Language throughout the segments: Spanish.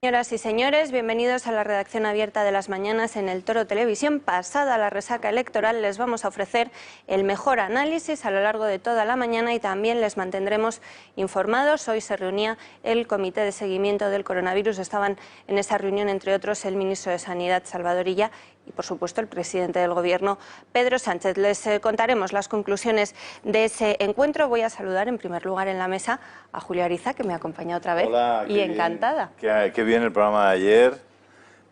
Señoras y señores, bienvenidos a la redacción abierta de las mañanas en el Toro Televisión. Pasada la resaca electoral, les vamos a ofrecer el mejor análisis a lo largo de toda la mañana y también les mantendremos informados. Hoy se reunía el Comité de Seguimiento del Coronavirus. Estaban en esa reunión, entre otros, el ministro de Sanidad, Salvador Illa, y, por supuesto, el presidente del Gobierno, Pedro Sánchez. Les contaremos las conclusiones de ese encuentro. Voy a saludar, en primer lugar, en la mesa a Julia Ariza, que me acompaña otra vez. Hola, y encantada. Qué bien el programa de ayer,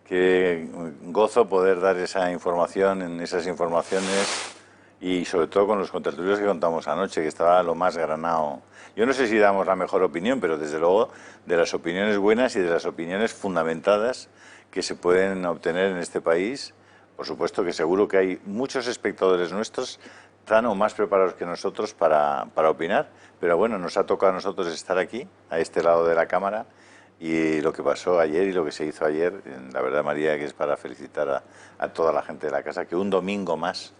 qué gozo poder dar esa información en esas informaciones y sobre todo con los contertulios que contamos anoche, que estaba lo más granado. Yo no sé si damos la mejor opinión, pero desde luego de las opiniones buenas y de las opiniones fundamentadas que se pueden obtener en este país. Por supuesto que seguro que hay muchos espectadores nuestros tan o más preparados que nosotros para opinar, pero bueno, nos ha tocado a nosotros estar aquí, a este lado de la cámara, y lo que pasó ayer y lo que se hizo ayer, la verdad, María, que es para felicitar a toda la gente de la casa, que un domingo más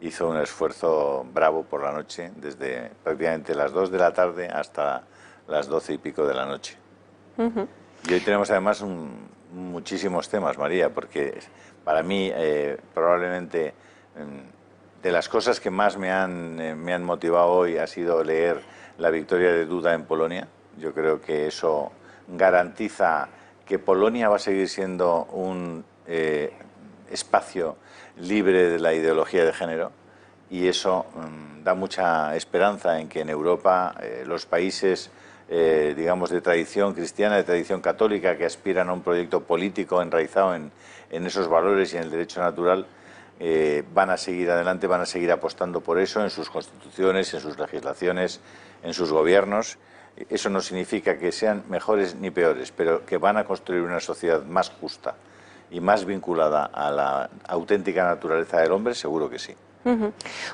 hizo un esfuerzo bravo por la noche, desde prácticamente las 2 de la tarde hasta las 12 y pico de la noche. Y hoy tenemos además muchísimos temas, María, porque para mí probablemente de las cosas que más me han motivado hoy ha sido leer la victoria de Duda en Polonia. Yo creo que eso garantiza que Polonia va a seguir siendo un espacio libre de la ideología de género, y eso da mucha esperanza en que en Europa los países digamos de tradición cristiana, de tradición católica, que aspiran a un proyecto político enraizado en esos valores y en el derecho natural, van a seguir adelante, van a seguir apostando por eso en sus constituciones, en sus legislaciones, en sus gobiernos. Eso no significa que sean mejores ni peores, pero que van a construir una sociedad más justa y más vinculada a la auténtica naturaleza del hombre, seguro que sí.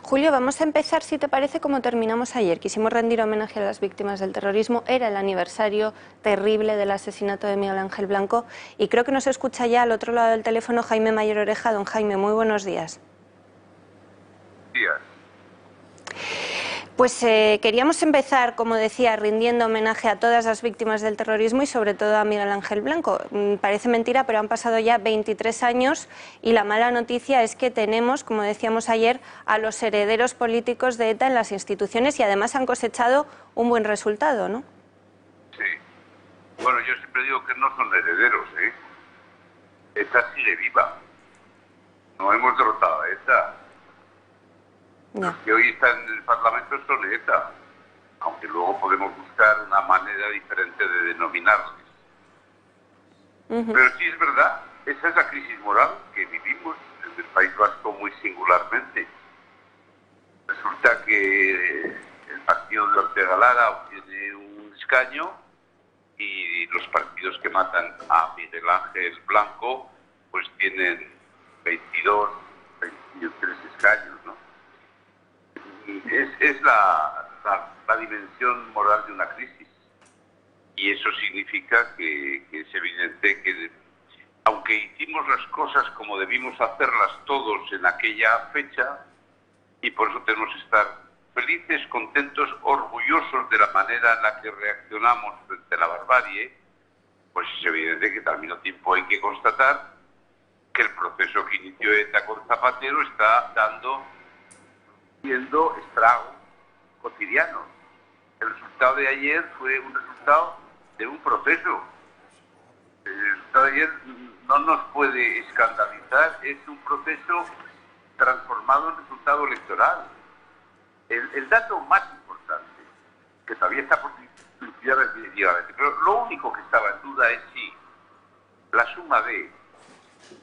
Julio, vamos a empezar, si te parece, como terminamos ayer. Quisimos rendir homenaje a las víctimas del terrorismo. Era el aniversario terrible del asesinato de Miguel Ángel Blanco y creo que nos escucha ya al otro lado del teléfono Jaime Mayor Oreja. Don Jaime, muy buenos días. Días. Pues queríamos empezar, como decía, rindiendo homenaje a todas las víctimas del terrorismo y sobre todo a Miguel Ángel Blanco. Parece mentira, pero han pasado ya 23 años y la mala noticia es que tenemos, como decíamos ayer, a los herederos políticos de ETA en las instituciones y además han cosechado un buen resultado, ¿no? Sí. Bueno, yo siempre digo que no son herederos, ¿eh? ETA sigue viva. No hemos derrotado a ETA. Los que hoy están en el Parlamento son ETA, aunque luego podemos buscar una manera diferente de denominarles. Pero sí es verdad, esa es la crisis moral que vivimos en el País Vasco muy singularmente. Resulta que el partido de Ortega Lara obtiene un escaño y los partidos que matan a Miguel Ángel Blanco pues tienen 22, 23 escaños, ¿no? Es la dimensión moral de una crisis, y eso significa que es evidente que aunque hicimos las cosas como debimos hacerlas todos en aquella fecha, y por eso tenemos que estar felices, contentos, orgullosos de la manera en la que reaccionamos frente a la barbarie, pues es evidente que al mismo tiempo hay que constatar que el proceso que inició ETA con Zapatero está siendo estragos cotidianos. El resultado de ayer fue un resultado de un proceso. El resultado de ayer no nos puede escandalizar, es un proceso transformado en resultado electoral. El dato más importante, que todavía está por dilucidar definitivamente, pero lo único que estaba en duda es si la suma de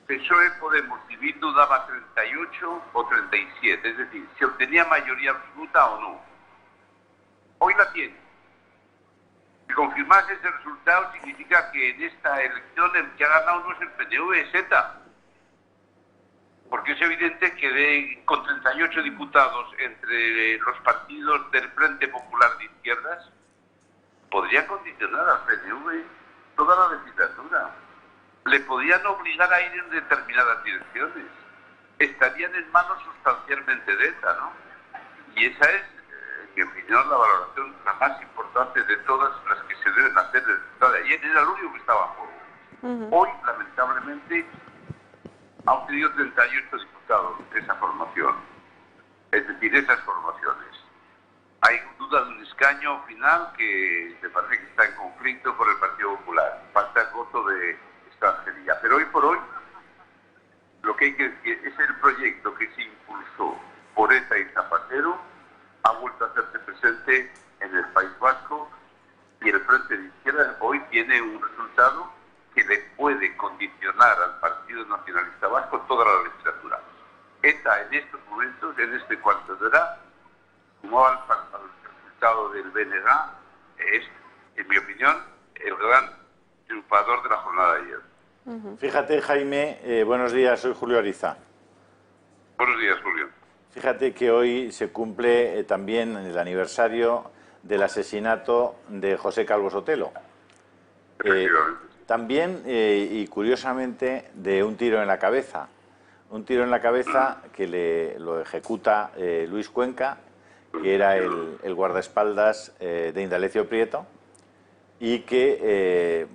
PSOE, Podemos y Bildu daba 38 o 37, es decir, si obtenía mayoría absoluta o no. Hoy la tiene. Si confirmase ese resultado, significa que en esta elección el que ha ganado no es el PNV, es ETA. Porque es evidente que con 38 diputados entre los partidos del Frente Popular de Izquierdas, podría condicionar al PNV toda la legislatura. Le podían obligar a ir en determinadas direcciones. Estarían en manos sustancialmente de ETA, ¿no? Y esa es, en mi opinión, la valoración la más importante de todas las que se deben hacer del resultado de ayer. Era lo único que estaba en juego. Hoy, lamentablemente, ha obtenido 38 diputados esa formación, es decir, esas formaciones. Hay duda de un escaño final que me parece que está en conflicto por el Partido Popular. Falta el voto de extranjería. Pero hoy por hoy, lo que hay que decir es el proyecto que se impulsó por ETA y Zapatero ha vuelto a hacerse presente en el País Vasco, y el Frente de Izquierda hoy tiene un resultado que le puede condicionar al Partido Nacionalista Vasco toda la legislatura. ETA en estos momentos, en este cuarto de hora, como al resultado del BNG, es, en mi opinión, el gran triunfador de la jornada de ayer. Fíjate, Jaime, buenos días, soy Julio Ariza. Buenos días, Julio. Fíjate que hoy se cumple también el aniversario del asesinato de José Calvo Sotelo. También, y curiosamente, de un tiro en la cabeza. Un tiro en la cabeza que lo ejecuta Luis Cuenca, que era el guardaespaldas de Indalecio Prieto, y que,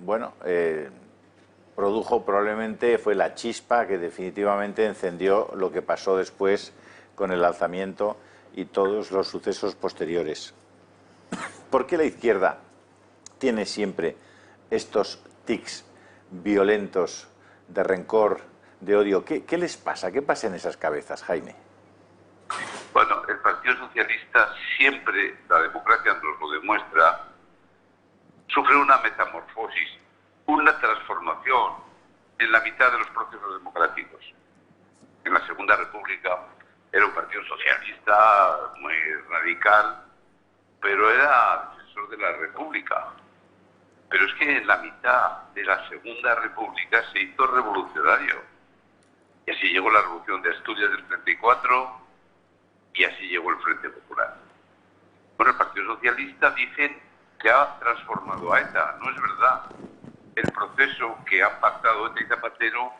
produjo probablemente, fue la chispa que definitivamente encendió lo que pasó después con el alzamiento y todos los sucesos posteriores. ¿Por qué la izquierda tiene siempre estos tics violentos de rencor, de odio? ¿Qué les pasa? ¿Qué pasa en esas cabezas, Jaime? Bueno, el Partido Socialista siempre, la democracia nos lo demuestra, sufre una metamorfosis, una transformación en la mitad de los procesos democráticos. En la Segunda República era un partido socialista muy radical, pero era defensor de la República. Pero es que en la mitad de la Segunda República se hizo revolucionario. Y así llegó la Revolución de Asturias del 34 y así llegó el Frente Popular. Bueno, el Partido Socialista dicen que ha transformado a ETA. No es verdad. El proceso que han pactado ETA y Zapatero,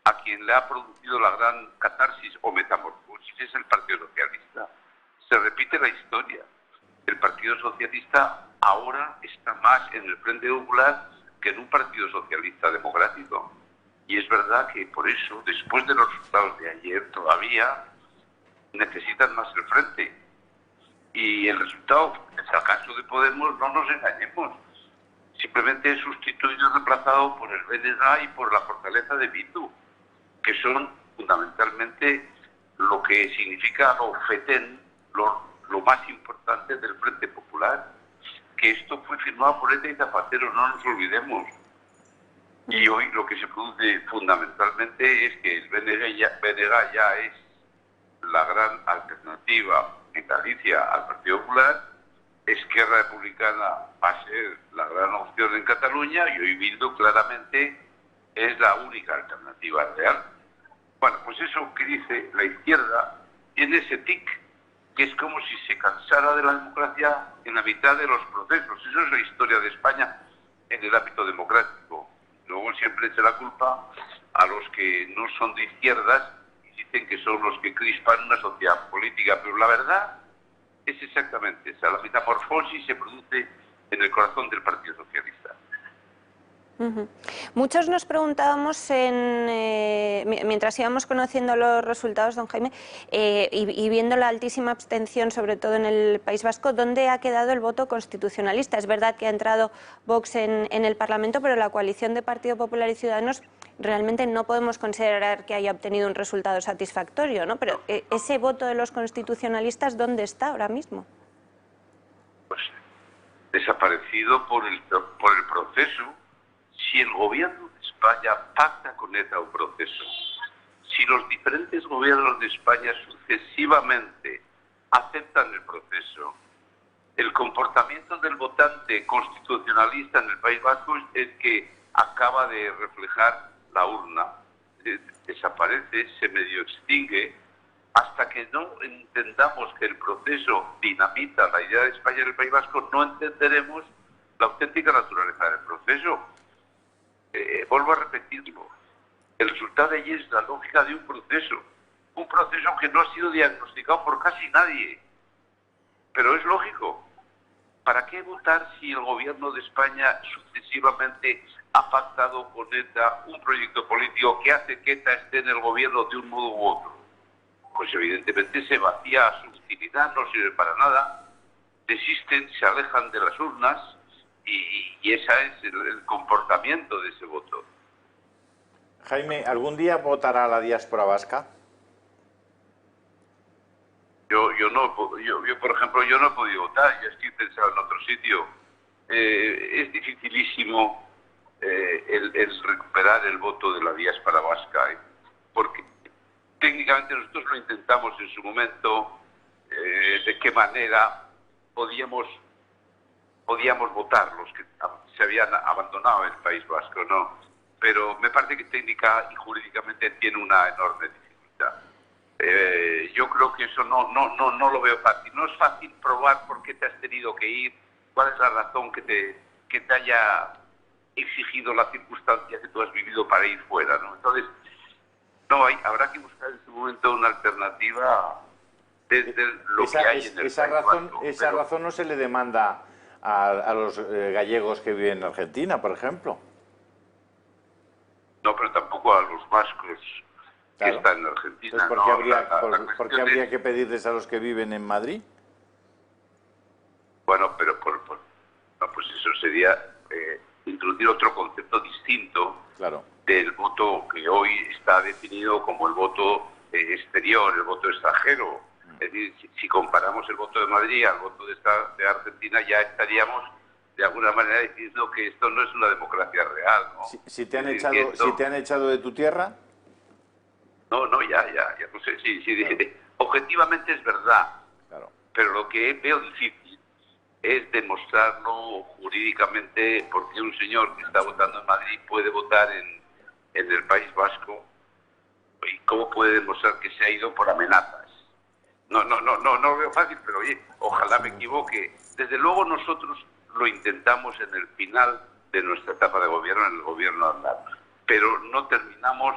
a quien le ha producido la gran catarsis o metamorfosis es el Partido Socialista. Se repite la historia. El Partido Socialista ahora está más en el Frente Popular que en un Partido Socialista democrático. Y es verdad que por eso, después de los resultados de ayer, todavía necesitan más el Frente. Y el resultado, en el caso de Podemos, no nos engañemos, simplemente es sustituido y reemplazado por el BNG y por la fortaleza de Bildu, que son fundamentalmente lo que significa lo FETEN, lo más importante del Frente Popular, que esto fue firmado por ETA y Zapatero, no nos olvidemos. Y hoy lo que se produce fundamentalmente es que el BNG ya es la gran alternativa en Galicia al Partido Popular, Esquerra Republicana va a ser la gran opción en Cataluña y hoy Bildu claramente es la única alternativa real. Bueno, pues eso que dice la izquierda tiene ese tic, que es como si se cansara de la democracia en la mitad de los procesos. Eso es la historia de España en el ámbito democrático. Luego siempre echa la culpa a los que no son de izquierdas y dicen que son los que crispan una sociedad política, pero la verdad es exactamente esa. La metamorfosis se produce en el corazón del Partido Socialista. Muchos nos preguntábamos, mientras íbamos conociendo los resultados, don Jaime, y viendo la altísima abstención, sobre todo en el País Vasco, ¿dónde ha quedado el voto constitucionalista? Es verdad que ha entrado Vox en el Parlamento, pero la coalición de Partido Popular y Ciudadanos realmente no podemos considerar que haya obtenido un resultado satisfactorio, ¿no? Pero ese voto de los constitucionalistas, ¿dónde está ahora mismo? Pues desaparecido por el proceso. Si el gobierno de España pacta con ETA un proceso, si los diferentes gobiernos de España sucesivamente aceptan el proceso, el comportamiento del votante constitucionalista en el País Vasco es el que acaba de reflejar la urna. Desaparece, se medio extingue, hasta que no entendamos que el proceso dinamita la idea de España en el País Vasco, no entenderemos la auténtica naturaleza del proceso. Vuelvo a repetirlo, el resultado de ayer es la lógica de un proceso que no ha sido diagnosticado por casi nadie, pero es lógico. ¿Para qué votar si el gobierno de España sucesivamente ha pactado con ETA un proyecto político que hace que ETA esté en el gobierno de un modo u otro. Pues evidentemente se vacía su utilidad, no sirve para nada, desisten, se alejan de las urnas y ese es el comportamiento de ese voto. Jaime, ¿algún día votará la diáspora vasca? Yo, por ejemplo, yo no he podido votar, yo estoy pensando en otro sitio. Es dificilísimo el recuperar el voto de la diáspora vasca, porque técnicamente nosotros lo intentamos en su momento, de qué manera podíamos votar los que se habían abandonado el País Vasco, ¿no? Pero me parece que técnica y jurídicamente tiene una enorme dificultad. Yo creo que eso no lo veo fácil. No es fácil probar por qué te has tenido que ir, cuál es la razón que te haya exigido la circunstancia que tú has vivido para ir fuera, ¿no? Entonces, habrá que buscar en este momento una alternativa desde lo que hay en el esa País Vasco. Esa razón no se le demanda a los gallegos que viven en Argentina, por ejemplo. No, pero tampoco a los vascos que están en Argentina. Entonces, ¿por qué habría que pedirles a los que viven en Madrid? Bueno, pero pues eso sería introducir otro concepto distinto del voto que hoy está definido como el voto exterior, el voto extranjero. Es decir, si comparamos el voto de Madrid al voto de Argentina, ya estaríamos de alguna manera diciendo que esto no es una democracia real, ¿no? Si te han echado de tu tierra. No, ya no sé, sí. Objetivamente es verdad, pero lo que veo difícil es demostrarlo jurídicamente, porque un señor que está votando en Madrid puede votar en el País Vasco, y cómo puede demostrar que se ha ido por amenazas. No lo veo fácil, pero oye, ojalá me equivoque. Desde luego nosotros lo intentamos en el final de nuestra etapa de gobierno, en el gobierno Aznar, pero no terminamos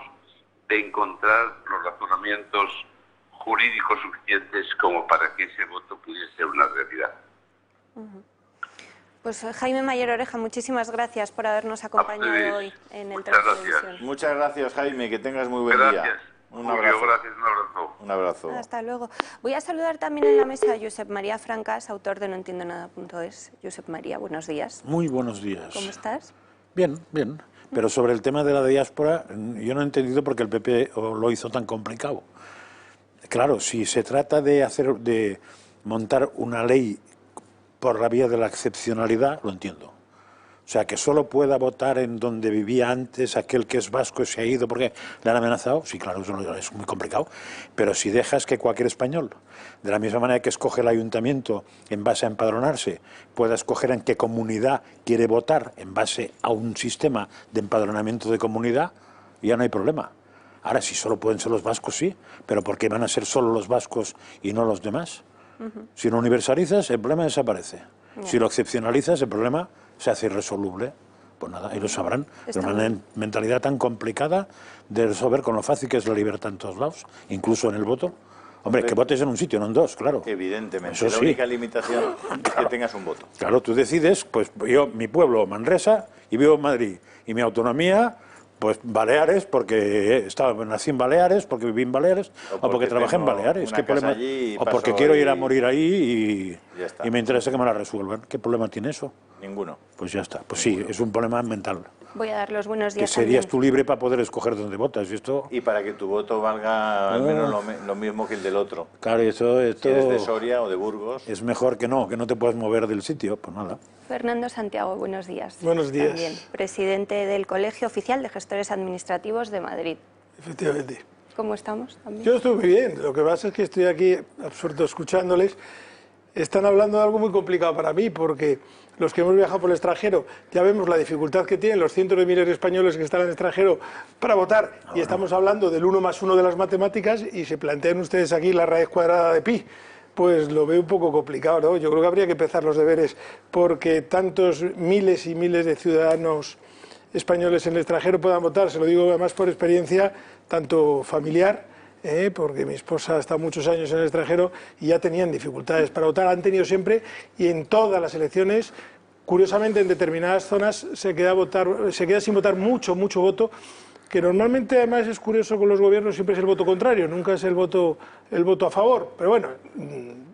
de encontrar los razonamientos jurídicos suficientes como para que ese voto pudiese ser una realidad. Pues Jaime Mayer Oreja, muchísimas gracias por habernos acompañado hoy en el Toro Televisión. Muchas gracias, Jaime, que tengas muy buen día. Un abrazo. Gracias, un abrazo. Un abrazo. Hasta luego. Voy a saludar también en la mesa a Josep María Francas, autor de noentiendonada.es. Josep María, buenos días. Muy buenos días. ¿Cómo estás? Bien. Pero sobre el tema de la diáspora, yo no he entendido por qué el PP lo hizo tan complicado. Claro, si se trata de montar una ley por la vía de la excepcionalidad, lo entiendo. O sea, que solo pueda votar en donde vivía antes aquel que es vasco y se ha ido porque le han amenazado, sí, claro, eso es muy complicado. Pero si dejas que cualquier español, de la misma manera que escoge el ayuntamiento en base a empadronarse, pueda escoger en qué comunidad quiere votar en base a un sistema de empadronamiento de comunidad, ya no hay problema. Ahora, si solo pueden ser los vascos, sí, pero ¿por qué van a ser solo los vascos y no los demás? Si lo universalizas, el problema desaparece. Si lo excepcionalizas, el problema se hace irresoluble. Pues nada, y lo sabrán. Es una mentalidad tan complicada de resolver con lo fácil que es la libertad en todos lados, incluso en el voto. Hombre, que votes en un sitio, no en dos, claro. Evidentemente, eso la sí. única limitación es que tengas un voto. Claro, tú decides, pues yo, mi pueblo, Manresa, y vivo en Madrid, y mi autonomía, pues Baleares, porque nací en Baleares, porque viví en Baleares, o porque trabajé en Baleares. ¿Qué problema? O porque quiero ir a morir ahí y me interesa que me la resuelvan. ¿Qué problema tiene eso? Ninguno. Pues ya está. Pues sí, es un problema mental. Voy a dar los buenos días. Que serías tú libre para poder escoger dónde votas. Y para que tu voto valga al menos lo mismo que el del otro. Claro, esto si eres de Soria o de Burgos. Es mejor que no te puedas mover del sitio, pues nada. Fernando Santiago, buenos días. Buenos días. También presidente del Colegio Oficial de Gestores Administrativos de Madrid. Efectivamente. ¿Cómo estamos? ¿También? Yo estoy muy bien. Lo que pasa es que estoy aquí absorto escuchándoles. Están hablando de algo muy complicado para mí, porque los que hemos viajado por el extranjero ya vemos la dificultad que tienen los cientos de miles de españoles que están en el extranjero para votar. Y estamos hablando del 1 más 1 de las matemáticas y se plantean ustedes aquí la raíz cuadrada de pi. Pues lo veo un poco complicado, ¿no? Yo creo que habría que empezar los deberes, porque tantos miles y miles de ciudadanos españoles en el extranjero puedan votar. Se lo digo además por experiencia tanto familiar, porque mi esposa ha estado muchos años en el extranjero y ya tenían dificultades para votar, han tenido siempre, y en todas las elecciones, curiosamente en determinadas zonas se queda sin votar mucho voto, que normalmente además es curioso con los gobiernos, siempre es el voto contrario, nunca es el voto a favor. Pero bueno,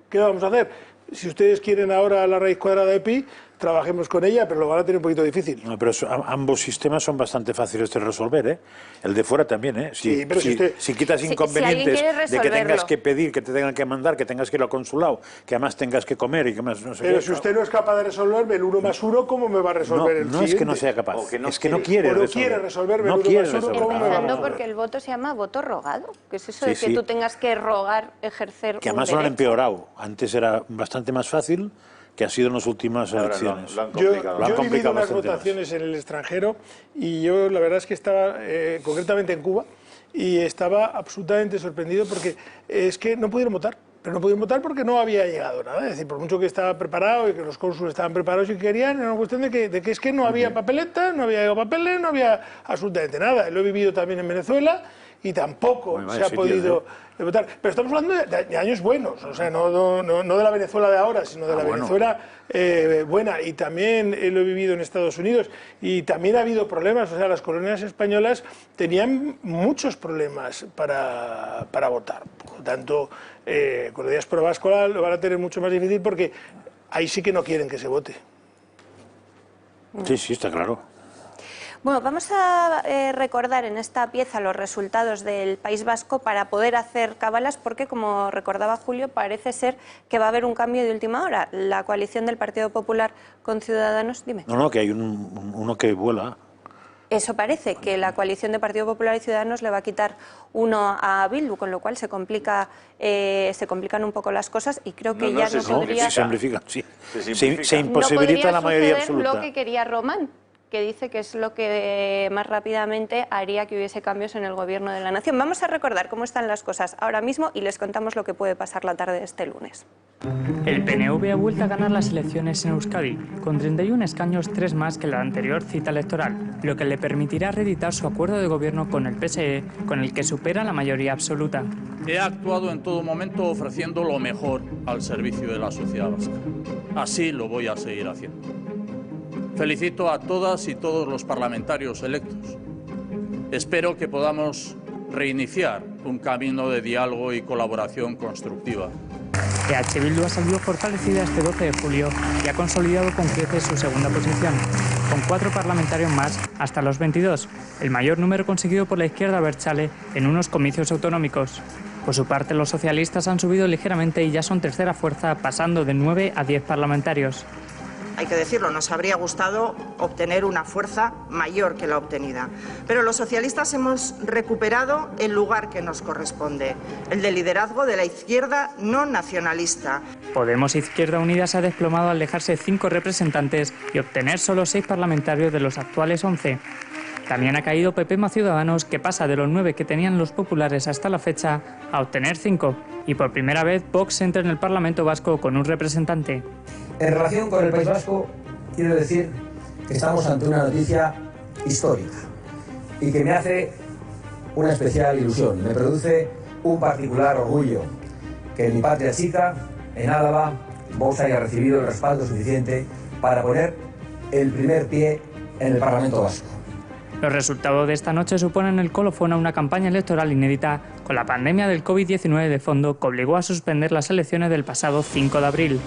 ¿qué vamos a hacer? Si ustedes quieren ahora la raíz cuadrada de pi, trabajemos con ella, pero lo van a tener un poquito difícil. No, pero ambos sistemas son bastante fáciles de resolver, ¿eh? El de fuera también, ¿eh? Sí, pero si quitas inconvenientes de que tengas que pedir, que te tengan que mandar, que tengas que ir al consulado, que además tengas que comer y que más no sé qué. Pero si usted no es capaz de resolverme el 1 más 1, ¿cómo me va a resolver el siguiente? No es que no sea capaz, es que no quiere resolverme el 1 más 1, ¿cómo me va a resolver? Empezando porque el voto se llama voto rogado, que es eso de que tú tengas que rogar, ejercer que además lo han empeorado. Antes era bastante más fácil, que ha sido en las últimas elecciones. Yo he vivido unas votaciones en el extranjero y yo la verdad es que estaba concretamente en Cuba y estaba absolutamente sorprendido porque es que no pudieron votar. Pero no pudieron votar porque no había llegado nada. Es decir, por mucho que estaba preparado y que los cónsules estaban preparados y querían, era una cuestión de que es que no había papeleta, no había llegado papeles, no había absolutamente nada. Lo he vivido también en Venezuela y tampoco se ha podido votar. Pero estamos hablando de años buenos, o sea, no de la Venezuela de ahora, sino de la Venezuela buena. Y también lo he vivido en Estados Unidos y también ha habido problemas. O sea, las colonias españolas tenían muchos problemas para votar. Por lo tanto, con la diáspora vasca lo van a tener mucho más difícil porque ahí sí que no quieren que se vote. Sí, está claro. Bueno, vamos a recordar en esta pieza los resultados del País Vasco para poder hacer cábalas, porque como recordaba Julio, parece ser que va a haber un cambio de última hora. La coalición del Partido Popular con Ciudadanos, dime. No, que hay uno que vuela. Eso parece, que la coalición de Partido Popular y Ciudadanos le va a quitar uno a Bildu, con lo cual se complican un poco las cosas y creo que ya no podría... Se imposibilita la mayoría absoluta. Lo que quería Román, que dice que es lo que más rápidamente haría que hubiese cambios en el gobierno de la nación. Vamos a recordar cómo están las cosas ahora mismo y les contamos lo que puede pasar la tarde de este lunes. El PNV ha vuelto a ganar las elecciones en Euskadi, con 31 escaños, 3 más que la anterior cita electoral, lo que le permitirá reeditar su acuerdo de gobierno con el PSE, con el que supera la mayoría absoluta. He actuado en todo momento ofreciendo lo mejor al servicio de la sociedad vasca. Así lo voy a seguir haciendo. Felicito a todas y todos los parlamentarios electos. Espero que podamos reiniciar un camino de diálogo y colaboración constructiva. EH Bildu ha salido fortalecida este 12 de julio y ha consolidado con creces su segunda posición, con 4 parlamentarios más hasta los 22, el mayor número conseguido por la izquierda abertzale en unos comicios autonómicos. Por su parte, los socialistas han subido ligeramente y ya son tercera fuerza, pasando de 9 a 10 parlamentarios. Hay que decirlo, nos habría gustado obtener una fuerza mayor que la obtenida. Pero los socialistas hemos recuperado el lugar que nos corresponde, el de liderazgo de la izquierda no nacionalista. Podemos Izquierda Unida se ha desplomado al dejarse 5 representantes y obtener solo 6 parlamentarios de los actuales 11. También ha caído PP más Ciudadanos, que pasa de los 9 que tenían los populares hasta la fecha a obtener 5. Y por primera vez Vox entra en el Parlamento Vasco con un representante. En relación con el País Vasco, quiero decir que estamos ante una noticia histórica y que me hace una especial ilusión. Me produce un particular orgullo que en mi patria chica, en Álava, Vox haya recibido el respaldo suficiente para poner el primer pie en el Parlamento Vasco. Los resultados de esta noche suponen el colofón a una campaña electoral inédita con la pandemia del COVID-19 de fondo que obligó a suspender las elecciones del pasado 5 de abril.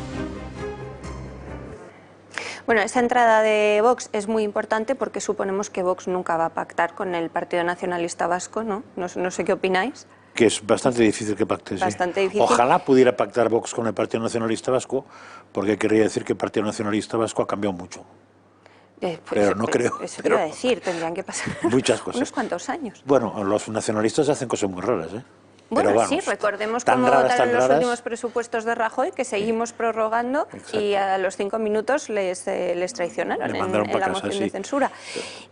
Bueno, esa entrada de Vox es muy importante porque suponemos que Vox nunca va a pactar con el Partido Nacionalista Vasco, ¿no? No sé qué opináis. Que es bastante difícil que pacte, sí. Bastante difícil. Ojalá pudiera pactar Vox con el Partido Nacionalista Vasco, porque querría decir que el Partido Nacionalista Vasco ha cambiado mucho. Pero no creo. Eso quiero decir, tendrían que pasar muchas cosas. Unos cuantos años. Bueno, los nacionalistas hacen cosas muy raras, ¿eh? Bueno, pero sí, recordemos cómo votaron los últimos presupuestos de Rajoy, que seguimos prorrogando. Exacto. Y a los 5 minutos les traicionaron en la moción de censura.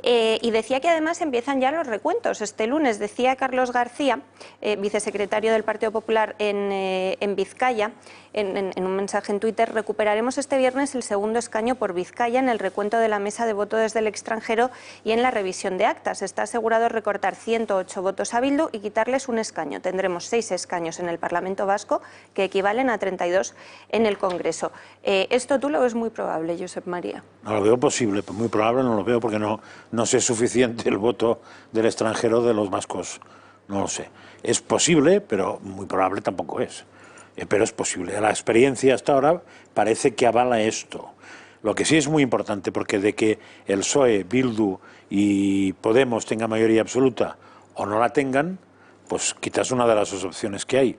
Y decía que además empiezan ya los recuentos. Este lunes decía Carlos García, vicesecretario del Partido Popular en Vizcaya, en un mensaje en Twitter: recuperaremos este viernes el segundo escaño por Vizcaya en el recuento de la mesa de voto desde el extranjero y en la revisión de actas. Está asegurado recortar 108 votos a Bildu y quitarles un escaño. Tendremos tendremos 6 escaños en el Parlamento Vasco, que equivalen a 32 en el Congreso. ¿Esto tú lo ves muy probable, Josep María? No lo veo posible, muy probable no lo veo porque no sé suficiente el voto del extranjero de los vascos, no lo sé. Es posible, pero muy probable tampoco es. Pero es posible. La experiencia hasta ahora parece que avala esto. Lo que sí es muy importante, porque de que el PSOE, Bildu y Podemos tengan mayoría absoluta o no la tengan, pues quizás una de las dos opciones que hay.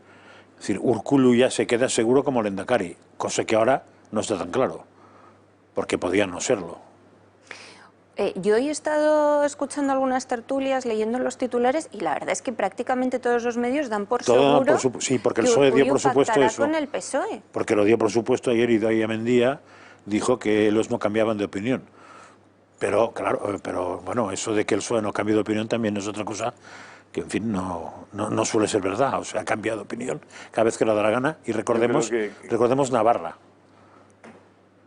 Es decir, Urkullu ya se queda seguro como lehendakari, cosa que ahora no está tan claro, porque podía no serlo. Yo he estado escuchando algunas tertulias, leyendo los titulares, y la verdad es que prácticamente todos los medios dan por seguro sí, porque el PSOE dio por supuesto eso. Con el PSOE. Porque lo dio por supuesto ayer, y Idoia Mendia dijo que ellos no cambiaban de opinión. Pero claro, bueno, eso de que el PSOE no cambie de opinión también es otra cosa que, en fin, no suele ser verdad. O sea, ha cambiado de opinión cada vez que le da la gana. Y recordemos Navarra.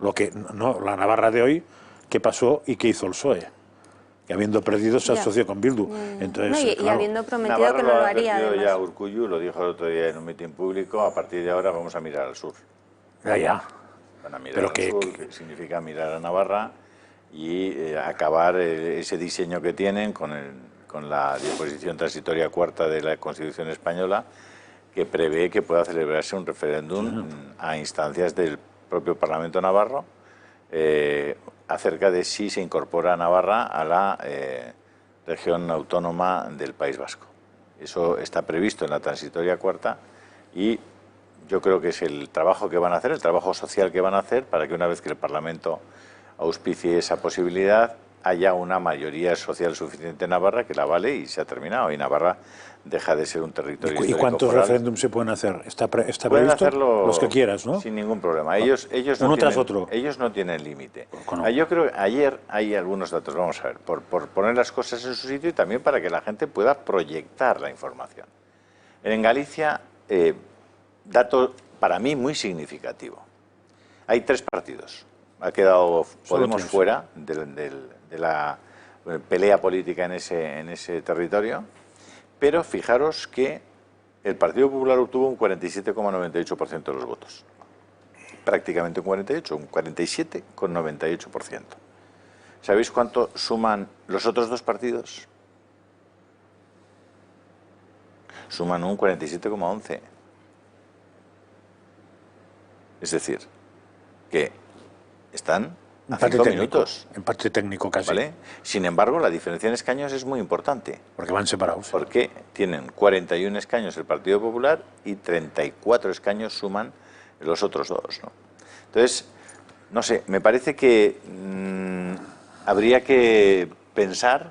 La Navarra de hoy, qué pasó y qué hizo el PSOE, que habiendo perdido se asoció con Bildu. Entonces, y habiendo prometido Navarra que no lo haría. Además, ya Urkullu lo dijo el otro día en un mitin público: a partir de ahora vamos a mirar al sur. Ya. Van a mirar al sur, que significa mirar a Navarra y acabar ese diseño que tienen con la disposición transitoria cuarta de la Constitución española, que prevé que pueda celebrarse un referéndum a instancias del propio Parlamento navarro, acerca de si se incorpora Navarra a la región autónoma del País Vasco. Eso está previsto en la transitoria cuarta y yo creo que es el trabajo que van a hacer, el trabajo social que van a hacer, para que una vez que el Parlamento auspicie esa posibilidad, haya una mayoría social suficiente en Navarra que la vale y se ha terminado. Y Navarra deja de ser un territorio histórico. ¿Y cuántos referéndums se pueden hacer? ¿Está previsto? Pueden hacerlo los que quieras, ¿no? Sin ningún problema. Ellos uno tras otro. Ellos no tienen límite. No. Yo creo que ayer hay algunos datos, vamos a ver, por poner las cosas en su sitio y también para que la gente pueda proyectar la información. En Galicia, dato para mí muy significativo. Hay 3 partidos. Ha quedado Podemos fuera de la pelea política en ese territorio, pero fijaros que el Partido Popular obtuvo un 47,98% de los votos. Prácticamente un 48%, un 47,98%. ¿Sabéis cuánto suman los otros 2 partidos? Suman un 47,11%. Es decir, que están a 5 minutos. Empate técnico casi. ¿Vale? Sin embargo, la diferencia en escaños es muy importante. Porque van separados. Porque tienen 41 escaños el Partido Popular y 34 escaños suman los otros 2, ¿no? Entonces, no sé, me parece que habría que pensar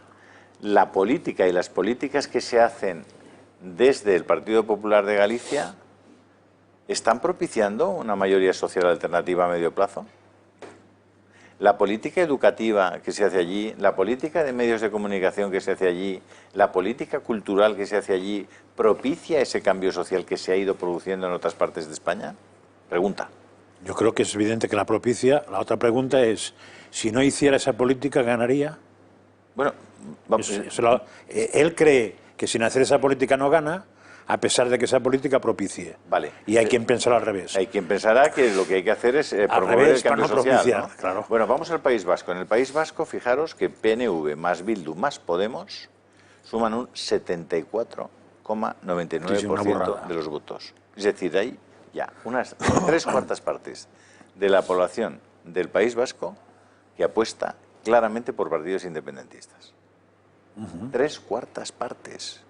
la política y las políticas que se hacen desde el Partido Popular de Galicia. ¿Están propiciando una mayoría social alternativa a medio plazo? La política educativa que se hace allí, la política de medios de comunicación que se hace allí, la política cultural que se hace allí, ¿propicia ese cambio social que se ha ido produciendo en otras partes de España? Pregunta. Yo creo que es evidente que la propicia. La otra pregunta es, si no hiciera esa política, ¿ganaría? Bueno, él cree que sin hacer esa política no gana, a pesar de que esa política propicie. Vale. Y hay quien pensará al revés. Hay quien pensará que lo que hay que hacer es promover el cambio social, ¿no? Claro. Bueno, vamos al País Vasco. En el País Vasco, fijaros que PNV más Bildu más Podemos suman un 74,99% de los votos. Es decir, hay ya unas 3/4 partes de la población del País Vasco que apuesta claramente por partidos independentistas. 3/4 partes.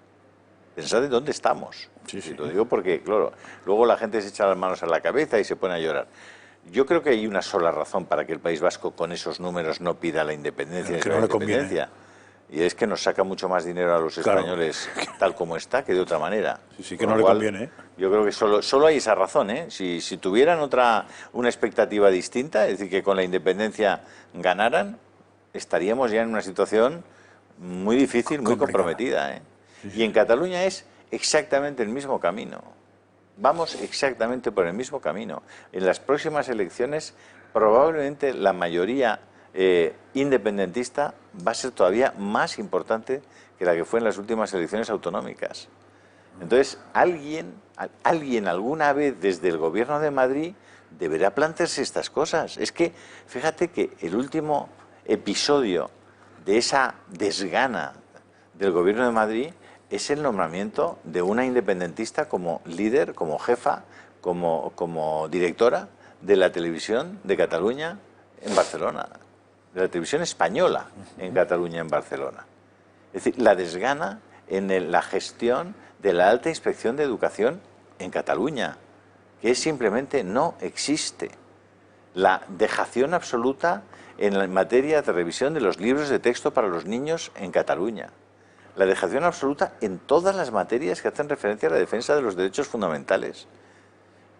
Pensad en dónde estamos. Sí. Lo digo porque, claro, luego la gente se echa las manos a la cabeza y se pone a llorar. Yo creo que hay una sola razón para que el País Vasco con esos números no pida la independencia. Que no le conviene. Y es que nos saca mucho más dinero a los españoles tal como está que de otra manera. Sí, que no le conviene. Yo creo que solo hay esa razón, ¿eh? Si tuvieran una expectativa distinta, es decir, que con la independencia ganaran, estaríamos ya en una situación muy difícil, muy comprometida, ¿eh? Y en Cataluña es exactamente el mismo camino. Vamos exactamente por el mismo camino. En las próximas elecciones, probablemente la mayoría independentista va a ser todavía más importante que la que fue en las últimas elecciones autonómicas. Entonces, alguien alguna vez desde el Gobierno de Madrid deberá plantearse estas cosas. Es que, fíjate que el último episodio de esa desgana del Gobierno de Madrid es el nombramiento de una independentista como líder, como jefa, como directora de la televisión de Cataluña en Barcelona, de la televisión española en Cataluña en Barcelona. Es decir, la desgana en la gestión de la alta inspección de educación en Cataluña, que simplemente no existe. La dejación absoluta en la materia de revisión de los libros de texto para los niños en Cataluña. La dejación absoluta en todas las materias que hacen referencia a la defensa de los derechos fundamentales.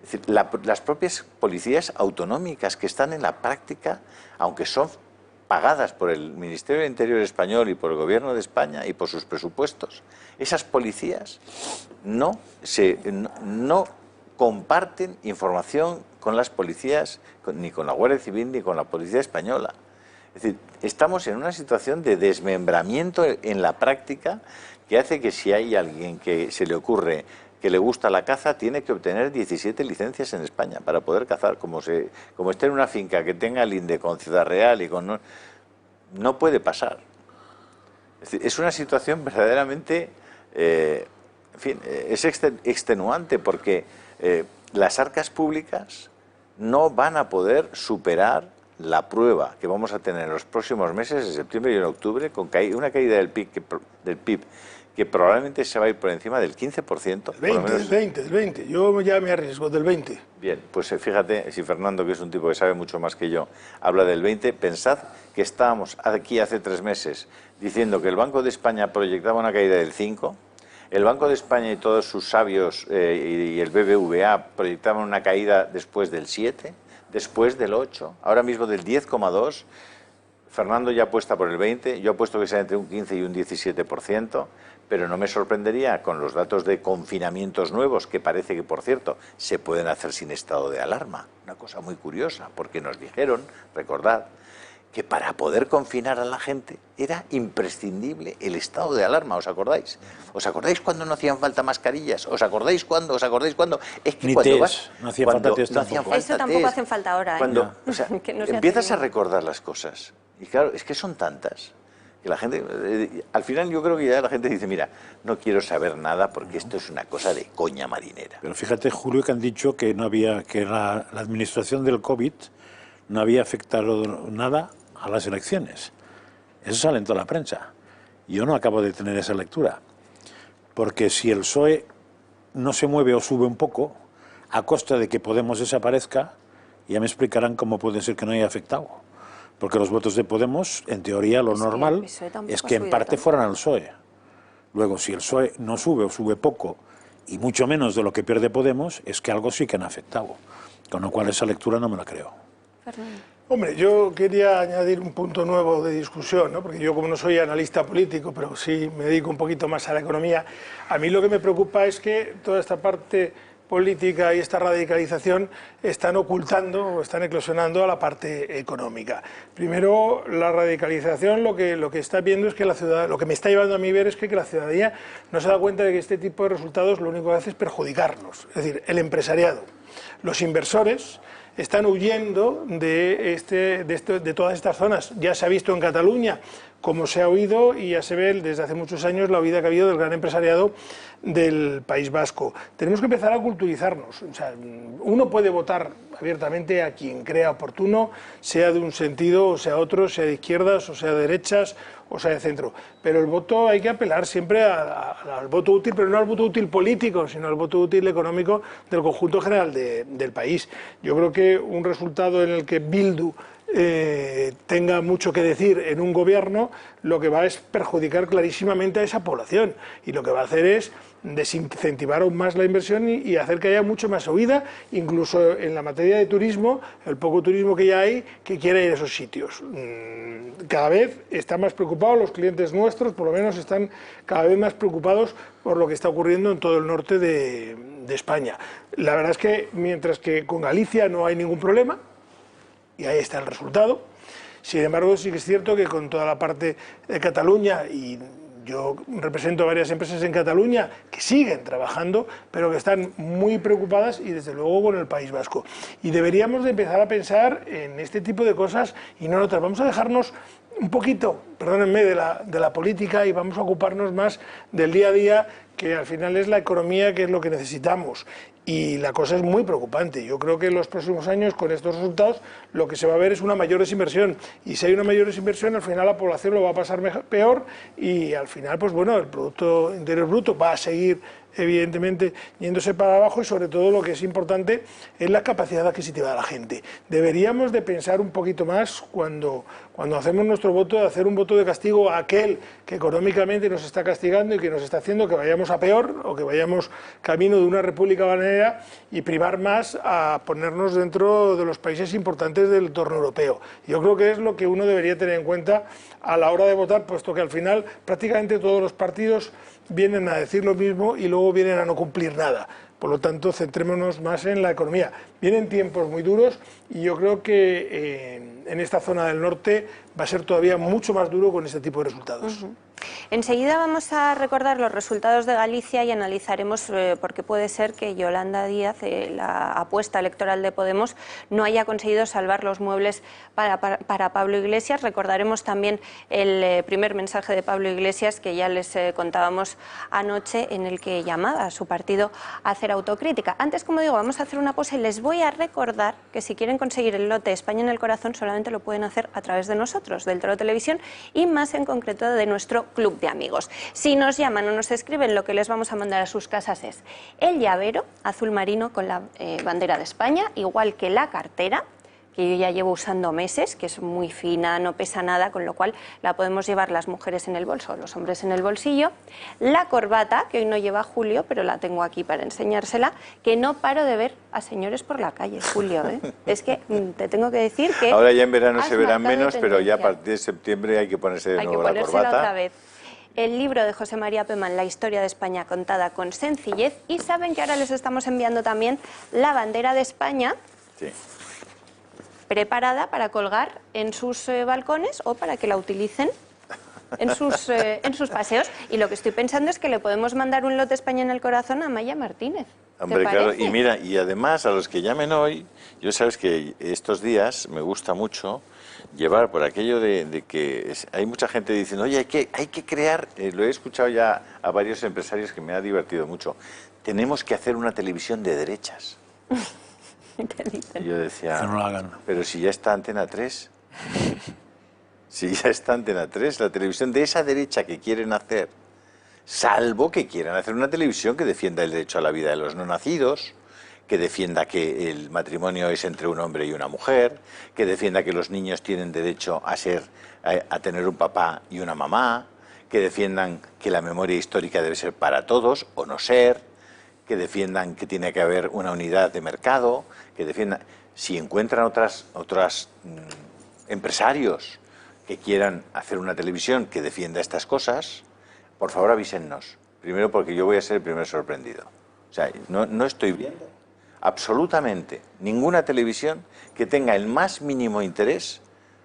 Es decir, las propias policías autonómicas que están en la práctica, aunque son pagadas por el Ministerio del Interior español y por el Gobierno de España y por sus presupuestos, esas policías no comparten información con las policías, ni con la Guardia Civil ni con la Policía Española. Es decir, estamos en una situación de desmembramiento en la práctica que hace que si hay alguien que se le ocurre que le gusta la caza, tiene que obtener 17 licencias en España para poder cazar. Como esté en una finca que tenga linde con Ciudad Real y con... No puede pasar. Es decir, es una situación verdaderamente... en fin, es extenuante porque las arcas públicas no van a poder superar la prueba que vamos a tener en los próximos meses, en septiembre y en octubre, con una caída del PIB que probablemente se va a ir por encima del 15%. Del 20. Yo ya me arriesgo del 20. Bien, pues fíjate, si Fernando, que es un tipo que sabe mucho más que yo, habla del 20, pensad que estábamos aquí hace 3 meses diciendo que el Banco de España proyectaba una caída del 5%, el Banco de España y todos sus sabios y el BBVA proyectaban una caída después del 7%, después del 8%, ahora mismo del 10,2%. Fernando ya apuesta por el 20%, yo apuesto que sea entre un 15 y un 17%, pero no me sorprendería con los datos de confinamientos nuevos, que parece que, por cierto, se pueden hacer sin estado de alarma. Una cosa muy curiosa, porque nos dijeron, recordad, que para poder confinar a la gente era imprescindible el estado de alarma, ¿os acordáis? ¿Os acordáis cuando no hacían falta mascarillas? ¿Os acordáis cuándo? ¿Os acordáis cuándo? Es que ni cuando vas, no hacía falta test tampoco. Eso tampoco hacen falta ahora, ¿eh? Cuando, o sea, que no se empiezas a recordar las cosas, y claro, es que son tantas, que la gente, al final yo creo que ya la gente dice, mira, no quiero saber nada porque esto es una cosa de coña marinera. Pero fíjate, Julio, que han dicho que no había, que la administración del COVID no había afectado nada a las elecciones. Eso sale en toda la prensa. Yo no acabo de tener esa lectura, porque si el PSOE no se mueve o sube un poco, a costa de que Podemos desaparezca, ya me explicarán cómo puede ser que no haya afectado. Porque los votos de Podemos, en teoría, lo normal es que en parte fueran al PSOE. Luego, si el PSOE no sube o sube poco, y mucho menos de lo que pierde Podemos, es que algo sí que han afectado. Con lo cual esa lectura no me la creo. Fernando. Hombre, yo quería añadir un punto nuevo de discusión, ¿no? Porque yo, como no soy analista político, pero sí me dedico un poquito más a la economía, a mí lo que me preocupa es que toda esta parte política y esta radicalización están ocultando o están eclosionando a la parte económica. Primero, la radicalización lo que está viendo es que la ciudad, lo que me está llevando a mí ver es que la ciudadanía no se da cuenta de que este tipo de resultados lo único que hace es perjudicarnos, es decir, el empresariado, los inversores están huyendo de todas estas zonas. Ya se ha visto en Cataluña cómo se ha oído y ya se ve desde hace muchos años la huida que ha habido del gran empresariado del País Vasco. Tenemos que empezar a culturizarnos. O sea, uno puede votar abiertamente a quien crea oportuno, sea de un sentido o sea otro, sea de izquierdas o sea de derechas o sea de centro. Pero el voto hay que apelar siempre al voto útil, pero no al voto útil político, sino al voto útil económico del conjunto general del país. Yo creo que un resultado en el que Bildu tenga mucho que decir en un gobierno, lo que va es perjudicar clarísimamente a esa población, y lo que va a hacer es desincentivar aún más la inversión y hacer que haya mucho más huida, incluso en la materia de turismo, el poco turismo que ya hay, que quiere ir a esos sitios. Cada vez están más preocupados los clientes nuestros, por lo menos están cada vez más preocupados por lo que está ocurriendo en todo el norte de España. La verdad es que mientras que con Galicia no hay ningún problema, y ahí está el resultado. Sin embargo, sí que es cierto que con toda la parte de Cataluña y yo represento varias empresas en Cataluña que siguen trabajando, pero que están muy preocupadas y desde luego con el País Vasco. Y deberíamos de empezar a pensar en este tipo de cosas y no en otras. Vamos a dejarnos un poquito, perdónenme, de la política y vamos a ocuparnos más del día a día, que al final es la economía, que es lo que necesitamos. Y la cosa es muy preocupante. Yo creo que en los próximos años, con estos resultados, lo que se va a ver es una mayor desinversión. Y si hay una mayor desinversión, al final la población lo va a pasar peor y al final, pues bueno, el Producto Interior Bruto va a seguir, evidentemente, yéndose para abajo y sobre todo lo que es importante es la capacidad adquisitiva de la gente. Deberíamos de pensar un poquito más cuando hacemos nuestro voto, de hacer un voto de castigo a aquel que económicamente nos está castigando y que nos está haciendo que vayamos a peor o que vayamos camino de una república bananera, y privar más a ponernos dentro de los países importantes del entorno europeo. Yo creo que es lo que uno debería tener en cuenta a la hora de votar, puesto que al final prácticamente todos los partidos vienen a decir lo mismo y luego vienen a no cumplir nada. Por lo tanto, centrémonos más en la economía. Vienen tiempos muy duros y yo creo que en esta zona del norte va a ser todavía mucho más duro con este tipo de resultados. Enseguida vamos a recordar los resultados de Galicia y analizaremos por qué puede ser que Yolanda Díaz, la apuesta electoral de Podemos, no haya conseguido salvar los muebles para Pablo Iglesias. Recordaremos también el primer mensaje de Pablo Iglesias, que ya les contábamos anoche, en el que llamaba a su partido a hacer autocrítica. Antes, como digo, vamos a hacer una pausa y les voy a recordar que si quieren conseguir el lote España en el Corazón, solamente lo pueden hacer a través de nosotros, del Toro Televisión, y más en concreto de nuestro club de amigos. Si nos llaman o nos escriben, lo que les vamos a mandar a sus casas es el llavero azul marino con la bandera de España, igual que la cartera, que yo ya llevo usando meses, que es muy fina, no pesa nada, con lo cual la podemos llevar las mujeres en el bolso, los hombres en el bolsillo. La corbata, que hoy no lleva Julio, pero la tengo aquí para enseñársela, que no paro de ver a señores por la calle, Julio, ¿eh? Es que te tengo que decir que... Ahora ya en verano se verán menos, pero ya a partir de septiembre hay que ponerse de nuevo la corbata. Otra vez. El libro de José María Peman, La historia de España contada con sencillez. Y saben que ahora les estamos enviando también la bandera de España, sí, preparada para colgar en sus balcones o para que la utilicen en sus paseos. Y lo que estoy pensando es que le podemos mandar un lote España en el Corazón a Maya Martínez. Hombre, claro, y mira, y además a los que llamen hoy, yo sabes que estos días me gusta mucho llevar por aquello de que hay mucha gente diciendo, oye, hay que crear, lo he escuchado ya a varios empresarios que me ha divertido mucho, tenemos que hacer una televisión de derechas. Y yo decía, que no lo hagan. Pero si ya está Antena 3, si ya está Antena 3, la televisión de esa derecha que quieren hacer, salvo que quieran hacer una televisión que defienda el derecho a la vida de los no nacidos, que defienda que el matrimonio es entre un hombre y una mujer, que defienda que los niños tienen derecho a tener un papá y una mamá, que defiendan que la memoria histórica debe ser para todos o no ser, que defiendan que tiene que haber una unidad de mercado, que defiendan... Si encuentran otros empresarios que quieran hacer una televisión que defienda estas cosas, por favor avísennos. Primero, porque yo voy a ser el primer sorprendido. O sea, no estoy viendo absolutamente ninguna televisión que tenga el más mínimo interés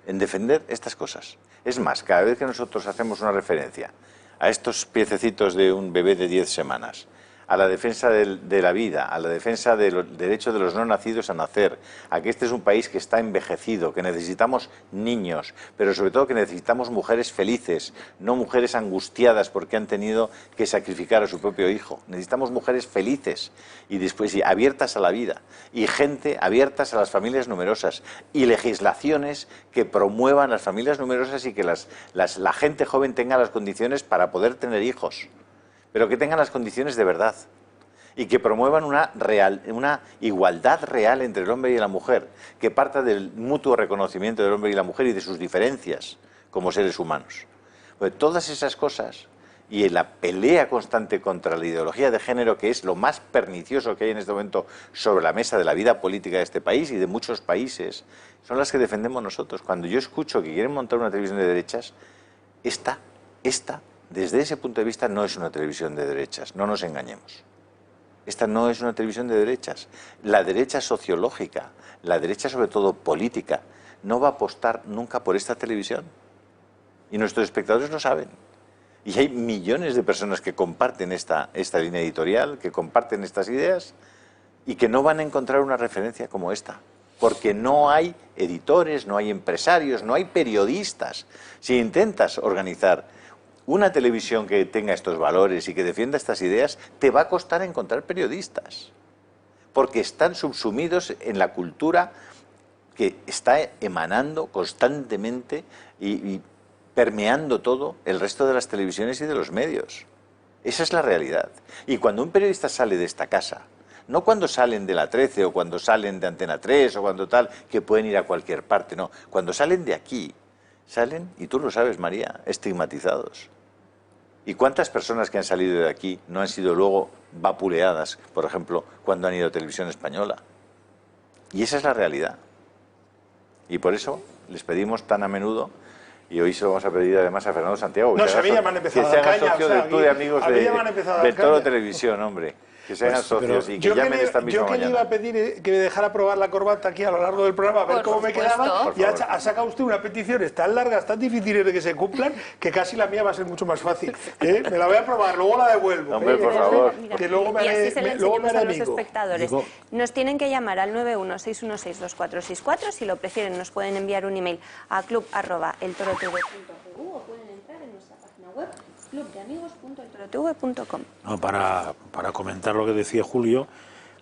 en defender estas cosas. Es más, cada vez que nosotros hacemos una referencia a estos piececitos de un bebé de 10 semanas, a la defensa de la vida, a la defensa del derecho de los no nacidos a nacer, a que este es un país que está envejecido, que necesitamos niños, pero sobre todo que necesitamos mujeres felices, no mujeres angustiadas porque han tenido que sacrificar a su propio hijo. Necesitamos mujeres felices y después abiertas a la vida, y gente abiertas a las familias numerosas, y legislaciones que promuevan las familias numerosas y que la gente joven tenga las condiciones para poder tener hijos, pero que tengan las condiciones de verdad y que promuevan una igualdad real entre el hombre y la mujer, que parta del mutuo reconocimiento del hombre y la mujer y de sus diferencias como seres humanos. Pues todas esas cosas y la pelea constante contra la ideología de género, que es lo más pernicioso que hay en este momento sobre la mesa de la vida política de este país y de muchos países, son las que defendemos nosotros. Cuando yo escucho que quieren montar una televisión de derechas, esta desde ese punto de vista no es una televisión de derechas, no nos engañemos. Esta no es una televisión de derechas. La derecha sociológica, la derecha sobre todo política, no va a apostar nunca por esta televisión. Y nuestros espectadores lo saben. Y hay millones de personas que comparten esta línea editorial, que comparten estas ideas y que no van a encontrar una referencia como esta. Porque no hay editores, no hay empresarios, no hay periodistas. Si intentas organizar una televisión que tenga estos valores y que defienda estas ideas, te va a costar encontrar periodistas. Porque están subsumidos en la cultura que está emanando constantemente y permeando todo el resto de las televisiones y de los medios. Esa es la realidad. Y cuando un periodista sale de esta casa, no cuando salen de la 13 o cuando salen de Antena 3 o cuando tal, que pueden ir a cualquier parte, no. Cuando salen de aquí, salen, y tú lo sabes, María, estigmatizados. ¿Y cuántas personas que han salido de aquí no han sido luego vapuleadas, por ejemplo, cuando han ido a Televisión Española? Y esa es la realidad. Y por eso les pedimos tan a menudo, y hoy se lo vamos a pedir además a Fernando Santiago, que se haga socio del Club de Amigos de Toro Televisión, hombre. Que sean socios y que llamen esta misma mañana. Yo que le iba a pedir que me dejara probar la corbata aquí a lo largo del programa, a ver cómo me quedaba, y ha sacado usted unas peticiones tan largas, tan difíciles de que se cumplan, que casi la mía va a ser mucho más fácil. Me la voy a probar, luego la devuelvo. Hombre, por favor. Que luego me haré, luego me haré amigo. A los espectadores. Nos tienen que llamar al 916162464, si lo prefieren nos pueden enviar un email a club@eltorotv.eu o pueden entrar en nuestra página web clubdeamigos.eltorotv.com. No, para comentar lo que decía Julio,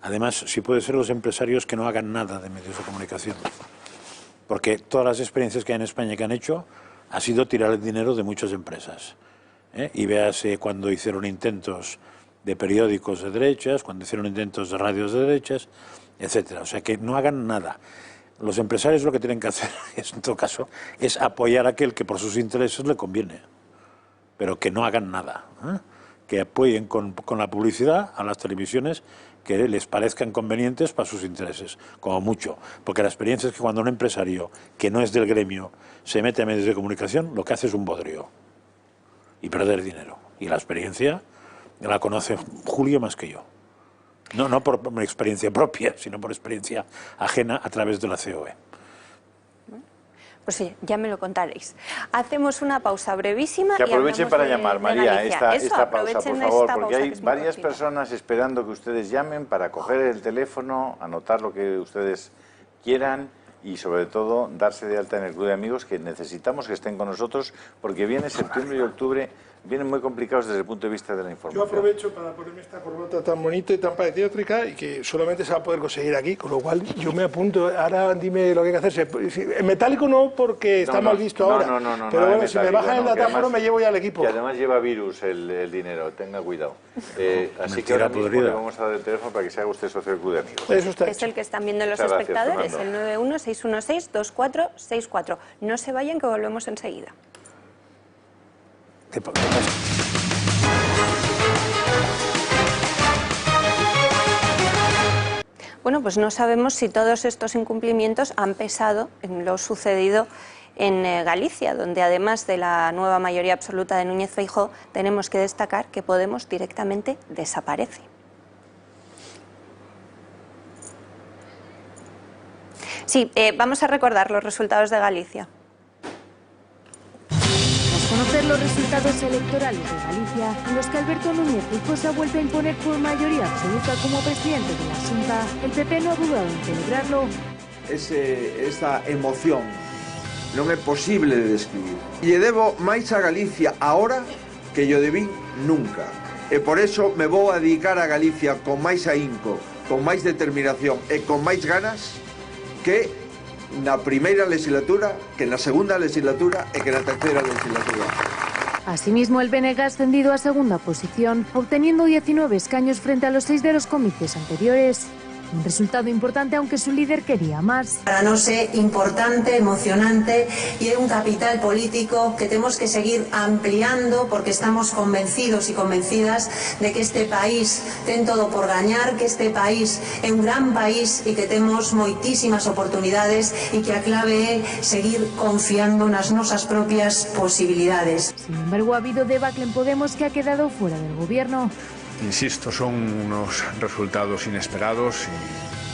además, si puede ser los empresarios que no hagan nada de medios de comunicación. Porque todas las experiencias que hay en España que han hecho ha sido tirar el dinero de muchas empresas. Y véase cuando hicieron intentos de periódicos de derechas, cuando hicieron intentos de radios de derechas, etcétera. O sea, que no hagan nada. Los empresarios lo que tienen que hacer, en todo caso, es apoyar a aquel que por sus intereses le conviene. Pero que no hagan nada, que apoyen con la publicidad a las televisiones que les parezcan convenientes para sus intereses, como mucho. Porque la experiencia es que cuando un empresario que no es del gremio se mete a medios de comunicación, lo que hace es un bodrio y perder dinero. Y la experiencia la conoce Julio más que yo. No por mi experiencia propia, sino por experiencia ajena a través de la COE. Pues sí, ya me lo contaréis. Hacemos una pausa brevísima. Que aprovechen para llamar, María, esta pausa, por favor, porque hay varias cortita. personas esperando que ustedes llamen para coger el teléfono, anotar lo que ustedes quieran y sobre todo darse de alta en el Club de Amigos, que necesitamos que estén con nosotros porque viene septiembre y octubre, vienen muy complicados desde el punto de vista de la información. Yo aprovecho para ponerme esta corbata tan bonita y tan patriótica y que solamente se va a poder conseguir aquí, con lo cual yo me apunto. Ahora dime lo que hay que hacer. En metálico no, porque está mal visto ahora. No, pero bueno, si me bajan el datáfono me llevo ya al equipo. Y además lleva virus el dinero, tenga cuidado. Así que ahora mismo le vamos a dar el teléfono para que se haga usted socio del Club de Amigos. Eso está es el que están viendo los espectadores, el 916162464. No se vayan, que volvemos enseguida. ¿Qué pasa? Bueno, pues no sabemos si todos estos incumplimientos han pesado en lo sucedido en Galicia, donde además de la nueva mayoría absoluta de Núñez Feijóo, tenemos que destacar que Podemos directamente desaparece. Sí, vamos a recordar los resultados de Galicia. Conocer los resultados electorales de Galicia, en los que Alberto Núñez Feijóo se vuelve a imponer por mayoría absoluta como presidente de la Xunta, el PP no ha dudado en celebrarlo. Esa emoción non é posible de describir. E debo máis a Galicia ahora que yo debí nunca. E por eso me vou a dedicar a Galicia con máis ahínco, con máis determinación e con máis ganas que na primeira legislatura, que na segunda legislatura e que na terceira legislatura. Asimismo, el BNG ha ascendido a segunda posición, obteniendo 19 escaños frente a los 6 de los comicios anteriores. Un resultado importante, aunque su líder quería más. Para nós é importante, emocionante e é un capital político que temos que seguir ampliando porque estamos convencidos e convencidas de que este país ten todo por gañar, que este país é un gran país e que temos moitísimas oportunidades e que a clave é seguir confiando nas nosas propias posibilidades. Sin embargo, ha habido debacle en Podemos que ha quedado fuera del gobierno. Insisto, son unos resultados inesperados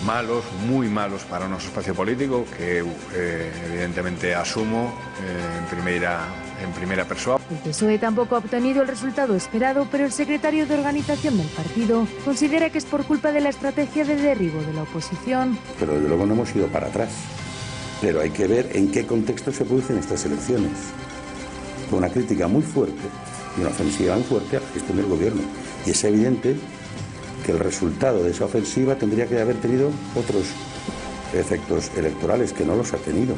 malos, muy malos para o noso espacio político, que eu evidentemente asumo en primeira persoa. El PSOE tampoco ha obtenido el resultado esperado, pero el secretario de organización del partido considera que es por culpa de la estrategia de derribo de la oposición. Pero desde luego no hemos ido para atrás. Pero hay que ver en qué contexto se producen estas elecciones. Con una crítica muy fuerte y una ofensiva muy fuerte a la gestión del gobierno. Y es evidente que el resultado de esa ofensiva tendría que haber tenido otros efectos electorales, que no los ha tenido.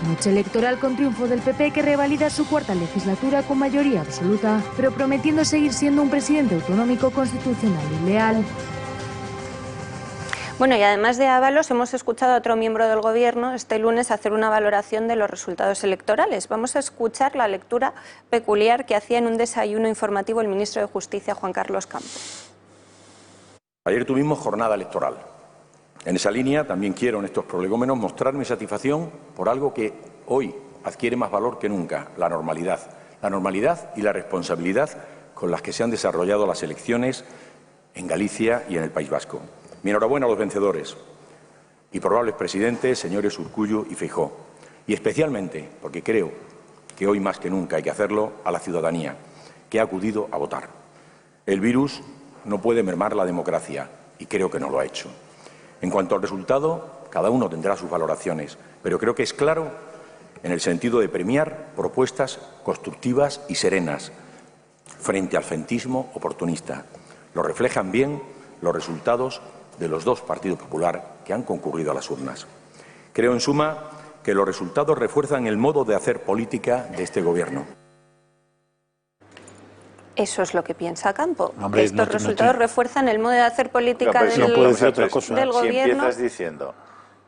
Noche electoral con triunfo del PP, que revalida su cuarta legislatura con mayoría absoluta, pero prometiendo seguir siendo un presidente autonómico, constitucional y leal. Bueno, y además de Ábalos, hemos escuchado a otro miembro del Gobierno este lunes hacer una valoración de los resultados electorales. Vamos a escuchar la lectura peculiar que hacía en un desayuno informativo el ministro de Justicia, Juan Carlos Campos. Ayer tuvimos jornada electoral. En esa línea también quiero en estos prolegómenos mostrar mi satisfacción por algo que hoy adquiere más valor que nunca: la normalidad. La normalidad y la responsabilidad con las que se han desarrollado las elecciones en Galicia y en el País Vasco. Mi enhorabuena a los vencedores y probables presidentes, señores Urkullu y Feijóo. Y especialmente, porque creo que hoy más que nunca hay que hacerlo, a la ciudadanía, que ha acudido a votar. El virus no puede mermar la democracia, y creo que no lo ha hecho. En cuanto al resultado, cada uno tendrá sus valoraciones, pero creo que es claro en el sentido de premiar propuestas constructivas y serenas frente al frentismo oportunista. Lo reflejan bien los resultados de los dos Partido Popular que han concurrido a las urnas. Creo, en suma, que los resultados refuerzan el modo de hacer política de este Gobierno. Eso es lo que piensa Campo. Hombre, estos resultados refuerzan el modo de hacer política del Gobierno. Si empiezas diciendo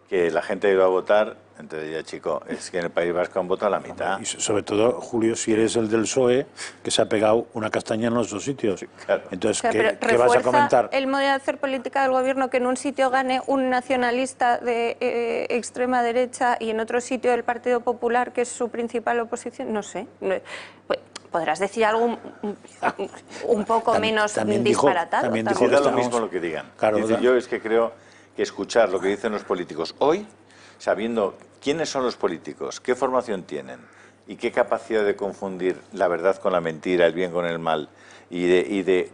que la gente iba a votar, entonces ya, chico, es que en el País Vasco han votado la mitad. Y sobre todo, Julio, si eres el del PSOE, que se ha pegado una castaña en los dos sitios. Claro. Entonces, o sea, ¿qué vas a comentar? El modo de hacer política del Gobierno que en un sitio gane un nacionalista de extrema derecha y en otro sitio el Partido Popular, que es su principal oposición, no sé. Pues, podrás decir algo un poco menos disparatado. También dijo da lo mismo lo que digan. Claro, yo es que creo que escuchar lo que dicen los políticos hoy, sabiendo quiénes son los políticos, qué formación tienen y qué capacidad de confundir la verdad con la mentira, el bien con el mal, y de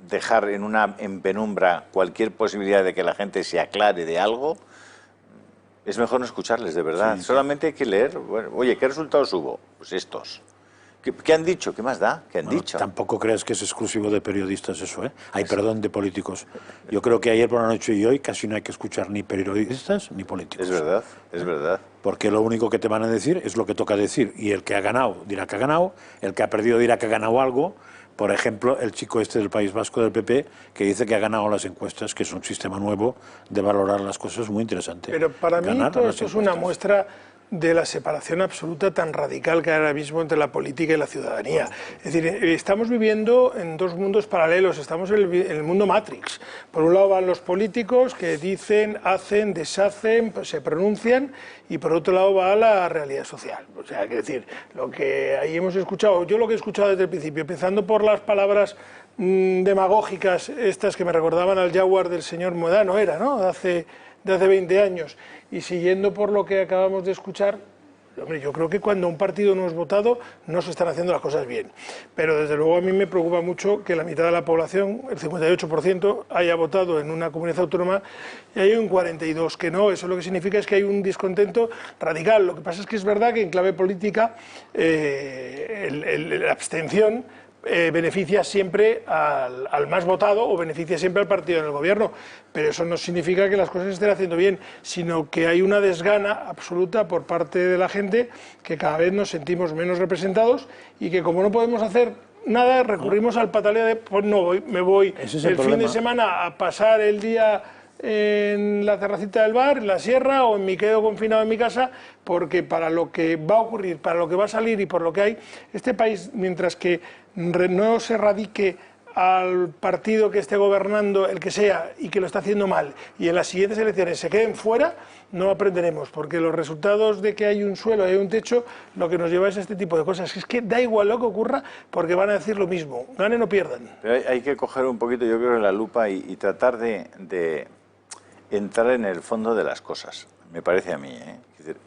dejar en penumbra cualquier posibilidad de que la gente se aclare de algo, es mejor no escucharles, de verdad. Sí, sí. Solamente hay que leer, bueno, oye, ¿qué resultados hubo? Pues estos. ¿Qué han dicho? ¿Qué más da? ¿Qué han dicho? Tampoco creas que es exclusivo de periodistas eso, ¿eh? Hay, perdón, de políticos. Yo creo que ayer por la noche y hoy casi no hay que escuchar ni periodistas ni políticos. Es verdad, es verdad. Porque lo único que te van a decir es lo que toca decir. Y el que ha ganado dirá que ha ganado, el que ha perdido dirá que ha ganado algo. Por ejemplo, el chico este del País Vasco del PP, que dice que ha ganado las encuestas, que es un sistema nuevo de valorar las cosas muy interesante. Pero para mí todo esto es una muestra de la separación absoluta tan radical que hay ahora mismo entre la política y la ciudadanía. Es decir, estamos viviendo en dos mundos paralelos, estamos en el mundo Matrix. Por un lado van los políticos que dicen, hacen, deshacen, se pronuncian, y por otro lado va la realidad social. O sea, es decir, lo que ahí hemos escuchado, yo lo que he escuchado desde el principio, empezando por las palabras demagógicas, estas que me recordaban al Jaguar del señor Modano, era, ¿no?, de hace 20 años, y siguiendo por lo que acabamos de escuchar, hombre, yo creo que cuando un partido no es votado no se están haciendo las cosas bien. Pero desde luego a mí me preocupa mucho que la mitad de la población, el 58%, haya votado en una comunidad autónoma y hay un 42% que no. Eso lo que significa es que hay un descontento radical. Lo que pasa es que es verdad que en clave política la abstención beneficia siempre al más votado o beneficia siempre al partido en el gobierno, pero eso no significa que las cosas se estén haciendo bien, sino que hay una desgana absoluta por parte de la gente, que cada vez nos sentimos menos representados y que como no podemos hacer nada, recurrimos al pataleo de pues no voy, me voy el fin de semana a pasar el día en la terracita del bar, en la sierra, o me quedo confinado en mi casa, porque para lo que va a ocurrir, para lo que va a salir y por lo que hay, este país, mientras que no se radique al partido que esté gobernando, el que sea, y que lo está haciendo mal, y en las siguientes elecciones se queden fuera, no aprenderemos, porque los resultados de que hay un suelo, hay un techo, lo que nos lleva es este tipo de cosas. Es que da igual lo que ocurra, porque van a decir lo mismo, ganen o pierdan. Pero hay que coger un poquito, yo creo, la lupa y tratar de entrar en el fondo de las cosas, me parece a mí. Es decir,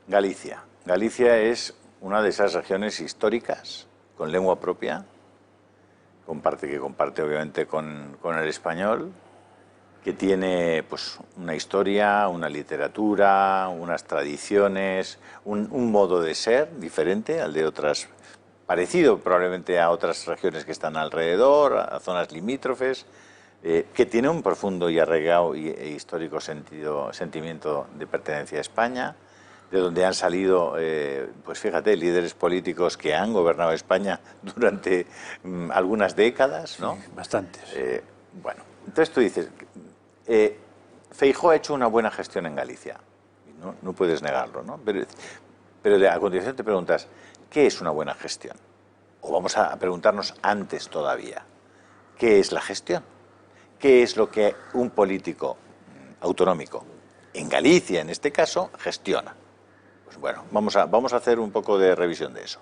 Galicia. Galicia es una de esas regiones históricas, con lengua propia, que comparte obviamente con el español, que tiene pues una historia, una literatura, unas tradiciones, un modo de ser diferente al de otras, parecido probablemente a otras regiones que están alrededor, a zonas limítrofes, que tiene un profundo y arraigado e histórico sentimiento de pertenencia a España, de donde han salido, pues fíjate, líderes políticos que han gobernado España durante algunas décadas, ¿no? Sí, bastantes. Bueno, entonces tú dices, Feijóo ha hecho una buena gestión en Galicia, no puedes negarlo, ¿no? Pero a continuación te preguntas, ¿qué es una buena gestión? O vamos a preguntarnos antes todavía, ¿qué es la gestión? ¿Qué es lo que un político autonómico, en Galicia en este caso, gestiona? Pues bueno, vamos a hacer un poco de revisión de eso.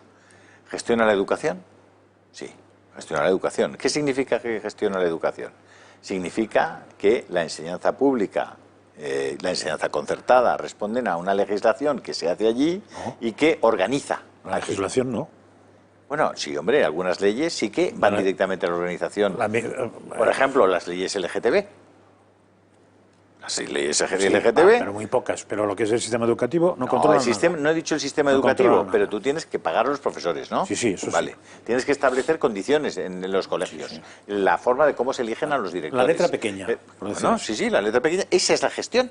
¿Gestiona la educación? Sí, gestiona la educación. ¿Qué significa que gestiona la educación? Significa que la enseñanza pública, la enseñanza concertada, responden a una legislación que se hace allí y que organiza. La legislación no. Bueno, sí, hombre, algunas leyes sí que van directamente a la organización. Por ejemplo, las leyes LGTB. Las leyes LGTB. Pero muy pocas. Pero lo que es el sistema educativo no controla nada. No he dicho el sistema educativo, pero tú tienes que pagar a los profesores, ¿no? Sí, eso vale. sí. Tienes que establecer condiciones en los colegios. Sí. La forma de cómo se eligen a los directores. La letra pequeña. ¿No? Sí, la letra pequeña. Esa es la gestión.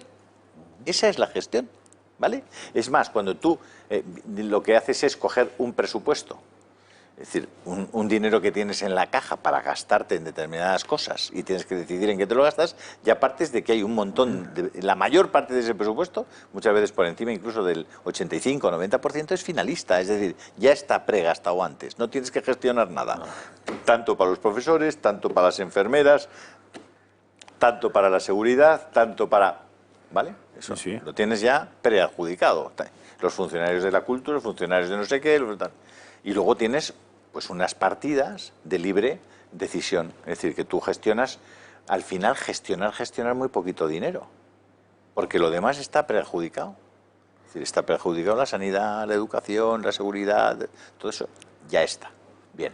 Esa es la gestión. ¿Vale? Es más, cuando tú lo que haces es coger un presupuesto, es decir, un dinero que tienes en la caja para gastarte en determinadas cosas y tienes que decidir en qué te lo gastas, ya partes de que hay un montón, la mayor parte de ese presupuesto, muchas veces por encima incluso del 85 o 90% es finalista, es decir, ya está pregastado antes, no tienes que gestionar nada, tanto para los profesores, tanto para las enfermeras, tanto para la seguridad, tanto para... ¿Vale? Eso sí. Lo tienes ya preadjudicado. Los funcionarios de la cultura, los funcionarios de no sé qué, y luego tienes pues unas partidas de libre decisión. Es decir, que tú gestionas, al final gestionar muy poquito dinero, porque lo demás está preadjudicado. Es decir, está preadjudicado la sanidad, la educación, la seguridad, todo eso ya está. Bien.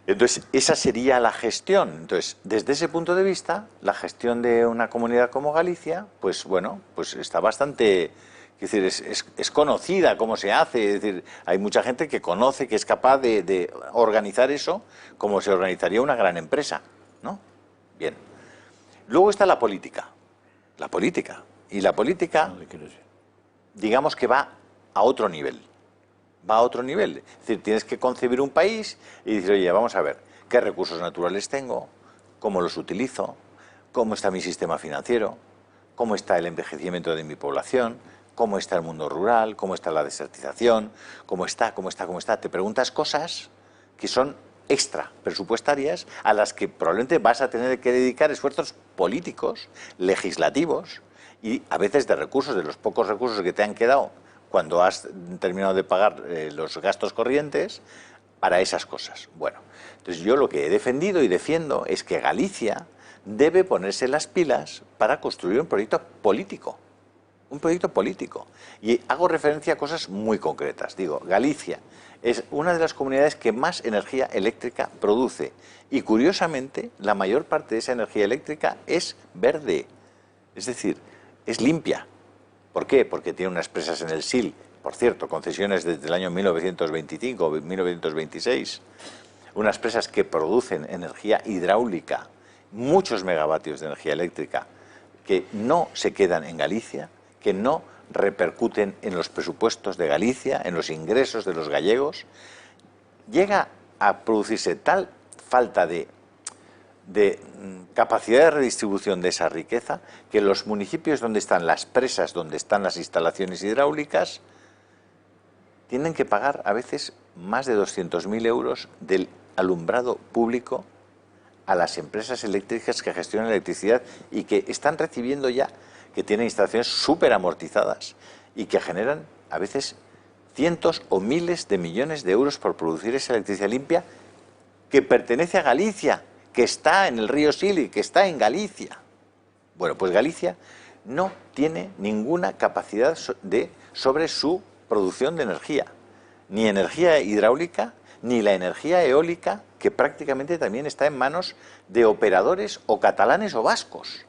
Entonces, esa sería la gestión. Entonces, desde ese punto de vista, la gestión de una comunidad como Galicia, pues bueno, pues está bastante... Es decir, es conocida cómo se hace, es decir, hay mucha gente que conoce, que es capaz de organizar eso como se organizaría una gran empresa, ¿no? Bien. Luego está la política. La política. Y la política, digamos que va a otro nivel. Va a otro nivel. Es decir, tienes que concebir un país y decir, oye, vamos a ver, ¿qué recursos naturales tengo? ¿Cómo los utilizo? ¿Cómo está mi sistema financiero? ¿Cómo está el envejecimiento de mi población? ¿Cómo está el mundo rural? ¿Cómo está la desertización? ¿Cómo está? Te preguntas cosas que son extra presupuestarias a las que probablemente vas a tener que dedicar esfuerzos políticos, legislativos y a veces de recursos, de los pocos recursos que te han quedado cuando has terminado de pagar los gastos corrientes para esas cosas. Bueno, entonces yo lo que he defendido y defiendo es que Galicia debe ponerse las pilas para construir un proyecto político. Un proyecto político. Y hago referencia a cosas muy concretas. Digo, Galicia es una de las comunidades que más energía eléctrica produce. Y curiosamente, la mayor parte de esa energía eléctrica es verde. Es decir, es limpia. ¿Por qué? Porque tiene unas presas en el Sil, por cierto, concesiones desde el año 1925 o 1926. Unas presas que producen energía hidráulica, muchos megavatios de energía eléctrica, que no se quedan en Galicia, que no repercuten en los presupuestos de Galicia, en los ingresos de los gallegos. Llega a producirse tal falta de capacidad de redistribución de esa riqueza que los municipios donde están las presas, donde están las instalaciones hidráulicas, tienen que pagar a veces más de 200.000 euros del alumbrado público a las empresas eléctricas que gestionan electricidad y que están recibiendo ya, que tienen instalaciones súper amortizadas y que generan a veces cientos o miles de millones de euros por producir esa electricidad limpia que pertenece a Galicia, que está en el río Sil y que está en Galicia. Bueno, pues Galicia no tiene ninguna capacidad sobre su producción de energía, ni energía hidráulica, ni la energía eólica, que prácticamente también está en manos de operadores o catalanes o vascos.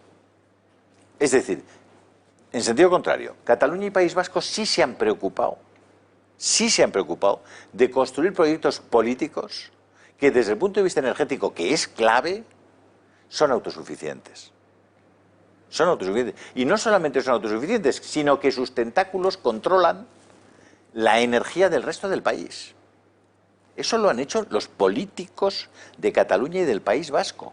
Es decir, en sentido contrario, Cataluña y País Vasco sí se han preocupado de construir proyectos políticos que desde el punto de vista energético, que es clave, son autosuficientes. Son autosuficientes. Y no solamente son autosuficientes, sino que sus tentáculos controlan la energía del resto del país. Eso lo han hecho los políticos de Cataluña y del País Vasco.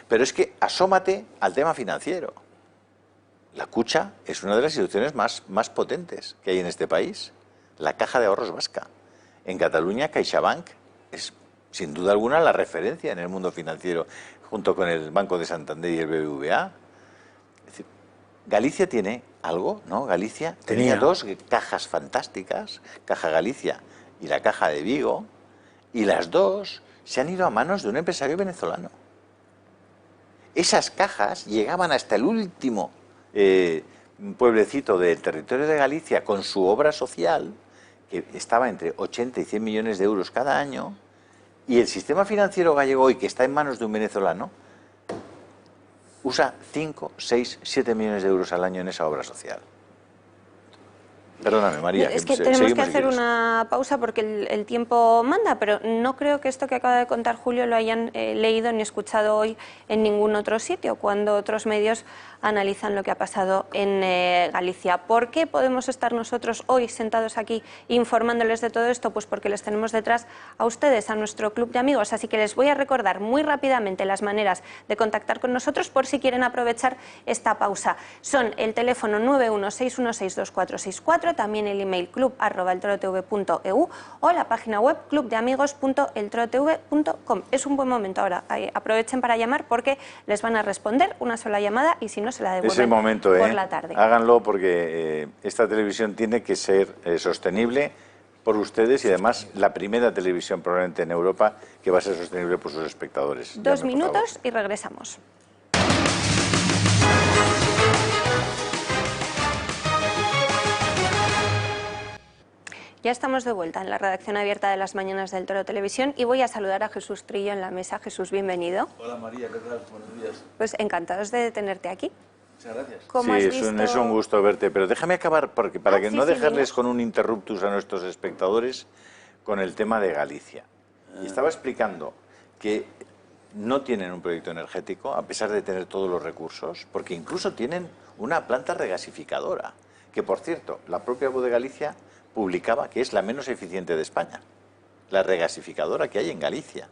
Pero es que asómate al tema financiero. La Cucha es una de las instituciones más potentes que hay en este país. La Caja de Ahorros Vasca. En Cataluña, CaixaBank es, sin duda alguna, la referencia en el mundo financiero, junto con el Banco de Santander y el BBVA. Es decir, Galicia tiene algo, ¿no? Galicia tenía dos cajas fantásticas, Caja Galicia y la Caja de Vigo, y las dos se han ido a manos de un empresario venezolano. Esas cajas llegaban hasta el último pueblecito del territorio de Galicia con su obra social, que estaba entre 80 y 100 millones de euros cada año, y el sistema financiero gallego hoy, que está en manos de un venezolano, usa 5, 6, 7 millones de euros al año en esa obra social. Perdóname, María. Es que tenemos que hacer una pausa porque el tiempo manda, pero no creo que esto que acaba de contar Julio lo hayan leído ni escuchado hoy en ningún otro sitio, cuando otros medios analizan lo que ha pasado en Galicia. ¿Por qué podemos estar nosotros hoy sentados aquí informándoles de todo esto? Pues porque les tenemos detrás a ustedes, a nuestro club de amigos. Así que les voy a recordar muy rápidamente las maneras de contactar con nosotros por si quieren aprovechar esta pausa. Son el teléfono 916162464, también el email club@eltorotv.eu o la página web clubdeamigos.eltorotv.com. Es un buen momento ahora. Aprovechen para llamar porque les van a responder una sola llamada y si no se la devuelven es el momento, por la tarde. Háganlo porque esta televisión tiene que ser sostenible por ustedes y además la primera televisión probablemente en Europa que va a ser sostenible por sus espectadores. 2 minutos y regresamos. Ya estamos de vuelta en la redacción abierta de las mañanas del Toro Televisión y voy a saludar a Jesús Trillo en la mesa. Jesús, bienvenido. Hola María, ¿qué tal? Buenos días. Pues encantados de tenerte aquí. Muchas gracias. ¿Cómo has sí, visto? es un gusto verte, pero déjame acabar porque para que no dejarles con un interruptus a nuestros espectadores con el tema de Galicia. Y estaba explicando que no tienen un proyecto energético a pesar de tener todos los recursos, porque incluso tienen una planta regasificadora, que por cierto, la propia Voz de Galicia publicaba que es la menos eficiente de España, la regasificadora que hay en Galicia.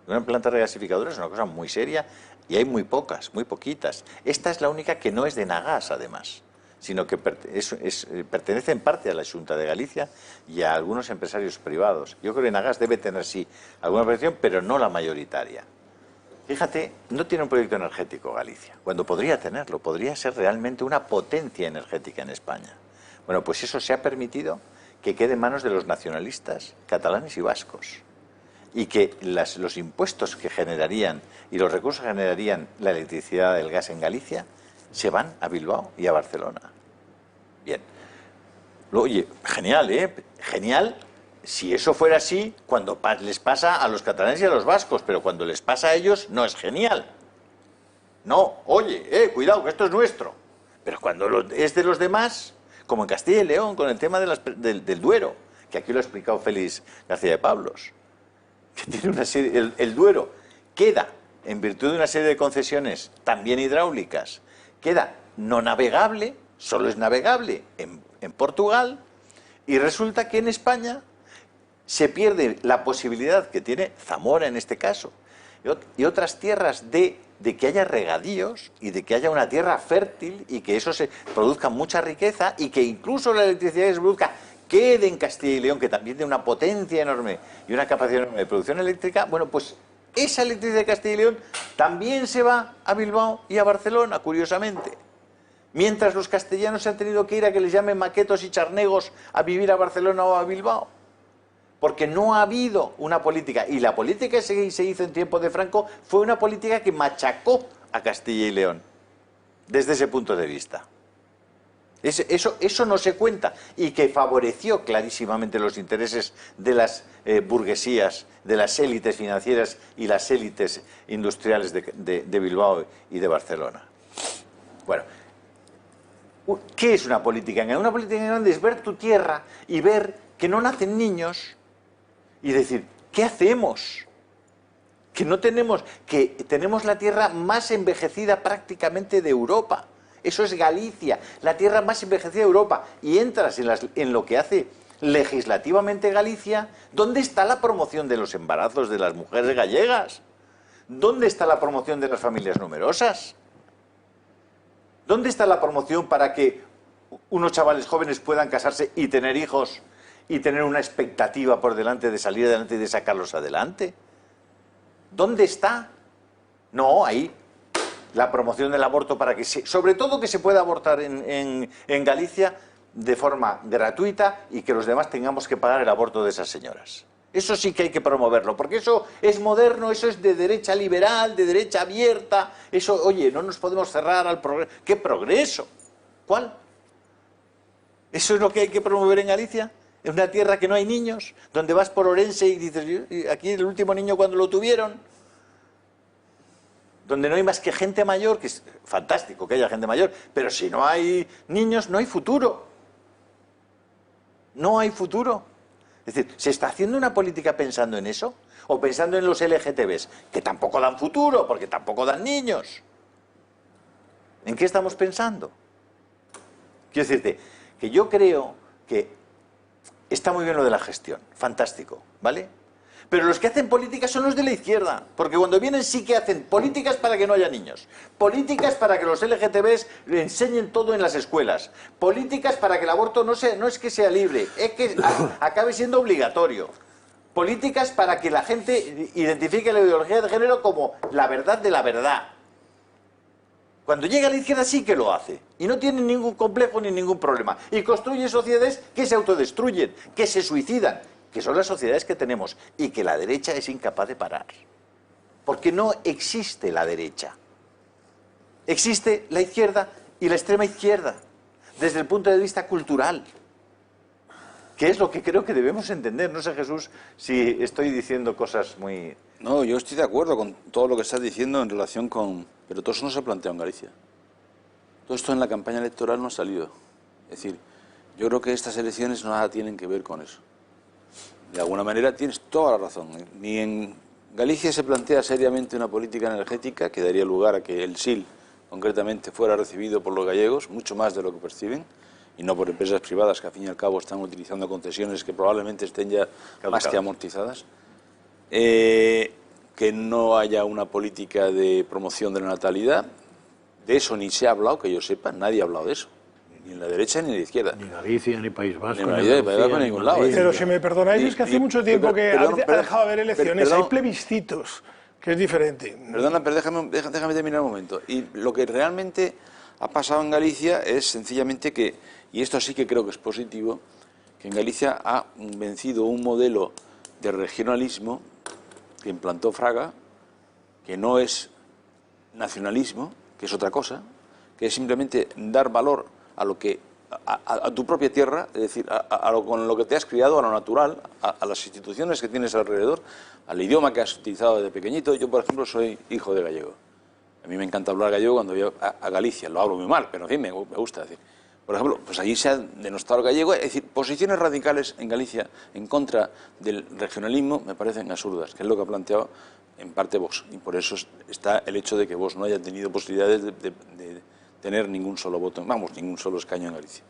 Una planta regasificadora es una cosa muy seria y hay muy pocas, muy poquitas. Esta es la única que no es de Nagas, además, sino que pertenece en parte a la Xunta de Galicia y a algunos empresarios privados. Yo creo que Nagas debe tener, sí, alguna protección, pero no la mayoritaria. Fíjate, no tiene un proyecto energético Galicia, cuando podría tenerlo, podría ser realmente una potencia energética en España. Bueno, pues eso se ha permitido que quede en manos de los nacionalistas catalanes y vascos y que los impuestos que generarían y los recursos que generarían la electricidad, el gas en Galicia se van a Bilbao y a Barcelona. Bien. Oye, genial, ¿eh? Genial si eso fuera así cuando les pasa a los catalanes y a los vascos, pero cuando les pasa a ellos no es genial. No, oye, cuidado, que esto es nuestro. Pero cuando es de los demás, como en Castilla y León, con el tema del Duero, que aquí lo ha explicado Félix García de Pablos, que tiene una serie, el Duero queda, en virtud de una serie de concesiones también hidráulicas, queda no navegable, solo es navegable en Portugal, y resulta que en España se pierde la posibilidad que tiene Zamora en este caso, y otras tierras de que haya regadíos y de que haya una tierra fértil y que eso se produzca mucha riqueza y que incluso la electricidad que se produzca quede en Castilla y León, que también tiene una potencia enorme y una capacidad enorme de producción eléctrica. Bueno, pues esa electricidad de Castilla y León también se va a Bilbao y a Barcelona, curiosamente. Mientras los castellanos se han tenido que ir a que les llamen maquetos y charnegos a vivir a Barcelona o a Bilbao. Porque no ha habido una política, y la política que se hizo en tiempo de Franco fue una política que machacó a Castilla y León. desde ese punto de vista. Eso no se cuenta, y que favoreció clarísimamente los intereses de las burguesías, de las élites financieras y las élites industriales de Bilbao y de Barcelona. Bueno, ¿qué es una política en grande? Una política en grande es ver tu tierra y ver que no nacen niños y decir, ¿qué hacemos? Que tenemos la tierra más envejecida prácticamente de Europa. Eso es Galicia, la tierra más envejecida de Europa. Y entras en lo que hace legislativamente Galicia. ¿Dónde está la promoción de los embarazos de las mujeres gallegas? ¿Dónde está la promoción de las familias numerosas? ¿Dónde está la promoción para que unos chavales jóvenes puedan casarse y tener hijos y tener una expectativa por delante de salir adelante y de sacarlos adelante? ¿Dónde está? No, ahí. La promoción del aborto para que, sobre todo que se pueda abortar en Galicia de forma gratuita y que los demás tengamos que pagar el aborto de esas señoras. Eso sí que hay que promoverlo, porque eso es moderno, eso es de derecha liberal, de derecha abierta. Eso, oye, no nos podemos cerrar al progreso. ¿Qué progreso? ¿Cuál? ¿Eso es lo que hay que promover en Galicia? ¿En una tierra que no hay niños? Donde vas por Orense y dices, aquí el último niño cuando lo tuvieron. Donde no hay más que gente mayor, que es fantástico que haya gente mayor, pero si no hay niños, no hay futuro. No hay futuro. Es decir, ¿se está haciendo una política pensando en eso? ¿O pensando en los LGTBs? Que tampoco dan futuro, porque tampoco dan niños. ¿En qué estamos pensando? Quiero decirte que yo creo que está muy bien lo de la gestión, fantástico, ¿vale? Pero los que hacen políticas son los de la izquierda, porque cuando vienen sí que hacen políticas para que no haya niños, políticas para que los LGTBs le enseñen todo en las escuelas, políticas para que el aborto no es que sea libre, es que acabe siendo obligatorio, políticas para que la gente identifique la ideología de género como la verdad de la verdad. Cuando llega a la izquierda sí que lo hace, y no tiene ningún complejo ni ningún problema, y construye sociedades que se autodestruyen, que se suicidan, que son las sociedades que tenemos, y que la derecha es incapaz de parar. Porque no existe la derecha. Existe la izquierda y la extrema izquierda, desde el punto de vista cultural, que es lo que creo que debemos entender. No sé, Jesús, si estoy diciendo cosas muy... No, yo estoy de acuerdo con todo lo que estás diciendo en relación con... Pero todo eso no se ha planteado en Galicia. Todo esto en la campaña electoral no ha salido. Es decir, yo creo que estas elecciones nada tienen que ver con eso. De alguna manera tienes toda la razón. Ni en Galicia se plantea seriamente una política energética que daría lugar a que el SIL, concretamente, fuera recibido por los gallegos, mucho más de lo que perciben, y no por empresas privadas que, al fin y al cabo, están utilizando concesiones que probablemente estén ya más que amortizadas. Que no haya una política de promoción de la natalidad. De eso ni se ha hablado, que yo sepa, nadie ha hablado de eso. Ni en la derecha ni en la izquierda. Ni Galicia, ni País Vasco, ni Galicia, ni País Vasco, ni ningún lado. Pero si me perdonáis, es que hace mucho tiempo que ha dejado de haber elecciones, hay plebiscitos, que es diferente. Perdona, pero déjame terminar un momento. Y lo que realmente ha pasado en Galicia es sencillamente que, y esto sí que creo que es positivo, que en Galicia ha vencido un modelo de regionalismo que implantó Fraga, que no es nacionalismo, que es otra cosa, que es simplemente dar valor a lo que a tu propia tierra, es decir, con lo que te has criado, a lo natural, a las instituciones que tienes alrededor, al idioma que has utilizado desde pequeñito. Yo, por ejemplo, soy hijo de gallego. A mí me encanta hablar gallego cuando voy a Galicia. Lo hablo muy mal, pero en fin, me gusta decir. Por ejemplo, pues allí se ha denostado el gallego. Es decir, posiciones radicales en Galicia en contra del regionalismo me parecen absurdas, que es lo que ha planteado en parte Vox. Y por eso está el hecho de que Vox no haya tenido posibilidades de tener ningún solo voto, ningún solo escaño en Galicia.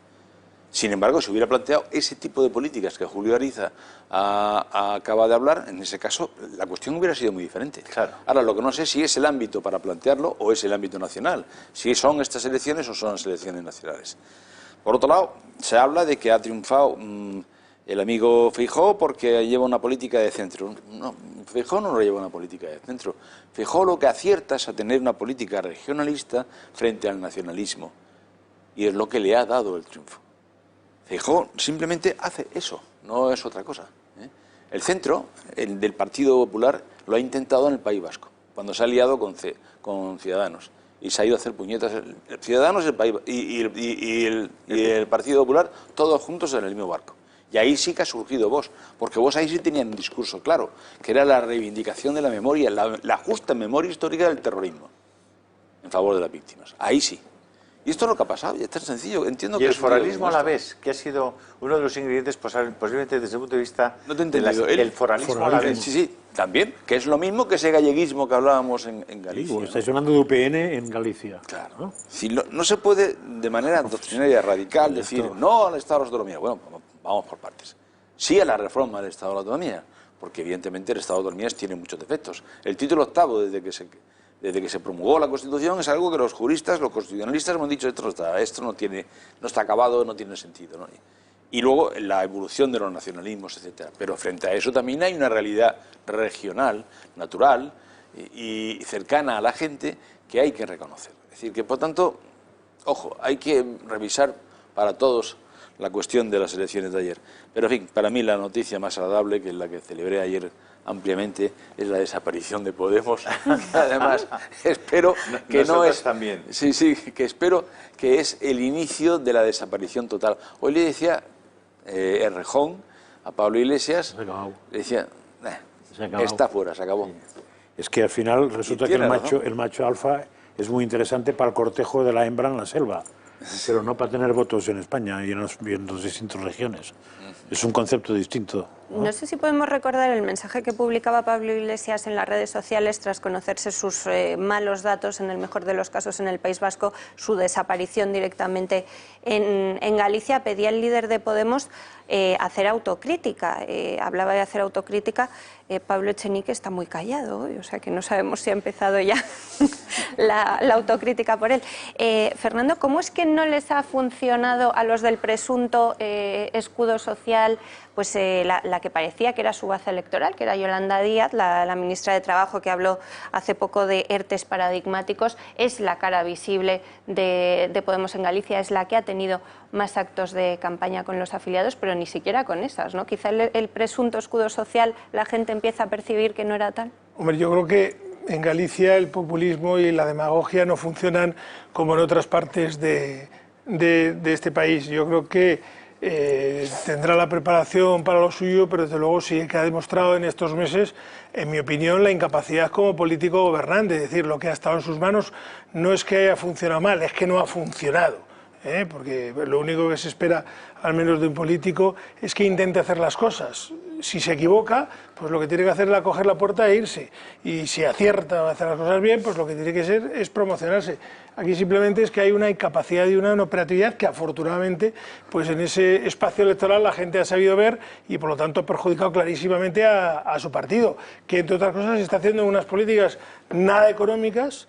Sin embargo, si hubiera planteado ese tipo de políticas que Julio Ariza acaba de hablar, en ese caso la cuestión hubiera sido muy diferente. Claro. Ahora, lo que no sé si es el ámbito para plantearlo o es el ámbito nacional, si son estas elecciones o son las elecciones nacionales. Por otro lado, se habla de que ha triunfado el amigo Feijóo porque lleva una política de centro. No, Feijóo no lleva una política de centro. Feijóo lo que acierta es a tener una política regionalista frente al nacionalismo. Y es lo que le ha dado el triunfo. Feijóo simplemente hace eso, no es otra cosa. El centro, el del Partido Popular, lo ha intentado en el País Vasco, cuando se ha aliado con Ciudadanos. y se ha ido a hacer puñetas. Ciudadanos y el Partido Popular, todos juntos en el mismo barco. Y ahí sí que ha surgido Vox, porque Vox ahí sí tenían un discurso claro, que era la reivindicación de la memoria, la justa memoria histórica del terrorismo, en favor de las víctimas. Ahí sí. Y esto es lo que ha pasado, y es tan sencillo. Entiendo que el foralismo a la vez, que ha sido uno de los ingredientes posiblemente desde el punto de vista del foralismo a la vez. Sí, sí, también, que es lo mismo que ese galleguismo que hablábamos en Galicia. Sí, estáis hablando de UPN en Galicia. Claro. ¿No? Si no se puede de manera doctrinaria, radical, decir no al Estado de la autonomía. Bueno, vamos por partes. Sí a la reforma del Estado de la autonomía, porque evidentemente el Estado de la autonomía tiene muchos defectos. El título octavo, desde que se promulgó la Constitución, es algo que los juristas, los constitucionalistas me han dicho, esto no está acabado, no tiene sentido, ¿no? Y luego la evolución de los nacionalismos, etcétera. Pero frente a eso también hay una realidad regional, natural y cercana a la gente que hay que reconocer. Es decir, que por tanto, ojo, hay que revisar para todos la cuestión de las elecciones de ayer. Pero en fin, para mí la noticia más agradable, que es la que celebré ayer ampliamente, es la desaparición de Podemos. Además, espero que no es también. Sí, que espero que es el inicio de la desaparición total. Hoy le decía Errejón a Pablo Iglesias, le decía, está fuera, se acabó. Es que al final resulta que el macho alfa es muy interesante para el cortejo de la hembra en la selva, pero no para tener votos en España y en las distintas regiones. Es un concepto distinto. No sé si podemos recordar el mensaje que publicaba Pablo Iglesias en las redes sociales tras conocerse sus malos datos, en el mejor de los casos en el País Vasco, su desaparición directamente en Galicia. Pedía el líder de Podemos hacer autocrítica. Hablaba de hacer autocrítica. Pablo Echenique está muy callado hoy, o sea que no sabemos si ha empezado ya la autocrítica por él. Fernando, ¿cómo es que no les ha funcionado a los del presunto escudo social pues la que parecía que era su baza electoral, que era Yolanda Díaz, la ministra de Trabajo, que habló hace poco de ERTEs paradigmáticos? Es la cara visible de Podemos en Galicia, es la que ha tenido más actos de campaña con los afiliados, pero ni siquiera con esas, ¿no? Quizá el presunto escudo social la gente empieza a percibir que no era tal. Hombre, yo creo que en Galicia el populismo y la demagogia no funcionan como en otras partes de este país. Yo creo que tendrá la preparación para lo suyo, pero desde luego sí que ha demostrado en estos meses, en mi opinión, la incapacidad como político gobernante. Es decir, lo que ha estado en sus manos no es que haya funcionado mal, es que no ha funcionado. Porque lo único que se espera, al menos de un político, es que intente hacer las cosas. Si se equivoca, pues lo que tiene que hacer es coger la puerta e irse. Y si acierta a hacer las cosas bien, pues lo que tiene que ser es promocionarse. Aquí simplemente es que hay una incapacidad y una operatividad que afortunadamente pues en ese espacio electoral la gente ha sabido ver y por lo tanto ha perjudicado clarísimamente a su partido, que entre otras cosas está haciendo unas políticas nada económicas,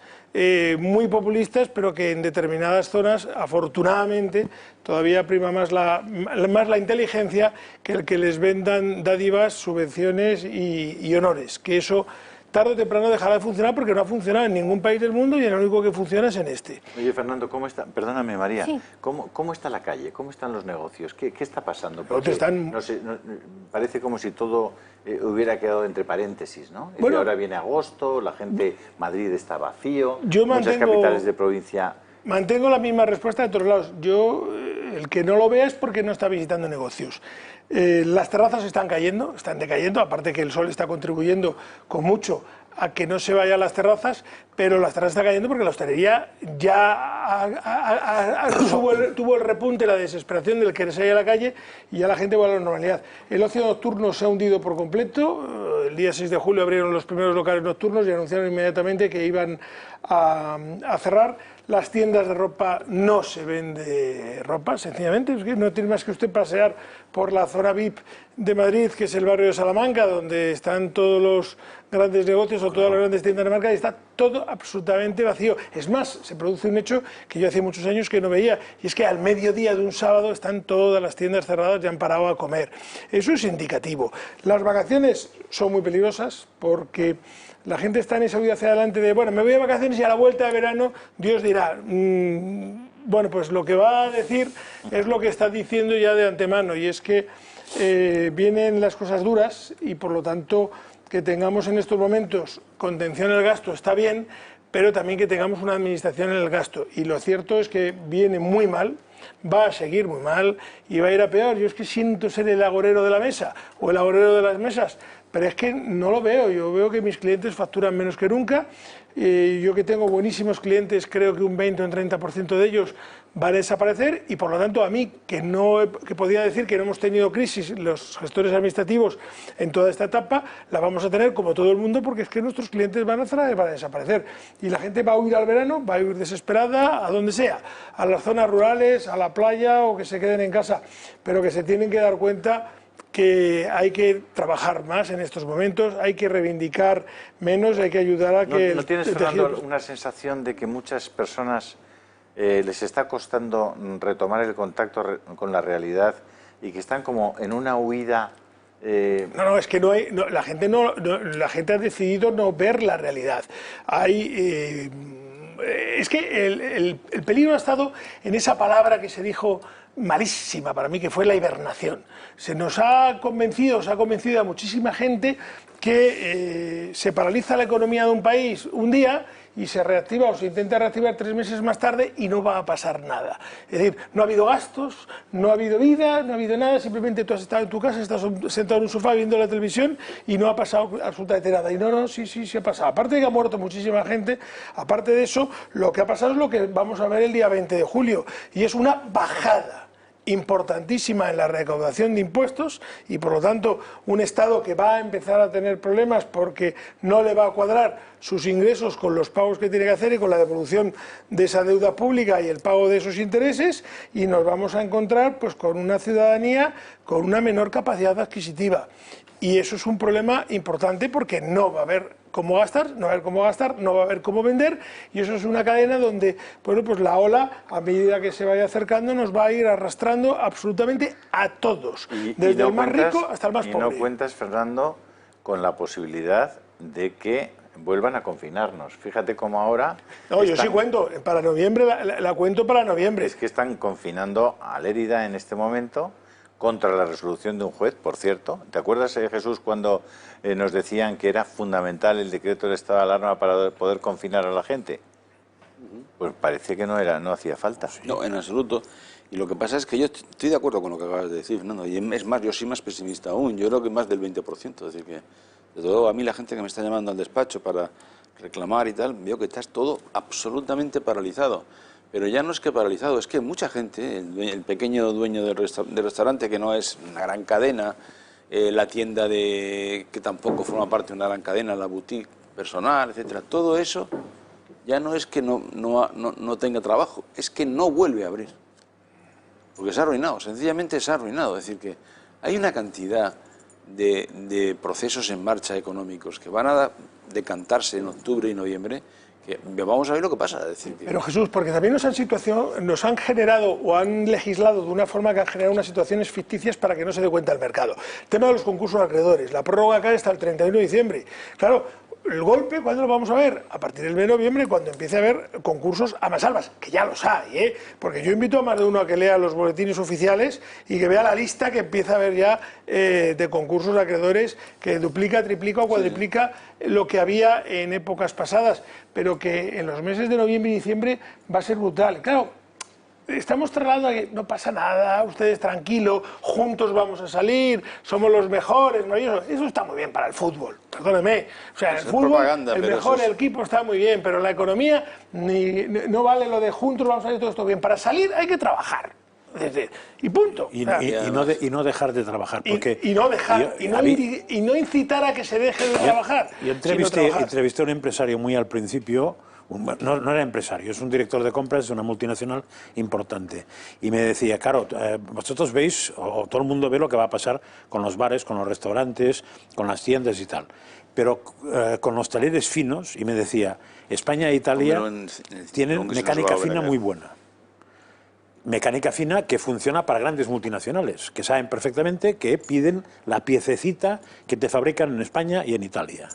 muy populistas, pero que en determinadas zonas, afortunadamente, todavía prima más la inteligencia que el que les vendan dádivas, subvenciones y honores. Que eso tarde o temprano dejará de funcionar porque no ha funcionado en ningún país del mundo y el único que funciona es en este. Oye, Fernando, ¿cómo está? Perdóname, María. Sí. ¿Cómo está la calle? ¿Cómo están los negocios? ¿Qué está pasando? No sé, parece como si todo hubiera quedado entre paréntesis, ¿no? Bueno, ahora viene agosto, la gente, Madrid está vacío, muchas capitales de provincia. Mantengo la misma respuesta de todos lados. El que no lo vea es porque no está visitando negocios. Las terrazas están decayendo, aparte que el sol está contribuyendo con mucho a que no se vayan las terrazas, pero las terrazas están cayendo porque la hostelería ya tuvo el repunte, la desesperación del que se vaya a la calle y ya la gente vuelve a la normalidad. El ocio nocturno se ha hundido por completo. El día 6 de julio abrieron los primeros locales nocturnos y anunciaron inmediatamente que iban a cerrar. Las tiendas de ropa no se vende ropa, sencillamente, es que no tiene más que usted pasear por la zona VIP de Madrid, que es el barrio de Salamanca, donde están todos los grandes negocios o todas las grandes tiendas de marca, y está todo absolutamente vacío. Es más, se produce un hecho que yo hace muchos años que no veía, y es que al mediodía de un sábado están todas las tiendas cerradas y han parado a comer. Eso es indicativo. Las vacaciones son muy peligrosas porque la gente está en esa huida hacia adelante de, bueno, me voy de vacaciones y a la vuelta de verano Dios dirá, bueno, pues lo que va a decir es lo que está diciendo ya de antemano, y es que vienen las cosas duras y por lo tanto que tengamos en estos momentos contención del gasto está bien, pero también que tengamos una administración en el gasto. Y lo cierto es que viene muy mal, va a seguir muy mal y va a ir a peor. Yo es que siento ser el agorero de la mesa o el agorero de las mesas, pero es que no lo veo. Yo veo que mis clientes facturan menos que nunca. Yo que tengo buenísimos clientes, creo que un 20 o un 30% de ellos van a desaparecer y por lo tanto a mí, que podía decir que no hemos tenido crisis los gestores administrativos en toda esta etapa, la vamos a tener como todo el mundo porque es que nuestros clientes van a desaparecer y la gente va a huir al verano, va a huir desesperada a donde sea, a las zonas rurales, a la playa o que se queden en casa, pero que se tienen que dar cuenta que hay que trabajar más en estos momentos, hay que reivindicar menos, hay que ayudar a que... ¿No tienes, Fernando, una sensación de que muchas personas les está costando retomar el contacto con la realidad y que están como en una huida? No, es que la gente ha decidido no ver la realidad. Es que el peligro ha estado en esa palabra que se dijo malísima para mí, que fue la hibernación. Se ha convencido a muchísima gente que se paraliza la economía de un país un día y se reactiva o se intenta reactivar 3 meses más tarde y no va a pasar nada. Es decir, no ha habido gastos, no ha habido vida, no ha habido nada, simplemente tú has estado en tu casa, estás sentado en un sofá viendo la televisión y no ha pasado absolutamente nada. Y sí ha pasado. Aparte de que ha muerto muchísima gente, aparte de eso, lo que ha pasado es lo que vamos a ver el día 20 de julio y es una bajada importantísima en la recaudación de impuestos y por lo tanto un Estado que va a empezar a tener problemas porque no le va a cuadrar sus ingresos con los pagos que tiene que hacer y con la devolución de esa deuda pública y el pago de esos intereses y nos vamos a encontrar pues con una ciudadanía con una menor capacidad adquisitiva y eso es un problema importante porque no va a haber cómo gastar, no va a haber cómo vender y eso es una cadena donde bueno, pues la ola a medida que se vaya acercando nos va a ir arrastrando absolutamente a todos, desde el más rico hasta el más pobre. Y no cuentas, Fernando, con la posibilidad de que vuelvan a confinarnos. Fíjate cómo ahora... No, yo sí cuento, para noviembre, la cuento para noviembre. Es que están confinando a Lérida en este momento contra la resolución de un juez, por cierto. ¿Te acuerdas, Jesús, cuando nos decían que era fundamental el decreto del estado de alarma para poder confinar a la gente? Pues parece que no hacía falta. No, en absoluto. Y lo que pasa es que yo estoy de acuerdo con lo que acabas de decir, Fernando, y es más, yo soy más pesimista aún, yo creo que más del 20%, es decir que, desde luego, a mí la gente que me está llamando al despacho para reclamar y tal, veo que está todo absolutamente paralizado. Pero ya no es que paralizado, es que mucha gente, el pequeño dueño del restaurante, que no es una gran cadena, la tienda que tampoco forma parte de una gran cadena, la boutique personal, etcétera, todo eso ya no es que no tenga trabajo, es que no vuelve a abrir. Porque se ha arruinado, sencillamente se ha arruinado. Es decir, que hay una cantidad de procesos en marcha económicos que van a decantarse en octubre y noviembre, que vamos a ver lo que pasa. Es decir, que... Pero Jesús, porque también nos han generado o han legislado de una forma que han generado unas situaciones ficticias para que no se dé cuenta el mercado. El tema de los concursos de acreedores, la prórroga acá hasta el 31 de diciembre. Claro, el golpe, ¿cuándo lo vamos a ver? A partir del mes de noviembre, cuando empiece a haber concursos a mansalvas, que ya los hay, porque yo invito a más de uno a que lea los boletines oficiales y que vea la lista que empieza a haber ya de concursos de acreedores que duplica, triplica o cuadriplica lo que había en épocas pasadas, pero que en los meses de noviembre y diciembre va a ser brutal. Claro, estamos trasladando a que no pasa nada, ustedes tranquilos, juntos vamos a salir, somos los mejores, maravillosos. Eso está muy bien para el fútbol, perdóneme. O sea, el fútbol, el mejor equipo está muy bien, pero la economía no vale lo de juntos vamos a salir todo esto bien. Para salir hay que trabajar. Y punto. Y no dejar de trabajar. Porque y no incitar a que se deje de trabajar. Yo entrevisté a un empresario muy al principio. No era empresario, es un director de compras de una multinacional importante. Y me decía, claro, vosotros veis, o todo el mundo ve lo que va a pasar con los bares, con los restaurantes, con las tiendas y tal. Pero con los talleres finos, y me decía, España e Italia tienen mecánica fina muy buena. Mecánica fina que funciona para grandes multinacionales, que saben perfectamente que piden la piececita que te fabrican en España y en Italia.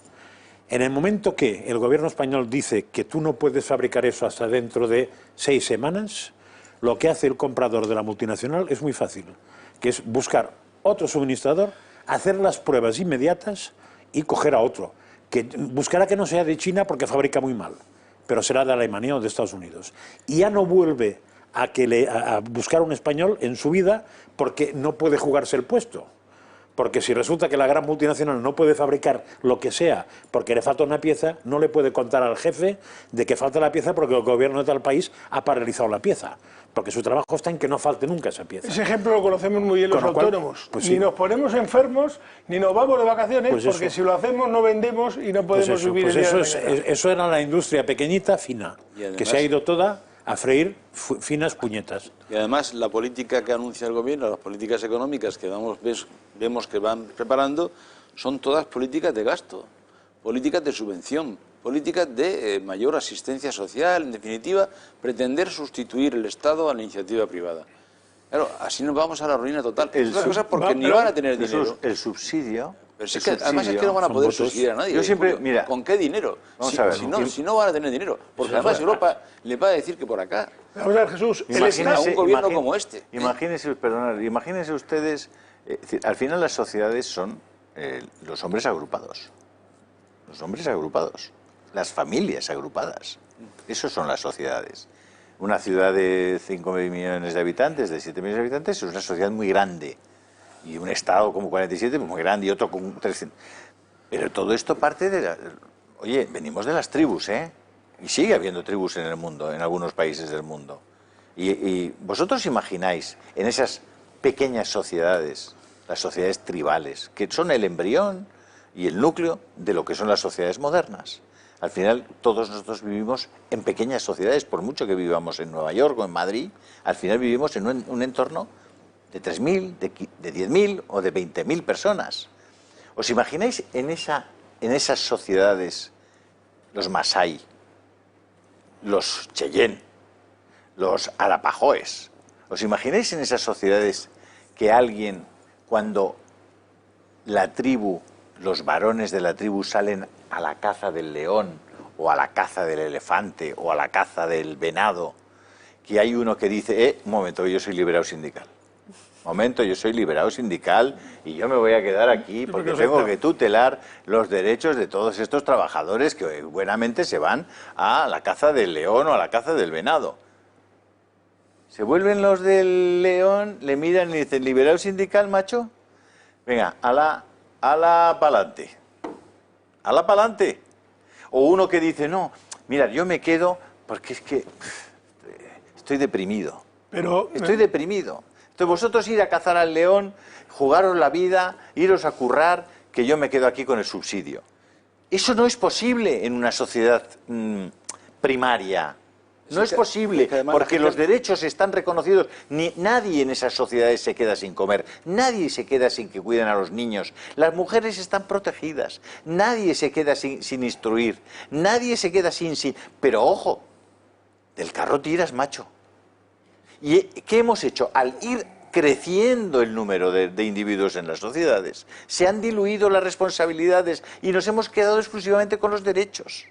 En el momento que el gobierno español dice que tú no puedes fabricar eso hasta dentro de 6 semanas, lo que hace el comprador de la multinacional es muy fácil, que es buscar otro suministrador, hacer las pruebas inmediatas y coger a otro, que buscará que no sea de China porque fabrica muy mal, pero será de Alemania o de Estados Unidos. Y ya no vuelve a buscar un español en su vida porque no puede jugarse el puesto. Porque si resulta que la gran multinacional no puede fabricar lo que sea porque le falta una pieza, no le puede contar al jefe de que falta la pieza porque el gobierno de tal país ha paralizado la pieza. Porque su trabajo está en que no falte nunca esa pieza. Ese ejemplo lo conocemos muy bien los autónomos. Pues ni nos ponemos enfermos, ni nos vamos de vacaciones, pues porque si lo hacemos no vendemos y no podemos vivir el día de mañana. Eso era la industria pequeñita, fina, además, que se ha ido toda a freír finas puñetas. Y además la política que anuncia el gobierno, las políticas económicas que vemos que van preparando, son todas políticas de gasto, políticas de subvención, políticas de mayor asistencia social, en definitiva, pretender sustituir el Estado a la iniciativa privada. Claro, así nos vamos a la ruina total. Porque ni van a tener dinero. El subsidio... Pero si es que, además es que no van a poder subsidiar a nadie. Yo siempre, mira, ¿con qué dinero? Vamos a ver. Si no van a tener dinero. Porque además Europa le va a decir que por acá. Vamos a ver, Jesús, un gobierno como este. Imagínense ustedes, al final las sociedades son los hombres agrupados. Los hombres agrupados. Las familias agrupadas. Esos son las sociedades. Una ciudad de 5 millones de habitantes, de 7 millones de habitantes, es una sociedad muy grande. Y un Estado como 47, pues muy grande, y otro con 300. Pero todo esto parte de Oye, venimos de las tribus, ¿eh? Y sigue habiendo tribus en el mundo, en algunos países del mundo. Y vosotros imagináis en esas pequeñas sociedades, las sociedades tribales, que son el embrión y el núcleo de lo que son las sociedades modernas. Al final, todos nosotros vivimos en pequeñas sociedades, por mucho que vivamos en Nueva York o en Madrid, al final vivimos en un entorno de 3.000, de 10.000 o de 20.000 personas. ¿Os imagináis en esas sociedades los Masái, los Cheyenne, los Arapahoes? ¿Os imagináis en esas sociedades que alguien, cuando la tribu, los varones de la tribu salen a la caza del león, o a la caza del elefante, o a la caza del venado, que hay uno que dice, un momento, yo soy liberado sindical? Momento, yo soy liberado sindical y yo me voy a quedar aquí porque tengo que tutelar los derechos de todos estos trabajadores que buenamente se van a la caza del león o a la caza del venado. Se vuelven los del león, le miran y dicen, ¿liberado sindical, macho? Venga, ala pa'lante. Ala pa'lante. O uno que dice, no, mira, yo me quedo porque es que estoy deprimido. Estoy deprimido. Entonces vosotros ir a cazar al león, jugaros la vida, iros a currar, que yo me quedo aquí con el subsidio. Eso no es posible en una sociedad primaria. No es posible, porque los derechos están reconocidos. Nadie en esas sociedades se queda sin comer, nadie se queda sin que cuiden a los niños. Las mujeres están protegidas, nadie se queda sin instruir, nadie se queda sin... Pero ojo, del carro tiras, macho. ¿Y qué hemos hecho? Al ir creciendo el número de individuos en las sociedades, se han diluido las responsabilidades y nos hemos quedado exclusivamente con los derechos.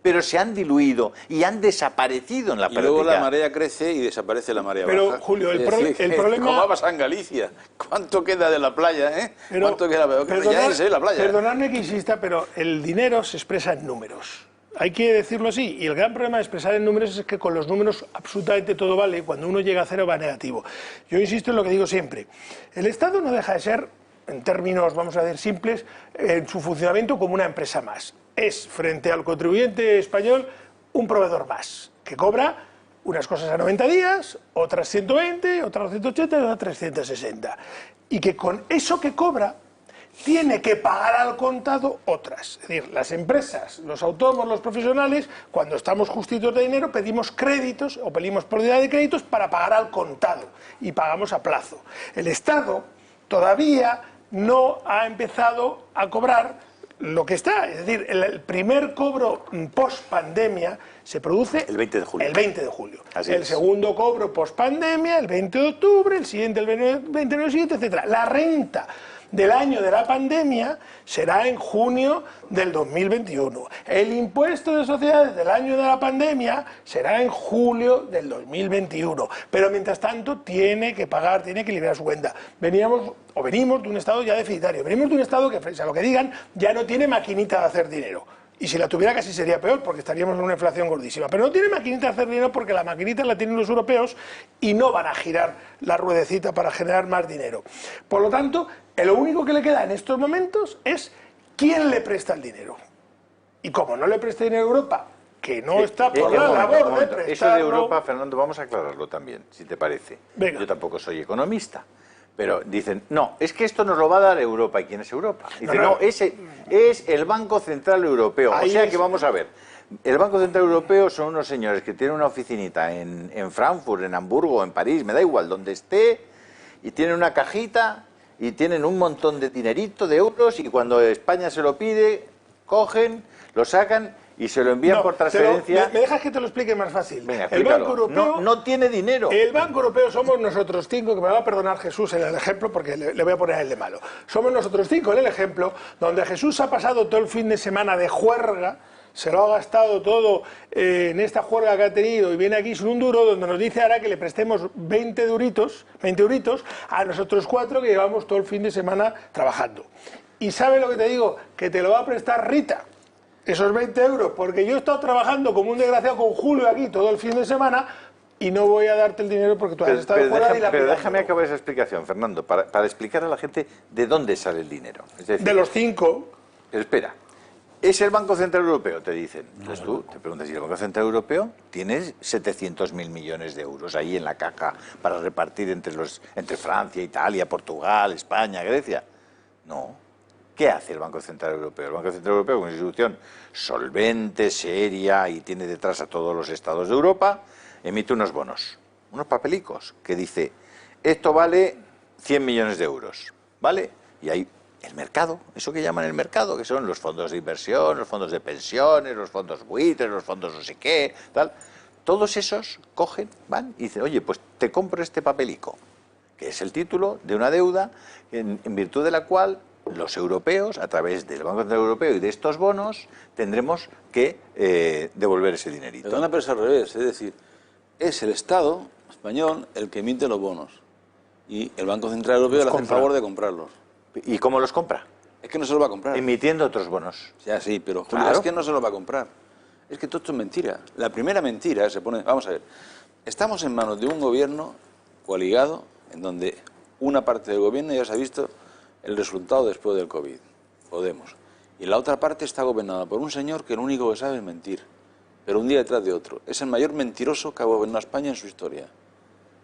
Pero se han diluido y han desaparecido en la práctica. Y luego la marea crece y desaparece la marea baja. Pero, Julio, el problema... ¿Cómo va a pasar en Galicia? ¿Cuánto queda de la playa, eh? ¿Cuánto queda? La playa. Perdonadme que insista, pero el dinero se expresa en números. Hay que decirlo así, y el gran problema de expresar en números es que con los números absolutamente todo vale, cuando uno llega a cero va negativo. Yo insisto en lo que digo siempre, el Estado no deja de ser, en términos, vamos a decir, simples, en su funcionamiento como una empresa más. Es, frente al contribuyente español, un proveedor más, que cobra unas cosas a 90 días, otras 120, otras 180 y otras 360. Y que con eso que cobra, tiene que pagar al contado otras. Es decir, las empresas, los autónomos, los profesionales, cuando estamos justitos de dinero, pedimos créditos o pedimos prioridad de créditos para pagar al contado y pagamos a plazo. El Estado todavía no ha empezado a cobrar lo que está. Es decir, el primer cobro post-pandemia se produce el 20 de julio. El 20 de julio. El segundo cobro post-pandemia, el 20 de octubre, el siguiente el 20 de siguiente, etc. La renta del año de la pandemia será en junio del 2021. El impuesto de sociedades del año de la pandemia será en julio del 2021. Pero mientras tanto tiene que pagar, tiene que liberar su cuenta. Venimos de un Estado ya deficitario. Venimos de un Estado que, frente a lo que digan, ya no tiene maquinita de hacer dinero. Y si la tuviera casi sería peor, porque estaríamos en una inflación gordísima. Pero no tiene maquinita de hacer dinero porque la maquinita la tienen los europeos y no van a girar la ruedecita para generar más dinero. Por lo tanto, lo único que le queda en estos momentos es quién le presta el dinero. Y como no le presta dinero a Europa, que no está por la labor de prestarlo... Eso de Europa, Fernando, vamos a aclararlo también, si te parece. Venga. Yo tampoco soy economista. Pero dicen, no, es que esto nos lo va a dar Europa. ¿Y quién es Europa? Dicen, no, ese es el Banco Central Europeo. O sea que vamos a ver, el Banco Central Europeo son unos señores que tienen una oficinita en Frankfurt, en Hamburgo, en París, me da igual, donde esté, y tienen una cajita y tienen un montón de dinerito, de euros, y cuando España se lo pide, cogen, lo sacan y se lo envían por transferencia. ¿Me dejas que te lo explique más fácil? Venga, el Banco Europeo no tiene dinero. El Banco Europeo somos nosotros 5, que me va a perdonar Jesús en el ejemplo, porque le voy a poner el de malo. Somos nosotros 5 en el ejemplo, donde Jesús ha pasado todo el fin de semana de juerga, se lo ha gastado todo en esta juerga que ha tenido y viene aquí sin un duro, donde nos dice ahora que le prestemos 20 euritos a nosotros 4 que llevamos todo el fin de semana trabajando. ¿Y sabe lo que te digo? Que te lo va a prestar Rita. Esos 20 euros, porque yo he estado trabajando como un desgraciado con Julio aquí todo el fin de semana y no voy a darte el dinero porque tú has estado fuera y la... Pero déjame acabar esa explicación, Fernando, para explicar a la gente de dónde sale el dinero. Es decir, de los 5. Espera, es el Banco Central Europeo, te dicen. Entonces tú te preguntas, ¿y el Banco Central Europeo tiene 700.000 millones de euros ahí en la caja para repartir entre Francia, Italia, Portugal, España, Grecia? No. ¿Qué hace el Banco Central Europeo? El Banco Central Europeo es una institución solvente, seria y tiene detrás a todos los estados de Europa, emite unos bonos, unos papelicos que dice, esto vale 100 millones de euros, ¿vale? Y hay el mercado, eso que llaman el mercado, que son los fondos de inversión, los fondos de pensiones, los fondos buitres, los fondos no sé qué, tal. Todos esos cogen, van y dicen, oye, pues te compro este papelico, que es el título de una deuda en virtud de la cual los europeos, a través del Banco Central Europeo y de estos bonos, tendremos que devolver ese dinerito. Perdona, pero es al revés, es decir, es el Estado español el que emite los bonos y el Banco Central Europeo le hace el favor de comprarlos. ¿Y cómo los compra? Es que no se los va a comprar. Emitiendo otros bonos. Ya, sí, pero Julio, claro, es que no se los va a comprar. Es que todo esto es mentira. La primera mentira se pone... Vamos a ver, estamos en manos de un gobierno coaligado en donde una parte del gobierno ya se ha visto el resultado después del COVID, Podemos. Y la otra parte está gobernada por un señor que lo único que sabe es mentir, pero un día detrás de otro. Es el mayor mentiroso que ha gobernado España en su historia.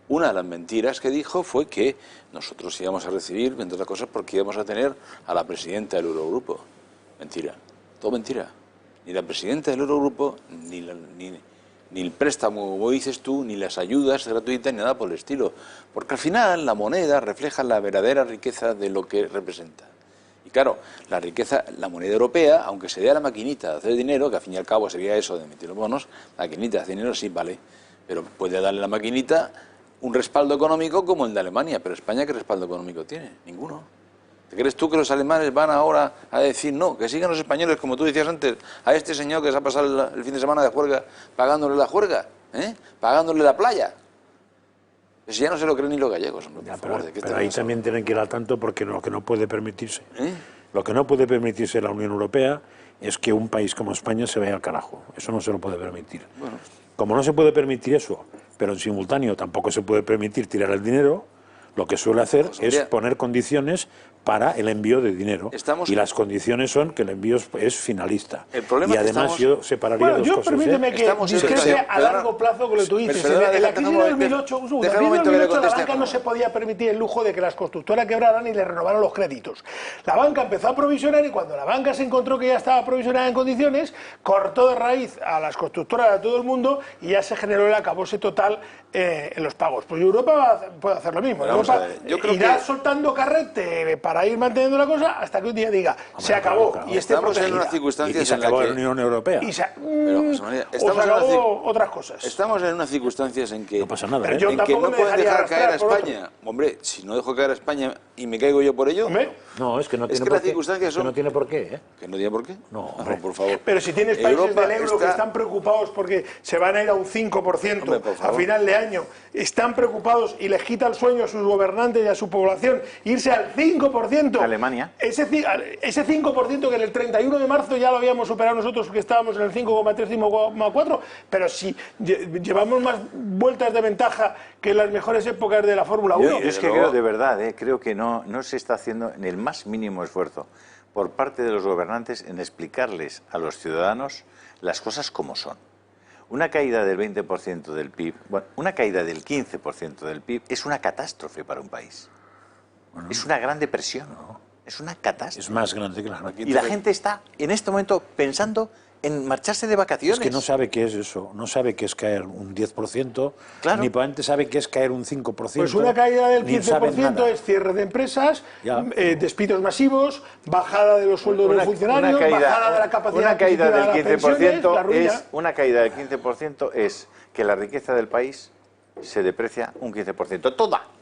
Una de las mentiras que dijo fue que nosotros íbamos a recibir, entre otras cosas, porque íbamos a tener a la presidenta del Eurogrupo. Mentira, todo mentira. Ni la presidenta del Eurogrupo, ni el préstamo, como dices tú, ni las ayudas gratuitas, ni nada por el estilo. Porque al final la moneda refleja la verdadera riqueza de lo que representa. Y claro, la riqueza, la moneda europea, aunque se dé a la maquinita de hacer dinero, que al fin y al cabo sería eso de emitir los bonos, la maquinita de hacer dinero sí vale, pero puede darle a la maquinita un respaldo económico como el de Alemania. Pero España, ¿qué respaldo económico tiene? Ninguno. ¿Te crees tú que los alemanes van ahora a decir no, que sigan los españoles, como tú decías antes, a este señor que se ha pasado el fin de semana de juerga, pagándole la juerga, pagándole la playa? Pues ya no se lo creen ni los gallegos, hombre, por favor. ¿De qué pero ahí también tienen que ir al tanto porque lo que no puede permitirse, lo que no puede permitirse la Unión Europea es que un país como España se vaya al carajo. Eso no se lo puede permitir. Bueno. Como no se puede permitir eso, pero en simultáneo tampoco se puede permitir tirar el dinero, lo que suele hacer es poner condiciones para el envío de dinero. Y las condiciones son que el envío es finalista. El problema y además yo separaría dos cosas. Permíteme que discrepe a largo plazo con lo que tú dices. En la crisis de 2008, la banca no se podía permitir el lujo de que las constructoras quebraran y le renovaran los créditos. La banca empezó a provisionar y cuando la banca se encontró que ya estaba provisionada en condiciones, cortó de raíz a las constructoras, a todo el mundo, y ya se generó el acabose total en los pagos. Pues Europa puede hacer lo mismo. Europa irá soltando carrete para ir manteniendo la cosa hasta que un día diga se acabó y esté protegida. En unas circunstancias y se acabó la Unión Europea. Y se acabó otras cosas. Estamos en unas circunstancias en que no pasa nada, en que no pueden dejar caer a España. Hombre, si no dejo caer a España y me caigo yo por ello... No, es que no tiene por qué. Las circunstancias son... no tiene por qué, ¿eh? ¿Que no tiene por qué? No, hombre, por favor. Pero si tienes países del euro que están preocupados porque se van a ir a un 5% a final de año, están preocupados y les quita el sueño a sus gobernantes y a su población irse al 5%. Alemania. Ese 5% que en el 31 de marzo ya lo habíamos superado nosotros, que estábamos en el 5,3, 5,4, pero si llevamos más vueltas de ventaja que en las mejores épocas de la Fórmula 1. Yo es que creo, de verdad, creo que no se está haciendo ni el más mínimo esfuerzo por parte de los gobernantes en explicarles a los ciudadanos las cosas como son. Una caída del 20% del PIB, bueno, una caída del 15% del PIB es una catástrofe para un país. Bueno, es una gran depresión, ¿no? Es una catástrofe. Es más grande que la gran. Y la gente está en este momento pensando en marcharse de vacaciones. Es que no sabe qué es eso, no sabe qué es caer un 10%, claro. Ni probablemente sabe qué es caer un 5%. Pues una caída del 15% es cierre de empresas, despidos masivos, bajada de los sueldos de los funcionarios, bajada de la capacidad una caída del 15% es una caída del 15% es que la riqueza del país se deprecia un 15%.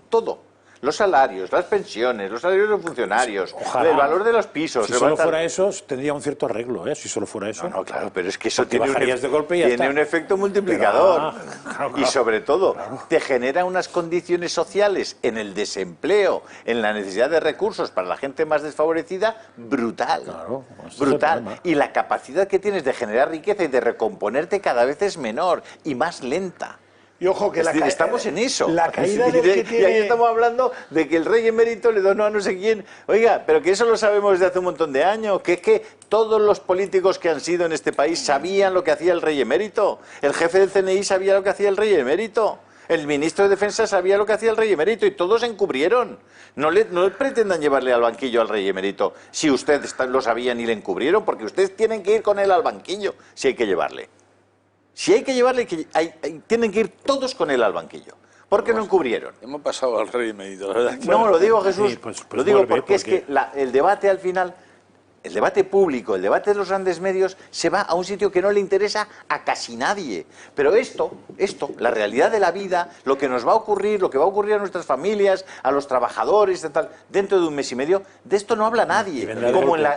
Todo. Los salarios, las pensiones, los salarios de los funcionarios, el valor de los pisos. Si solo fuera eso, tendría un cierto arreglo, ¿eh? Si solo fuera eso. No, claro, pero es que eso tiene un efecto multiplicador. Claro. Y sobre todo, te genera unas condiciones sociales en el desempleo, en la necesidad de recursos para la gente más desfavorecida, brutal. Claro, brutal. Y la capacidad que tienes de generar riqueza y de recomponerte cada vez es menor y más lenta. Y ojo que estamos en eso. La caída del que tiene... Y ahí estamos hablando de que el rey emérito le donó a no sé quién. Oiga, pero que eso lo sabemos desde hace un montón de años. Que es que todos los políticos que han sido en este país sabían lo que hacía el rey emérito. El jefe del CNI sabía lo que hacía el rey emérito. El ministro de Defensa sabía lo que hacía el rey emérito y todos encubrieron. No le pretendan llevarle al banquillo al rey emérito si ustedes lo sabían y le encubrieron, porque ustedes tienen que ir con él al banquillo si hay que llevarle. Si hay que llevarle, tienen que ir todos con él al banquillo. ¿Por qué no encubrieron? Hemos pasado al rey emérito, la verdad. No, lo digo, Jesús, Sí, lo digo porque es que el debate al final, el debate público, el debate de los grandes medios, se va a un sitio que no le interesa a casi nadie. Pero esto, la realidad de la vida, lo que nos va a ocurrir, lo que va a ocurrir a nuestras familias, a los trabajadores, dentro de un mes y medio, de esto no habla nadie.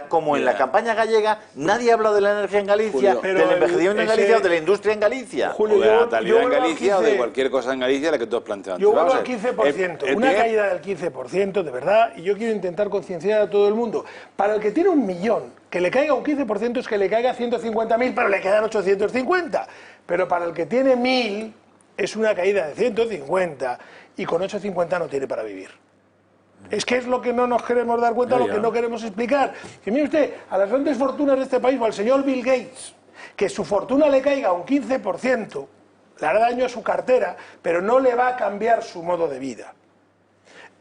Como en la campaña gallega, nadie ha hablado de la energía en Galicia, del envejecimiento en Galicia o de la industria en Galicia. O de la natalidad en Galicia o de cualquier cosa en Galicia la que tú has planteado. Yo vuelvo al 15%, una caída del 15%, de verdad, y yo quiero intentar concienciar a todo el mundo. Para el que tiene un millón, que le caiga un 15% es que le caiga 150.000, pero le quedan 850. Pero para el que tiene 1.000 es una caída de 150 y con 850 no tiene para vivir. Es que es lo que no nos queremos dar cuenta, lo que no queremos explicar. Que mire usted, a las grandes fortunas de este país, o al señor Bill Gates, que su fortuna le caiga un 15%, le hará daño a su cartera, pero no le va a cambiar su modo de vida.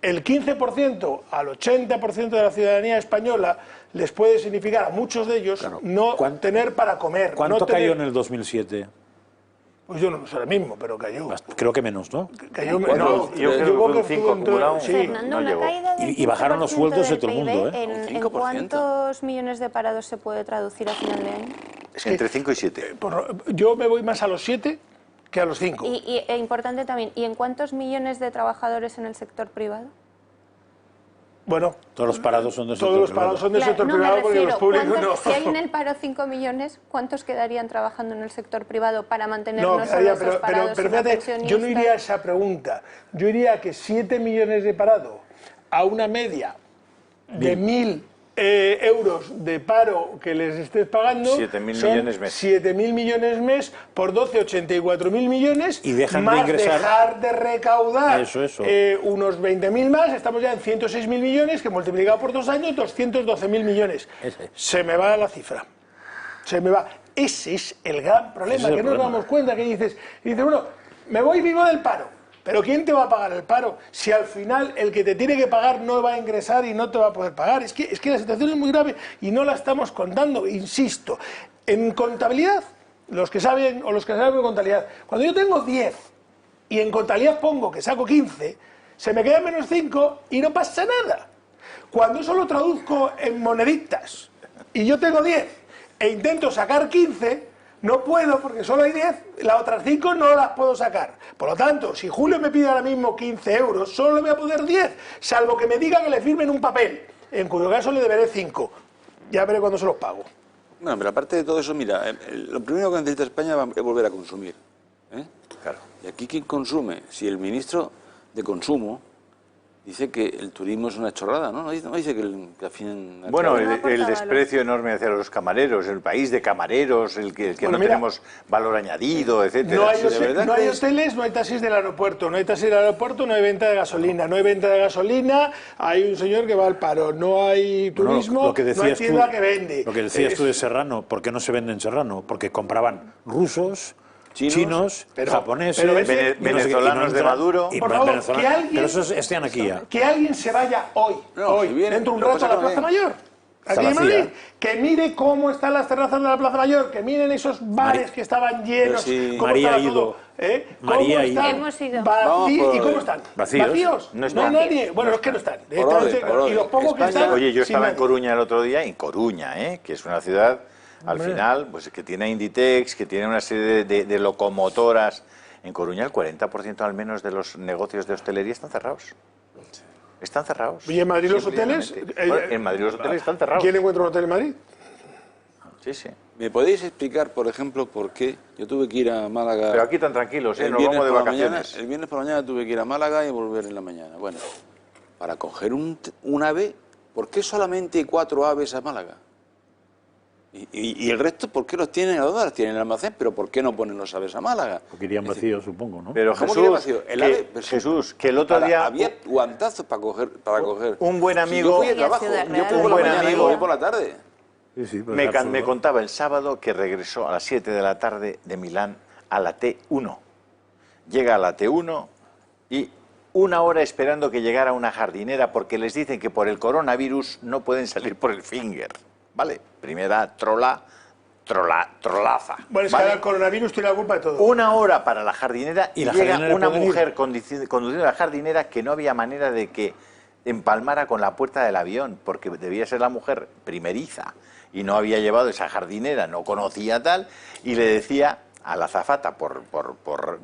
El 15% al 80% de la ciudadanía española les puede significar a muchos de ellos no tener para comer. ¿Cuánto cayó en el 2007? Pues yo no sé ahora mismo, pero cayó. Creo que menos, ¿no? Cayó menos. Yo creo que 5 acumulado. Fernando, una caída del y bajaron los sueldos de todo el mundo, ¿eh? ¿En cuántos millones de parados se puede traducir a final de año? Es que entre 5 y 7. Yo me voy más a los 7 que a los 5. E importante también, ¿y en cuántos millones de trabajadores en el sector privado? Bueno, todos los parados son del sector privado porque los públicos no. Si hay en el paro 5 millones, ¿cuántos quedarían trabajando en el sector privado para mantener no solo esos parados? Pero fíjate, yo no iría a esa pregunta. Yo iría a que 7 millones de parados a una media de 1.000 euros de paro que les estés pagando 7.000 millones mes. 7.000 millones mes por 12, 84.000 millones y dejan más de ingresar, dejar de recaudar eso. Unos 20.000 más, estamos ya en 106.000 millones que multiplicado por 2 años 212.000 millones. Se me va la cifra, se me va. Ese es el gran problema, que nos damos cuenta, que dices, bueno, me voy vivo del paro. Pero ¿quién te va a pagar el paro si al final el que te tiene que pagar no va a ingresar y no te va a poder pagar? Es que la situación es muy grave y no la estamos contando, insisto. En contabilidad, los que saben o los que saben de contabilidad, cuando yo tengo 10 y en contabilidad pongo que saco 15, se me queda menos 5 y no pasa nada. Cuando eso lo traduzco en moneditas y yo tengo 10 e intento sacar 15... No puedo porque solo hay 10, las otras 5 no las puedo sacar. Por lo tanto, si Julio me pide ahora mismo 15 euros, solo le voy a poder 10, salvo que me diga que le firmen un papel, en cuyo caso le deberé 5. Ya veré cuándo se los pago. Bueno, pero aparte de todo eso, mira, lo primero que necesita España es volver a consumir. Claro. Y aquí, ¿quién consume? Si el ministro de Consumo dice que el turismo es una chorrada, ¿no? No dice que al fin... Bueno, el desprecio enorme hacia los camareros, el país de camareros, el que no tenemos valor añadido, etcétera. No hay hoteles, no hay taxis del aeropuerto, no hay taxis del aeropuerto, no hay venta de gasolina, no hay venta de gasolina, hay un señor que va al paro, no hay turismo, lo que no hay tienda que vende. Lo que decías tú de Serrano, ¿por qué no se vende en Serrano? Porque compraban rusos, chinos, japoneses, venezolanos de Maduro. Por favor, que alguien, pero esos están aquí ya. Que alguien se vaya hoy, dentro de un rato a la Plaza Mayor. Aquí en Madrid, que mire cómo están las terrazas de la Plaza Mayor, que miren esos bares que estaban llenos. María ha ido. María ha ido. Hemos ido. ¿Y cómo están? ¿Vacíos? No hay nadie. Bueno, es que no están. Y los pocos que están... Oye, yo estaba en Coruña el otro día, que es una ciudad... Al final, pues que tiene Inditex, que tiene una serie de locomotoras. En Coruña el 40% al menos de los negocios de hostelería están cerrados. Están cerrados. ¿Y en Madrid los hoteles? En Madrid los hoteles están cerrados. ¿Quién encuentra un hotel en Madrid? Sí, sí. ¿Me podéis explicar, por ejemplo, por qué yo tuve que ir a Málaga? Pero aquí tan tranquilos, nos vamos de vacaciones. El viernes por la mañana tuve que ir a Málaga y volver en la mañana. Bueno, para coger un ave, ¿por qué solamente hay 4 aves a Málaga? ¿Y el resto por qué los tienen? ¿A dónde las tienen en el almacén? ¿Pero por qué no ponen los aves a Málaga? Porque irían vacíos, supongo, ¿no? Pero ¿cómo que vacío? El ave, Jesús, que el otro día... Había guantazos para coger. Un buen amigo... Si yo fui a trabajo, yo fui por la mañana y voy por la tarde. Me contaba el sábado que regresó a las 7 de la tarde de Milán a la T1. Llega a la T1 y 1 hora esperando que llegara una jardinera porque les dicen que por el coronavirus no pueden salir por el finger. ¿Vale? Primera trolaza. Bueno, es que ahora el coronavirus tiene la culpa de todo. 1 hora para la jardinera y llega una mujer conduciendo la jardinera que no había manera de que empalmara con la puerta del avión, porque debía ser la mujer primeriza y no había llevado esa jardinera, no conocía tal, y le decía a la azafata por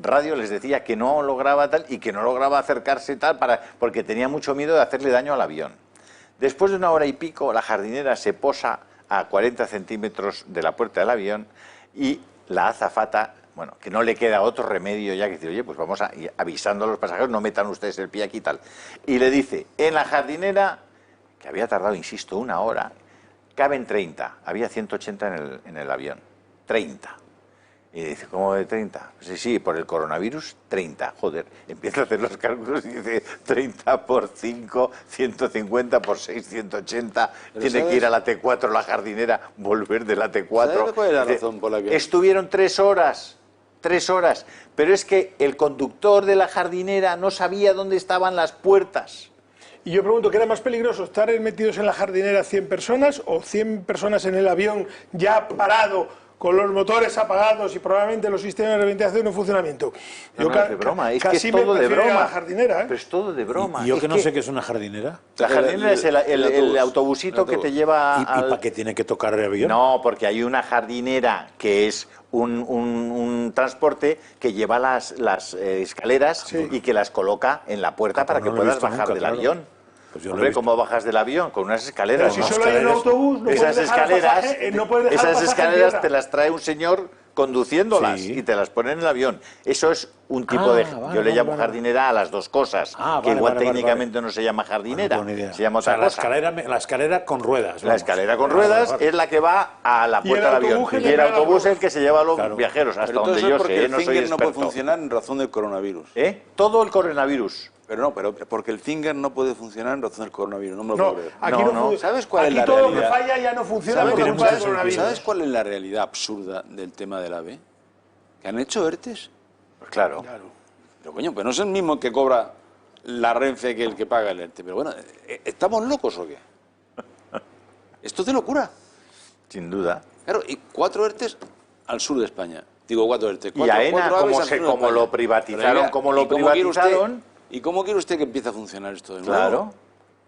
radio, les decía que no lograba tal y que no lograba acercarse tal porque tenía mucho miedo de hacerle daño al avión. Después de 1 hora y pico, la jardinera se posa a 40 centímetros de la puerta del avión y la azafata, bueno, que no le queda otro remedio ya que dice, oye, pues vamos avisando a los pasajeros, no metan ustedes el pie aquí y tal. Y le dice, en la jardinera, que había tardado, insisto, 1 hora, caben 30, había 180 en el avión, 30. Y dice, ¿cómo de 30? Sí, por el coronavirus, 30. Joder, empieza a hacer los cálculos y dice 30 por 5, 150 por 6, 180. Tiene que ir a la T4, la jardinera, volver de la T4. ¿Sabes cuál es la razón por la que...? Estuvieron 3 horas, pero es que el conductor de la jardinera no sabía dónde estaban las puertas. Y yo pregunto, ¿qué era más peligroso, estar metidos en la jardinera 100 personas o 100 personas en el avión ya parado, con los motores apagados y probablemente los sistemas de ventilación en funcionamiento? No, es de broma, es que es todo de broma. La jardinera, Pero es todo de broma. ¿Y yo que no sé qué es una jardinera? La jardinera es el autobusito que te lleva ¿Y para qué tiene que tocar el avión? No, porque hay una jardinera que es un transporte que lleva las escaleras y que las coloca en la puerta para que puedas bajar del avión. Pues hombre, ¿cómo bajas del avión? Con unas escaleras. Pero si solo hay un autobús, no puedes dejar esas escaleras te las trae un señor conduciéndolas y te las pone en el avión. Eso es un tipo de... yo le llamo jardinera a las dos cosas, que igual técnicamente no se llama jardinera, se llama otra cosa. La escalera con ruedas. La escalera con ruedas es la que va a la puerta del avión. Y el autobús es el que se lleva a los viajeros, hasta donde yo sé, no soy experto. No puede funcionar en razón del coronavirus. Todo el coronavirus. Pero porque el finger no puede funcionar en razón del coronavirus, no me lo puedo creer. Aquí no. ¿Sabes cuál es la realidad? Aquí todo lo que falla ya no funciona por culpa del coronavirus. ¿Sabes cuál es la realidad absurda del tema del AVE? ¿Que han hecho ERTES? Pues claro. Pero coño, pues no es el mismo que cobra la Renfe que el que paga el ERTE. Pero bueno, ¿estamos locos o qué? Esto es de locura. Sin duda. Claro, y 4 ERTES al sur de España. Digo 4 ERTES. Y AENA, como lo privatizaron... ¿Y cómo quiere usted que empiece a funcionar esto de nuevo? Claro.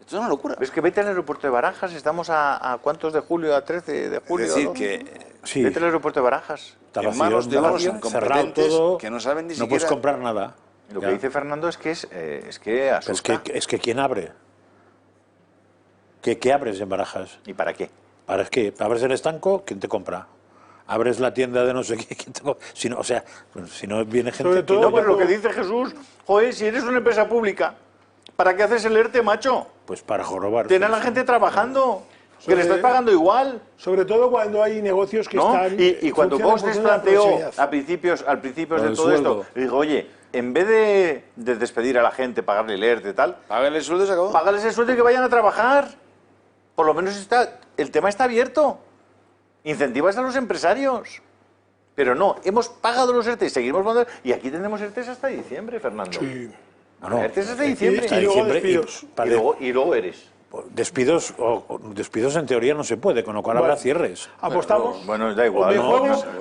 Esto es una locura. Es que vete al aeropuerto de Barajas, estamos a ¿cuántos de julio? A 13 de julio. Es decir, ¿no? que... Vete al aeropuerto de Barajas. En manos de unos incompetentes todo, que no saben ni siquiera... No puedes comprar nada. Lo que dice Fernando es que asusta. Es que ¿quién abre? ¿Qué abres en Barajas? ¿Y para qué? ¿Para qué? ¿Abres el estanco? ¿Quién te compra? Abres la tienda de no sé qué, si no, o sea, si no viene gente... No, pero lo que dice Jesús, joder, si eres una empresa pública, ¿Para qué haces el ERTE, macho? Pues para jorobar. Ten a la gente trabajando, que le estás pagando igual. Sobre todo cuando hay negocios que ¿No? están... Y cuando Vox les planteó al principio de todo sueldo. esto, digo, oye, en vez de despedir a la gente, pagarle el ERTE y tal, págales el sueldo y se acabó. Págales el sueldo y que vayan a trabajar. Por lo menos el tema está abierto. Incentivas a los empresarios. Pero no, hemos pagado los ERTE y seguimos pagando. Y aquí tenemos ERTEs hasta diciembre, Fernando. Sí. ERTEs hasta diciembre. Y luego despidos. Y luego eres. Despidos en teoría no se puede, con lo cual habrá cierres. ¿Apostamos? Bueno, da igual.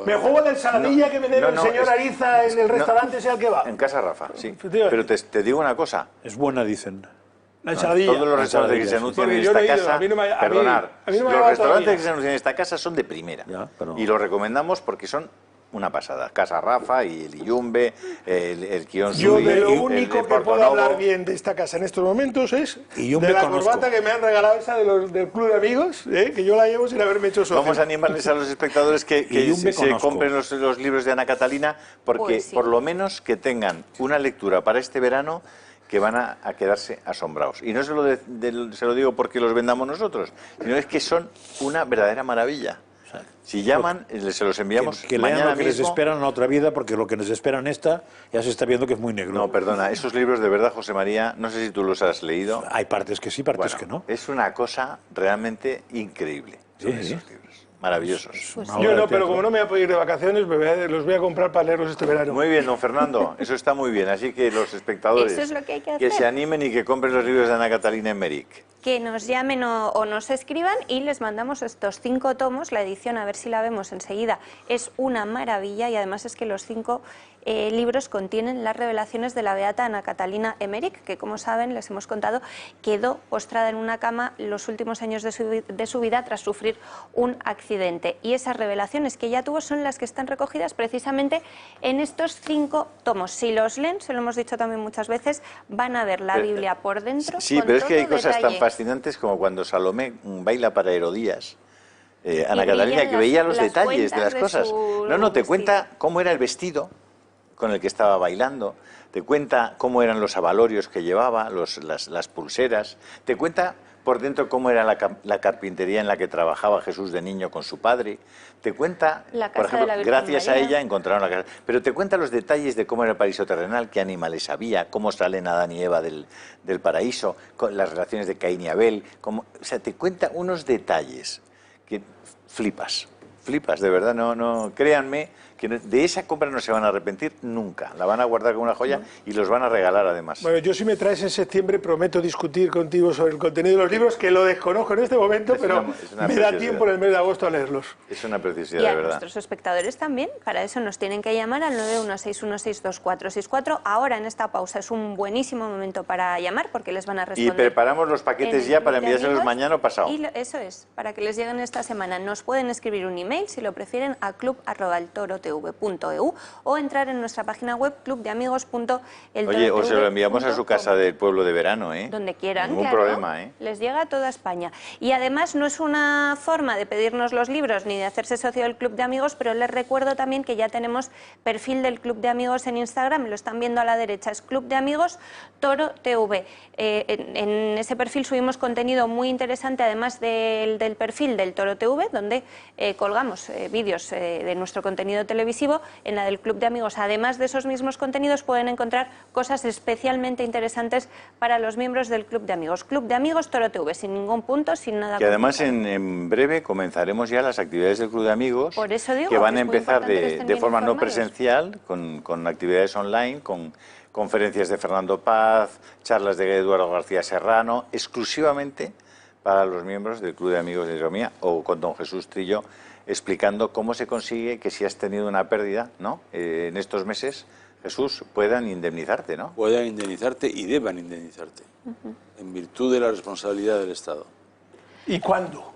Me juego la ensaladilla que me debe el señor Ariza en el restaurante, sea el que va. En casa Rafa, sí. Pero te digo una cosa. Es buena, dicen. La ensaladilla. Todos los restaurantes que se anuncian en esta casa, los restaurantes que se anuncian en esta casa son de primera. Y los recomendamos porque son una pasada. Casa Rafa y el Iyumbe, el Kion Yo Sui, de lo el único que Porto puedo Novo. hablar bien de esta casa en estos momentos es Iyumbe de la conozco. corbata que me han regalado esa del club de amigos, que yo la llevo sin haberme hecho socio. Vamos a animarles a los espectadores que se compren los libros de Ana Catalina, porque Pues sí. por lo menos que tengan una lectura para este verano que van a quedarse asombrados. Y no se lo digo porque los vendamos nosotros, sino es que son una verdadera maravilla. Si llaman, se los enviamos Que lean mañana lo que les mismo. espera en la otra vida, porque lo que les espera en esta ya se está viendo que es muy negro. No, perdona, esos libros de verdad, José María, no sé si tú los has leído. Hay partes que sí, partes que no. Es una cosa realmente increíble. Sí, esos libros. Maravillosos. Yo no, pero como no me voy a poder ir de vacaciones, los voy a comprar para leerlos este verano. Muy bien, don Fernando, eso está muy bien. Así que los espectadores Eso es lo que hay que hacer. se animen y que compren los libros de Ana Catalina en Meric. Que nos llamen o nos escriban y les mandamos estos 5 tomos. La edición, a ver si la vemos enseguida, es una maravilla y además es que los 5 libros contienen las revelaciones de la beata Ana Catalina Emmerich, que como saben, les hemos contado, quedó postrada en una cama los últimos años de su vida tras sufrir un accidente. Y esas revelaciones que ella tuvo son las que están recogidas precisamente en estos 5 tomos. Si los leen, se lo hemos dicho también muchas veces, van a ver la Biblia por dentro. Sí, con pero es que hay todo cosas tan detalle. fascinantes como cuando Salomé baila para Herodías. Ana Y Catalina, brillan que veía los las detalles de las cuentas de cosas. su No, te vestido. cuenta cómo era el vestido con el que estaba bailando, te cuenta cómo eran los abalorios que llevaba, las pulseras, te cuenta por dentro cómo era la carpintería en la que trabajaba Jesús de niño con su padre, te cuenta, La por casa ejemplo, de la Virgen gracias a María. ella encontraron la casa, pero te cuenta los detalles de cómo era el paraíso terrenal, qué animales había, cómo salen Adán y Eva del paraíso, con las relaciones de Caín y Abel, o sea, te cuenta unos detalles que flipas, de verdad, no, créanme, que de esa compra no se van a arrepentir nunca, la van a guardar como una joya y los van a regalar además. Bueno, yo si me traes en septiembre prometo discutir contigo sobre el contenido de los libros, que lo desconozco en este momento, pero es una me da preciosidad. tiempo en el mes de agosto a leerlos. Es una preciosidad, Y a de verdad. nuestros espectadores también, para eso nos tienen que llamar al 916162464. Ahora en esta pausa es un buenísimo momento para llamar porque les van a Y responder. preparamos los paquetes en ya el para Club de enviárselos Amigos. mañana o pasado. Y eso es, para que les lleguen esta semana. Nos pueden escribir un email, si lo prefieren, a club@eltorotv.eu o entrar en nuestra página web clubdeamigos.eltorotv.eu. Oye, o se lo enviamos a su casa del pueblo de verano, ¿eh? Donde quieran, Ningún claro. problema, ¿eh? Les llega a toda España. Y además no es una forma de pedirnos los libros ni de hacerse socio del Club de Amigos, pero les recuerdo también que ya tenemos perfil del Club de Amigos en Instagram, lo están viendo a la derecha, es Club de Amigos Toro TV. En ese perfil subimos contenido muy interesante, además del perfil del Toro TV, donde colgamos vídeos de nuestro contenido televisivo. En la del Club de Amigos, además de esos mismos contenidos, pueden encontrar cosas especialmente interesantes para los miembros del Club de Amigos. Club de Amigos Toro TV, sin ningún punto, sin nada. Que además complicado. en breve comenzaremos ya las actividades del Club de Amigos, Por eso digo que van que a es muy empezar importante que estén de bien forma no informados. presencial, con actividades online, con conferencias de Fernando Paz, charlas de Eduardo García Serrano, exclusivamente para los miembros del Club de Amigos de Hidromía, o con don Jesús Trillo, explicando cómo se consigue que si has tenido una pérdida, ¿no? En estos meses, Jesús, puedan indemnizarte, ¿no? Puedan indemnizarte y deban indemnizarte, en virtud de la responsabilidad del Estado. ¿Y cuándo?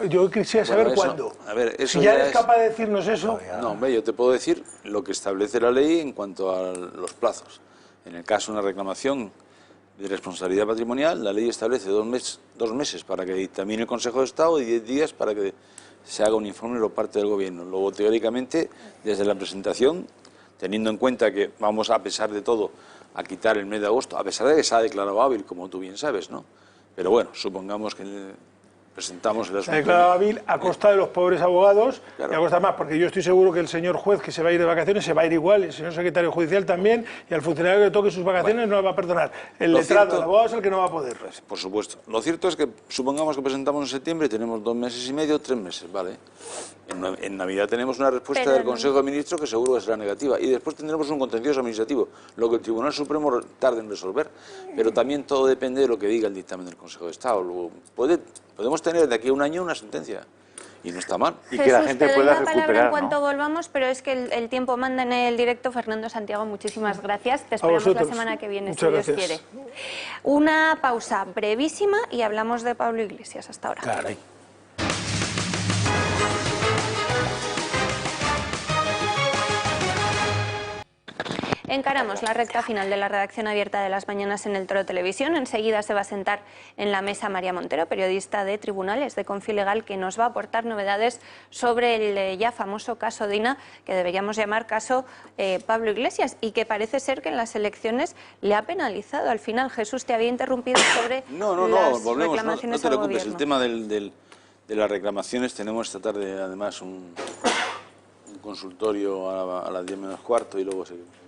Yo quisiera saber Bueno, eso- cuándo. a ver, eso si ya ya eres es- capaz de decirnos eso... No, hombre, yo te puedo decir lo que establece la ley en cuanto a los plazos. En el caso de una reclamación de responsabilidad patrimonial, la ley establece 2 meses para que dictamine el Consejo de Estado y 10 días para que se haga un informe por parte del Gobierno. Luego, teóricamente, desde la presentación, teniendo en cuenta que vamos, a pesar de todo, a quitar el mes de agosto, a pesar de que se ha declarado hábil, como tú bien sabes, ¿no? Pero bueno, supongamos que presentamos el asunto. Se ha declarado hábil a costa de los pobres abogados, claro. Y a costa más, porque yo estoy seguro que el señor juez que se va a ir de vacaciones se va a ir igual, el señor secretario judicial también, y al funcionario que toque sus vacaciones no le va a perdonar. El letrado, el abogado es el que no va a poder. Pues, por supuesto. Lo cierto es que supongamos que presentamos en septiembre y tenemos 2 meses y medio, 3 meses, ¿vale? En Navidad tenemos una respuesta del Consejo de Ministros que seguro que será negativa, y después tendremos un contencioso administrativo, lo que el Tribunal Supremo tarde en resolver, pero también todo depende de lo que diga el dictamen del Consejo de Estado. Luego, podemos tener de aquí a un año una sentencia, y no está mal. Y Jesús, que la gente pueda recuperar, en cuanto volvamos, pero es que el tiempo manda en el directo. Fernando Santiago, muchísimas gracias. Te esperamos la semana que viene, si Dios quiere. Una pausa brevísima y hablamos de Pablo Iglesias. Hasta ahora. Caray. Encaramos la recta final de la redacción abierta de las mañanas en el Toro Televisión. Enseguida se va a sentar en la mesa María Montero, periodista de Tribunales de Confilegal, que nos va a aportar novedades sobre el ya famoso caso Dina, que deberíamos llamar caso Pablo Iglesias, y que parece ser que en las elecciones le ha penalizado. Al final, Jesús, te había interrumpido sobre las volvemos, reclamaciones no te al preocupes, gobierno. el tema de las reclamaciones, tenemos esta tarde además un consultorio a las 10 menos cuarto y luego seguimos.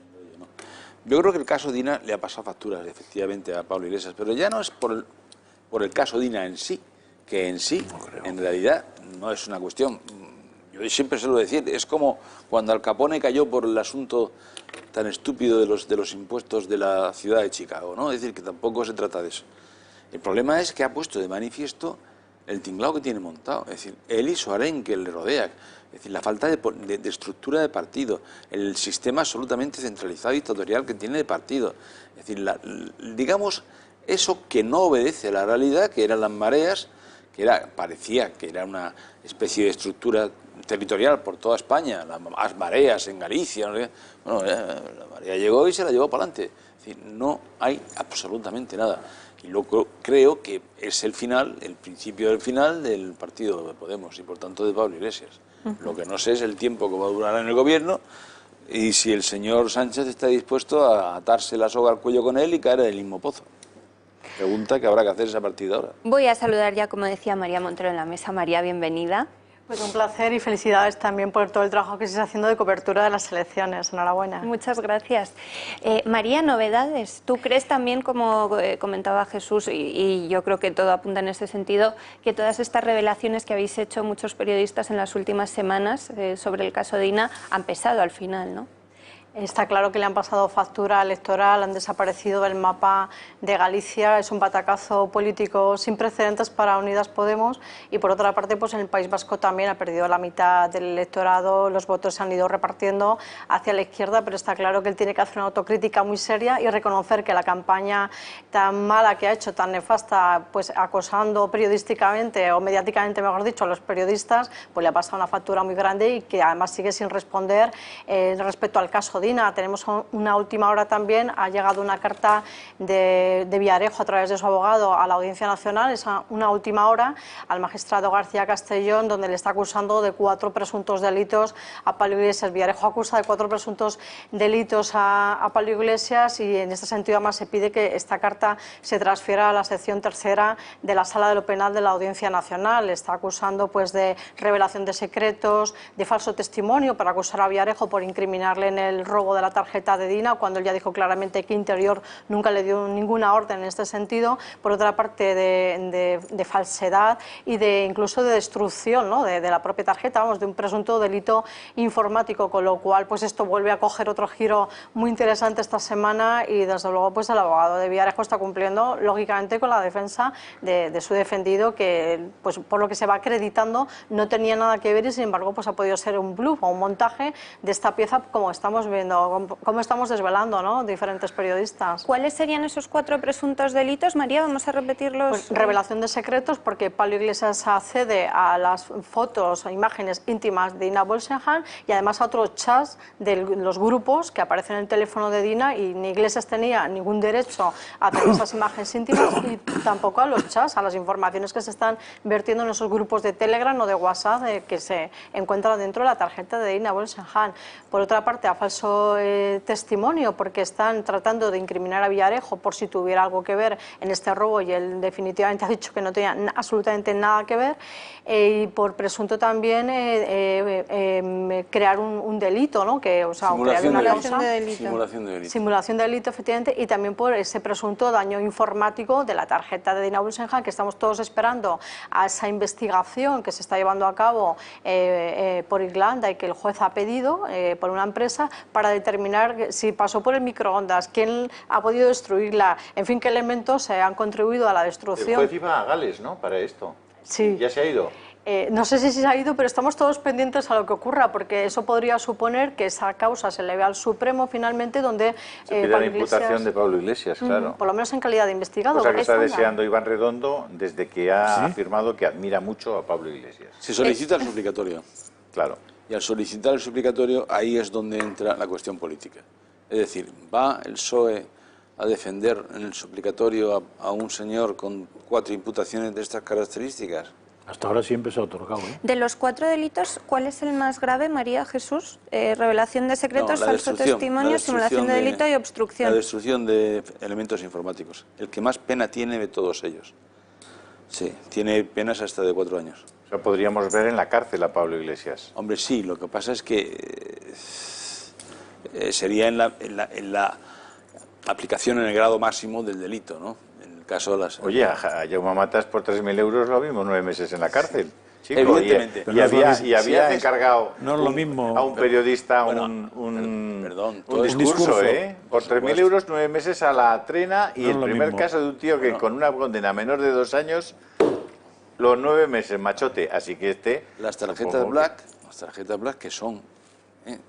Yo creo que el caso Dina le ha pasado facturas, efectivamente, a Pablo Iglesias, pero ya no es por el caso Dina en sí, que en sí, en realidad, no es una cuestión. Yo siempre suelo decir, es como cuando Al Capone cayó por el asunto tan estúpido de los impuestos de la ciudad de Chicago, ¿no? Es decir, que tampoco se trata de eso. El problema es que ha puesto de manifiesto el tinglado que tiene montado, es decir, él y su harén que le rodea. Es decir, la falta de estructura de partido, el sistema absolutamente centralizado y dictatorial que tiene de partido. Es decir, digamos, eso que no obedece a la realidad, que eran las mareas, parecía que era una especie de estructura territorial por toda España, las mareas en Galicia, ¿no? Bueno, la marea llegó y se la llevó para adelante. Es decir, no hay absolutamente nada. Y luego creo que es el principio del final del partido de Podemos y por tanto de Pablo Iglesias. Lo que no sé es el tiempo que va a durar en el gobierno y si el señor Sánchez está dispuesto a atarse la soga al cuello con él y caer en el mismo pozo. Pregunta que habrá que hacerse a partir de ahora. Voy a saludar ya, como decía, María Montero en la mesa. María, bienvenida. Pues un placer y felicidades también por todo el trabajo que se está haciendo de cobertura de las elecciones. Enhorabuena. Muchas gracias. María, novedades. ¿Tú crees también, como comentaba Jesús, y yo creo que todo apunta en ese sentido, que todas estas revelaciones que habéis hecho muchos periodistas en las últimas semanas sobre el caso Dina han pesado al final, ¿no? Está claro que le han pasado factura electoral, han desaparecido del mapa de Galicia, es un batacazo político sin precedentes para Unidas Podemos y por otra parte pues en el País Vasco también ha perdido la mitad del electorado, los votos se han ido repartiendo hacia la izquierda, pero está claro que él tiene que hacer una autocrítica muy seria y reconocer que la campaña tan mala que ha hecho, tan nefasta, pues acosando periodísticamente o mediáticamente, mejor dicho, a los periodistas, pues le ha pasado una factura muy grande y que además sigue sin responder respecto al caso Dina. Tenemos una última hora también, ha llegado una carta de Villarejo a través de su abogado a la Audiencia Nacional, es una última hora al magistrado García Castellón, donde le está acusando de 4 presuntos delitos a Pablo Iglesias. Villarejo acusa de 4 presuntos delitos a Pablo Iglesias y en este sentido además se pide que esta carta se transfiera a la sección tercera de la Sala de lo Penal de la Audiencia Nacional. Le está acusando pues de revelación de secretos, de falso testimonio para acusar a Villarejo por incriminarle en el robo de la tarjeta de Dina, cuando él ya dijo claramente que Interior nunca le dio ninguna orden en este sentido. Por otra parte, de falsedad y incluso de destrucción, ¿no? de la propia tarjeta, vamos, de un presunto delito informático, con lo cual pues esto vuelve a coger otro giro muy interesante esta semana y desde luego pues el abogado de Villarejo está cumpliendo lógicamente con la defensa de su defendido, que pues por lo que se va acreditando no tenía nada que ver y sin embargo pues ha podido ser un bluff o un montaje de esta pieza, como estamos viendo, como estamos desvelando, ¿no? Diferentes periodistas. ¿Cuáles serían esos 4 presuntos delitos, María? Vamos a repetirlos. Pues revelación de secretos, porque Pablo Iglesias accede a las fotos o imágenes íntimas de Dina Bolsenham y además a otros chats de los grupos que aparecen en el teléfono de Dina, y ni Iglesias tenía ningún derecho a tener esas imágenes íntimas y tampoco a los chats, a las informaciones que se están vertiendo en esos grupos de Telegram o de WhatsApp que se encuentran dentro de la tarjeta de Dina Bolsenham. Por otra parte, a falso falso testimonio, porque están tratando de incriminar a Villarejo por si tuviera algo que ver en este robo, y él definitivamente ha dicho que no tenía absolutamente nada que ver, y por presunto también crear un delito, ¿no? Simulación de delito, efectivamente, y también por ese presunto daño informático de la tarjeta de Dina Boussingham, que estamos todos esperando a esa investigación que se está llevando a cabo por Irlanda y que el juez ha pedido por una empresa para determinar si pasó por el microondas, quién ha podido destruirla, en fin, qué elementos han contribuido a la destrucción. El juez iba a Gales, ¿no?, para esto. Sí. ¿Ya se ha ido? No sé si se ha ido, pero estamos todos pendientes a lo que ocurra, porque eso podría suponer que esa causa se eleve al Supremo finalmente, donde se pide la imputación de Pablo Iglesias, claro. Por lo menos en calidad de investigado. Cosa que está deseando Iván Redondo desde que ha afirmado que admira mucho a Pablo Iglesias. Se solicita el suplicatorio. Claro. Y al solicitar el suplicatorio, ahí es donde entra la cuestión política. Es decir, ¿va el PSOE a defender en el suplicatorio a un señor con 4 imputaciones de estas características? Hasta ahora siempre se ha otorgado. De los 4 delitos, ¿cuál es el más grave, María Jesús? Revelación de secretos, falso testimonio, simulación de delito y obstrucción. La destrucción de elementos informáticos. El que más pena tiene de todos ellos. Sí, tiene penas hasta de 4 años. O sea, podríamos ver en la cárcel a Pablo Iglesias. Hombre, sí, lo que pasa es que sería en la aplicación en el grado máximo del delito, ¿no? Caso de las... Oye, a Jaume Matas por 3.000 euros lo vimos 9 meses en la cárcel. Chico, evidentemente. Y había encargado no es lo mismo. A un periodista un discurso, por 3.000 euros 9 meses a la trena, y el primer caso de un tío que con una condena menor de 2 años, los 9 meses, machote. Así que las tarjetas Black que son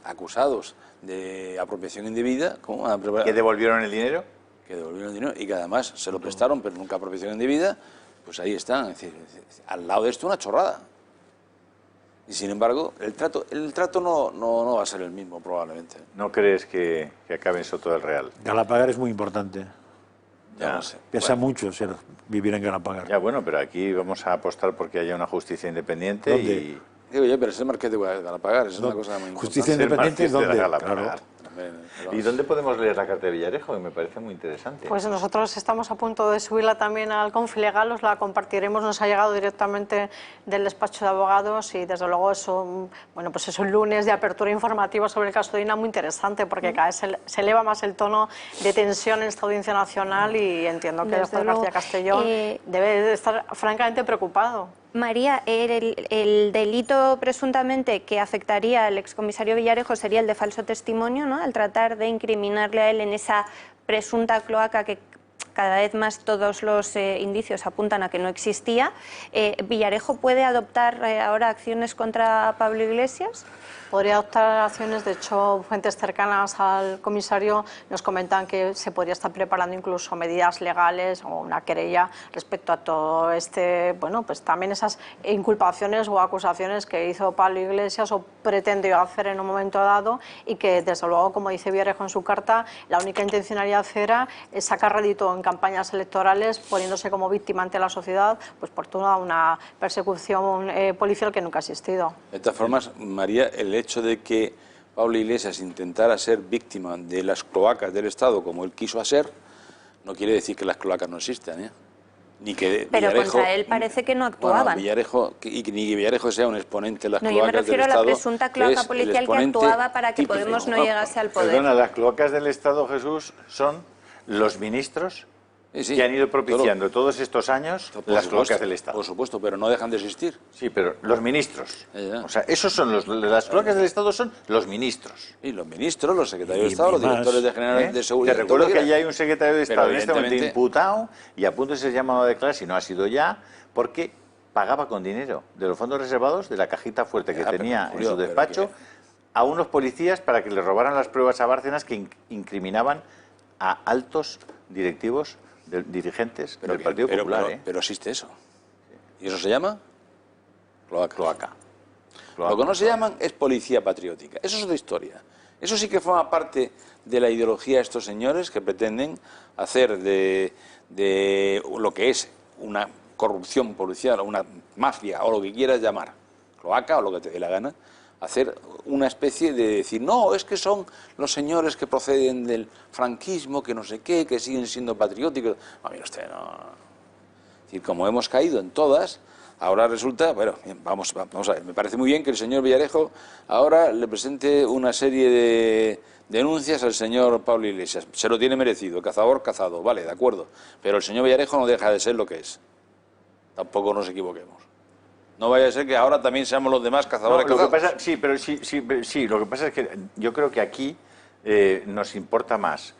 acusados de apropiación indebida, ¿cómo? ¿Que devolvieron el dinero? Que devolvieron el dinero y que además se lo prestaron, pero nunca apropiación indebida, pues ahí están. Es decir, al lado de esto una chorrada. Y sin embargo, el trato no va a ser el mismo probablemente. ¿No crees que acabe en Soto del Real? Galapagar es muy importante. Ya no sé. Pesa mucho vivir en Galapagar. Ya, bueno, pero aquí vamos a apostar porque haya una justicia independiente. ¿Dónde? Y... Digo yo, pero es el Marqués de Galapagar, es una cosa muy importante. ¿Justicia independiente es dónde? Claro. ¿Y dónde podemos leer la carta de Villarejo? Que me parece muy interesante. Pues nosotros estamos a punto de subirla también al Confilegal, os la compartiremos, nos ha llegado directamente del despacho de abogados y desde luego es un lunes de apertura informativa sobre el caso de Dina muy interesante, porque cada vez se eleva más el tono de tensión en esta Audiencia Nacional y entiendo que el juez García Castellón debe de estar francamente preocupado. María, el delito presuntamente que afectaría al excomisario Villarejo sería el de falso testimonio, ¿no?, al tratar de incriminarle a él en esa presunta cloaca que cada vez más todos los indicios apuntan a que no existía. ¿Villarejo puede adoptar ahora acciones contra Pablo Iglesias? Podría adoptar acciones, de hecho, fuentes cercanas al comisario nos comentan que se podría estar preparando incluso medidas legales o una querella respecto a todo pues también esas inculpaciones o acusaciones que hizo Pablo Iglesias o pretendió hacer en un momento dado y que, desde luego, como dice Villarejo en su carta, la única intencionalidad era sacar rédito en campañas electorales poniéndose como víctima ante la sociedad pues por toda una persecución policial que nunca ha existido. De todas formas, María, el hecho de que Pablo Iglesias intentara ser víctima de las cloacas del Estado como él quiso hacer, no quiere decir que las cloacas no existan, ni que pero Villarejo, contra él parece que no actuaban. Ni que Villarejo sea un exponente de las cloacas yo me refiero del Estado, a la presunta cloaca policial que actuaba para que Podemos no llegase al poder. Perdona, las cloacas del Estado, Jesús, son los ministros que han ido propiciando todos estos años las cloacas del Estado. Por supuesto, pero no dejan de existir. Sí, pero los ministros. O sea, esos son las cloacas del Estado son los ministros. Y los ministros, los secretarios de Estado, los directores de generales de seguridad. Te recuerdo que ya hay un secretario de Estado en este momento imputado y a punto de ser llamado a declarar, si no ha sido ya, porque pagaba con dinero de los fondos reservados de la cajita fuerte que tenía en su despacho a unos policías para que le robaran las pruebas a Bárcenas que incriminaban a altos directivos dirigentes del Partido Popular. Pero existe eso. ¿Y eso se llama? Cloaca. Lo que no se llaman es policía patriótica. Eso es otra historia. Eso sí que forma parte de la ideología de estos señores que pretenden hacer de lo que es una corrupción policial o una mafia o lo que quieras llamar, cloaca o lo que te dé la gana, hacer una especie de decir, no, es que son los señores que proceden del franquismo, que no sé qué, que siguen siendo patrióticos. No, mire usted, no. Es decir, como hemos caído en todas, ahora resulta, bueno, bien, vamos a ver, me parece muy bien que el señor Villarejo ahora le presente una serie de denuncias al señor Pablo Iglesias. Se lo tiene merecido, cazador, cazado, vale, de acuerdo. Pero el señor Villarejo no deja de ser lo que es. Tampoco nos equivoquemos. No vaya a ser que ahora también seamos los demás cazadores. No, lo que pasa, sí, pero sí, lo que pasa es que yo creo que aquí nos importa más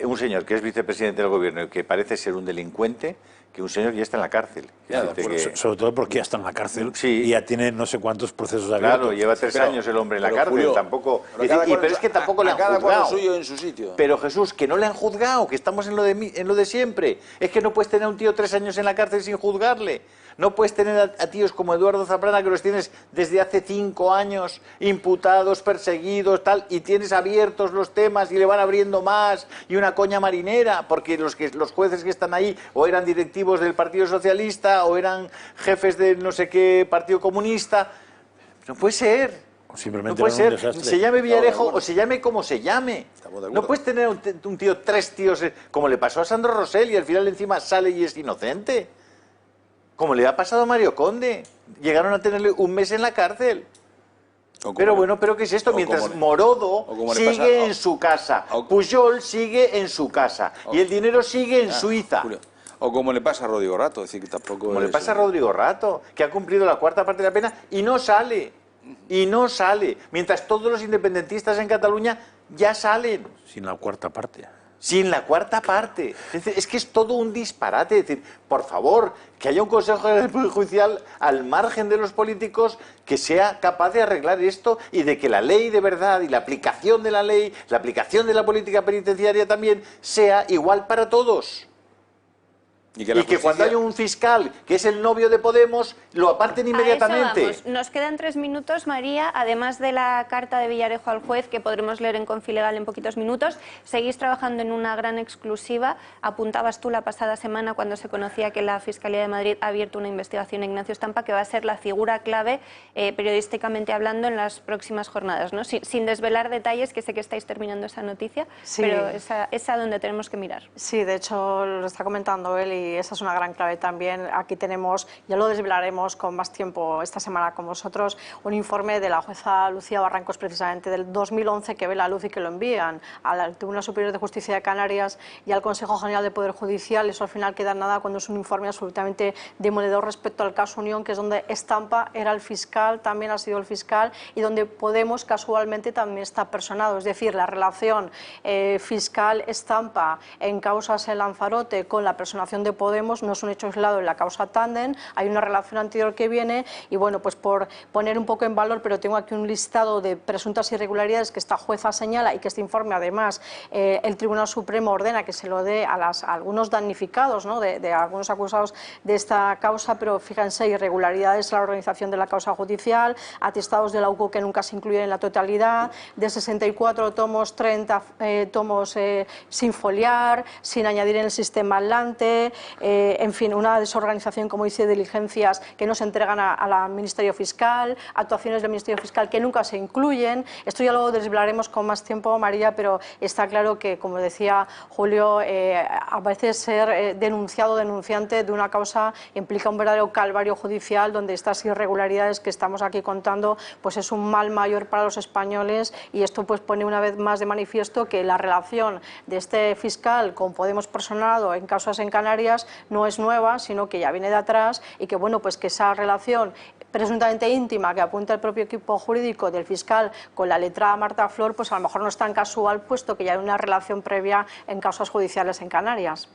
un señor que es vicepresidente del gobierno y que parece ser un delincuente que un señor que ya está en la cárcel. Sobre todo porque ya está en la cárcel y ya tiene no sé cuántos procesos abiertos. Claro, lleva 3 años el hombre en la cárcel, Julio, tampoco... Pero es que tampoco le han cada juzgado. cual suyo en su sitio. Pero Jesús, que no le han juzgado, que estamos en lo de siempre. Es que no puedes tener a un tío 3 años en la cárcel sin juzgarle. No puedes tener a tíos como Eduardo Zaplana, que los tienes desde hace 5 años imputados, perseguidos, tal, y tienes abiertos los temas y le van abriendo más, y una coña marinera, porque los jueces que están ahí o eran directivos del Partido Socialista o eran jefes de no sé qué Partido Comunista. No puede ser. Simplemente no puede ser. desastre. Se llame Villarejo o se llame como se llame. No puedes tener un tío, 3 tíos, como le pasó a Sandro Rosell, y al final encima sale y es inocente. Como le ha pasado a Mario Conde. Llegaron a tenerle 1 mes en la cárcel. Pero bueno, ¿pero qué es esto? Mientras Morodo sigue en su casa, Pujol sigue en su casa, y el dinero sigue en Suiza. Julio. O como le pasa a Rodrigo Rato, es decir, que tampoco... Como le pasa a Rodrigo Rato, que ha cumplido la 4ª parte de la pena y no sale. Y no sale. Mientras todos los independentistas en Cataluña ya salen. Sin la 4ª parte. Sin la 4ª parte. Es que es todo un disparate. Es decir, por favor, que haya un Consejo Judicial al margen de los políticos que sea capaz de arreglar esto y de que la ley de verdad y la aplicación de la ley, la aplicación de la política penitenciaria también sea igual para todos. Y que cuando hay un fiscal que es el novio de Podemos, lo aparten inmediatamente. A eso vamos. Nos quedan 3 minutos, María. Además de la carta de Villarejo al juez, que podremos leer en Confilegal en poquitos minutos, seguís trabajando en una gran exclusiva. Apuntabas tú la pasada semana cuando se conocía que la Fiscalía de Madrid ha abierto una investigación a Ignacio Estampa, que va a ser la figura clave, periodísticamente hablando, en las próximas jornadas, ¿no? Sin desvelar detalles, que sé que estáis terminando esa noticia, sí, pero es a donde tenemos que mirar. Sí, de hecho lo está comentando él y esa es una gran clave también. Aquí tenemos, ya lo desvelaremos con más tiempo esta semana con vosotros, un informe de la jueza Lucía Barrancos, precisamente del 2011, que ve la luz y que lo envían al Tribunal Superior de Justicia de Canarias y al Consejo General de Poder Judicial. Eso al final queda nada cuando es un informe absolutamente demoledor respecto al caso Unión, que es donde Estampa era el fiscal, también ha sido el fiscal, y donde Podemos casualmente también está personado. Es decir, la relación fiscal-Estampa en causas en Lanzarote con la personación de Podemos no es un hecho aislado en la causa Tandem, hay una relación anterior que viene y bueno, pues por poner un poco en valor, pero tengo aquí un listado de presuntas irregularidades que esta jueza señala y que este informe además el Tribunal Supremo ordena que se lo dé a algunos damnificados, ¿no? de algunos acusados de esta causa, pero fíjense, irregularidades en la organización de la causa judicial, atestados de la UCO que nunca se incluyen en la totalidad, de 64 tomos, 30 tomos sin foliar, sin añadir en el sistema Atlante, en fin, una desorganización, como dice, diligencias que no se entregan al Ministerio Fiscal, actuaciones del Ministerio Fiscal que nunca se incluyen. Esto ya lo desvelaremos con más tiempo, María, pero está claro que, como decía Julio, a veces ser denunciado, denunciante de una causa implica un verdadero calvario judicial, donde estas irregularidades que estamos aquí contando pues es un mal mayor para los españoles, y esto pues pone una vez más de manifiesto que la relación de este fiscal con Podemos personado en causas en Canarias no es nueva, sino que ya viene de atrás, y que bueno, pues que esa relación presuntamente íntima que apunta el propio equipo jurídico del fiscal con la letrada Marta Flor, pues a lo mejor no es tan casual, puesto que ya hay una relación previa en causas judiciales en Canarias.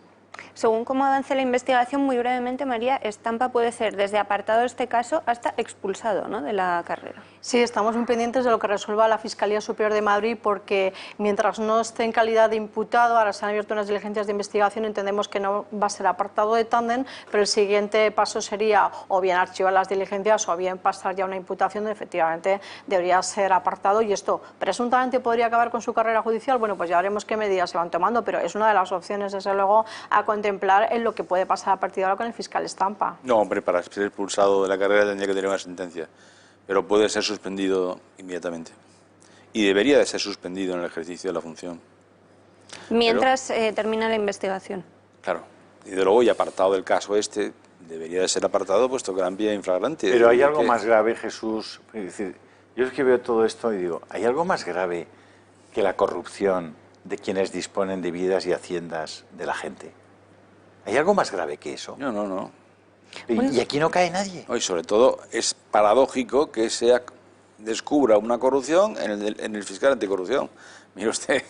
Según cómo avance la investigación, muy brevemente, María, Estampa puede ser desde apartado de este caso hasta expulsado, ¿no?, de la carrera. Sí, estamos muy pendientes de lo que resuelva la Fiscalía Superior de Madrid, porque mientras no esté en calidad de imputado, ahora se han abierto unas diligencias de investigación, entendemos que no va a ser apartado de Tandem, pero el siguiente paso sería o bien archivar las diligencias o bien pasar ya a una imputación donde efectivamente debería ser apartado, y esto presuntamente podría acabar con su carrera judicial. Bueno, pues ya veremos qué medidas se van tomando, pero es una de las opciones, desde luego, a contemplar en lo que puede pasar a partir de ahora con el fiscal Estampa. No, hombre, para ser expulsado de la carrera tendría que tener una sentencia. pero puede ser suspendido inmediatamente. Y debería de ser suspendido en el ejercicio de la función. Mientras termina la investigación. Claro, y de luego, y apartado del caso este, debería de ser apartado puesto que la vía infragrante. Pero hay algo más grave, Jesús. Es decir, yo es que veo todo esto y digo, ¿hay algo más grave que la corrupción de quienes disponen de vidas y haciendas de la gente? ¿Hay algo más grave que eso? No. Y aquí no cae nadie. Y sobre todo es paradójico que se descubra una corrupción en el fiscal anticorrupción. Mire usted.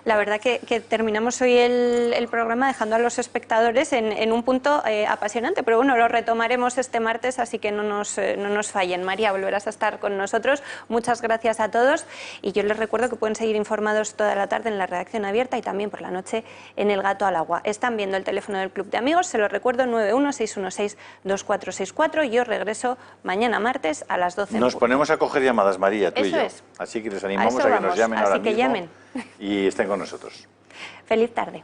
La verdad que terminamos hoy el programa dejando a los espectadores en un punto apasionante, pero bueno, lo retomaremos este martes, así que no nos fallen. María, volverás a estar con nosotros. Muchas gracias a todos y yo les recuerdo que pueden seguir informados toda la tarde en la redacción abierta y también por la noche en El Gato al Agua. Están viendo el teléfono del Club de Amigos, se lo recuerdo, 916162464. Yo regreso mañana martes a las 12. Nos ponemos a coger llamadas, María, tú y yo. Es. Así que les animamos a que nos llamen ahora mismo. Llamen. Y estén con nosotros. Feliz tarde.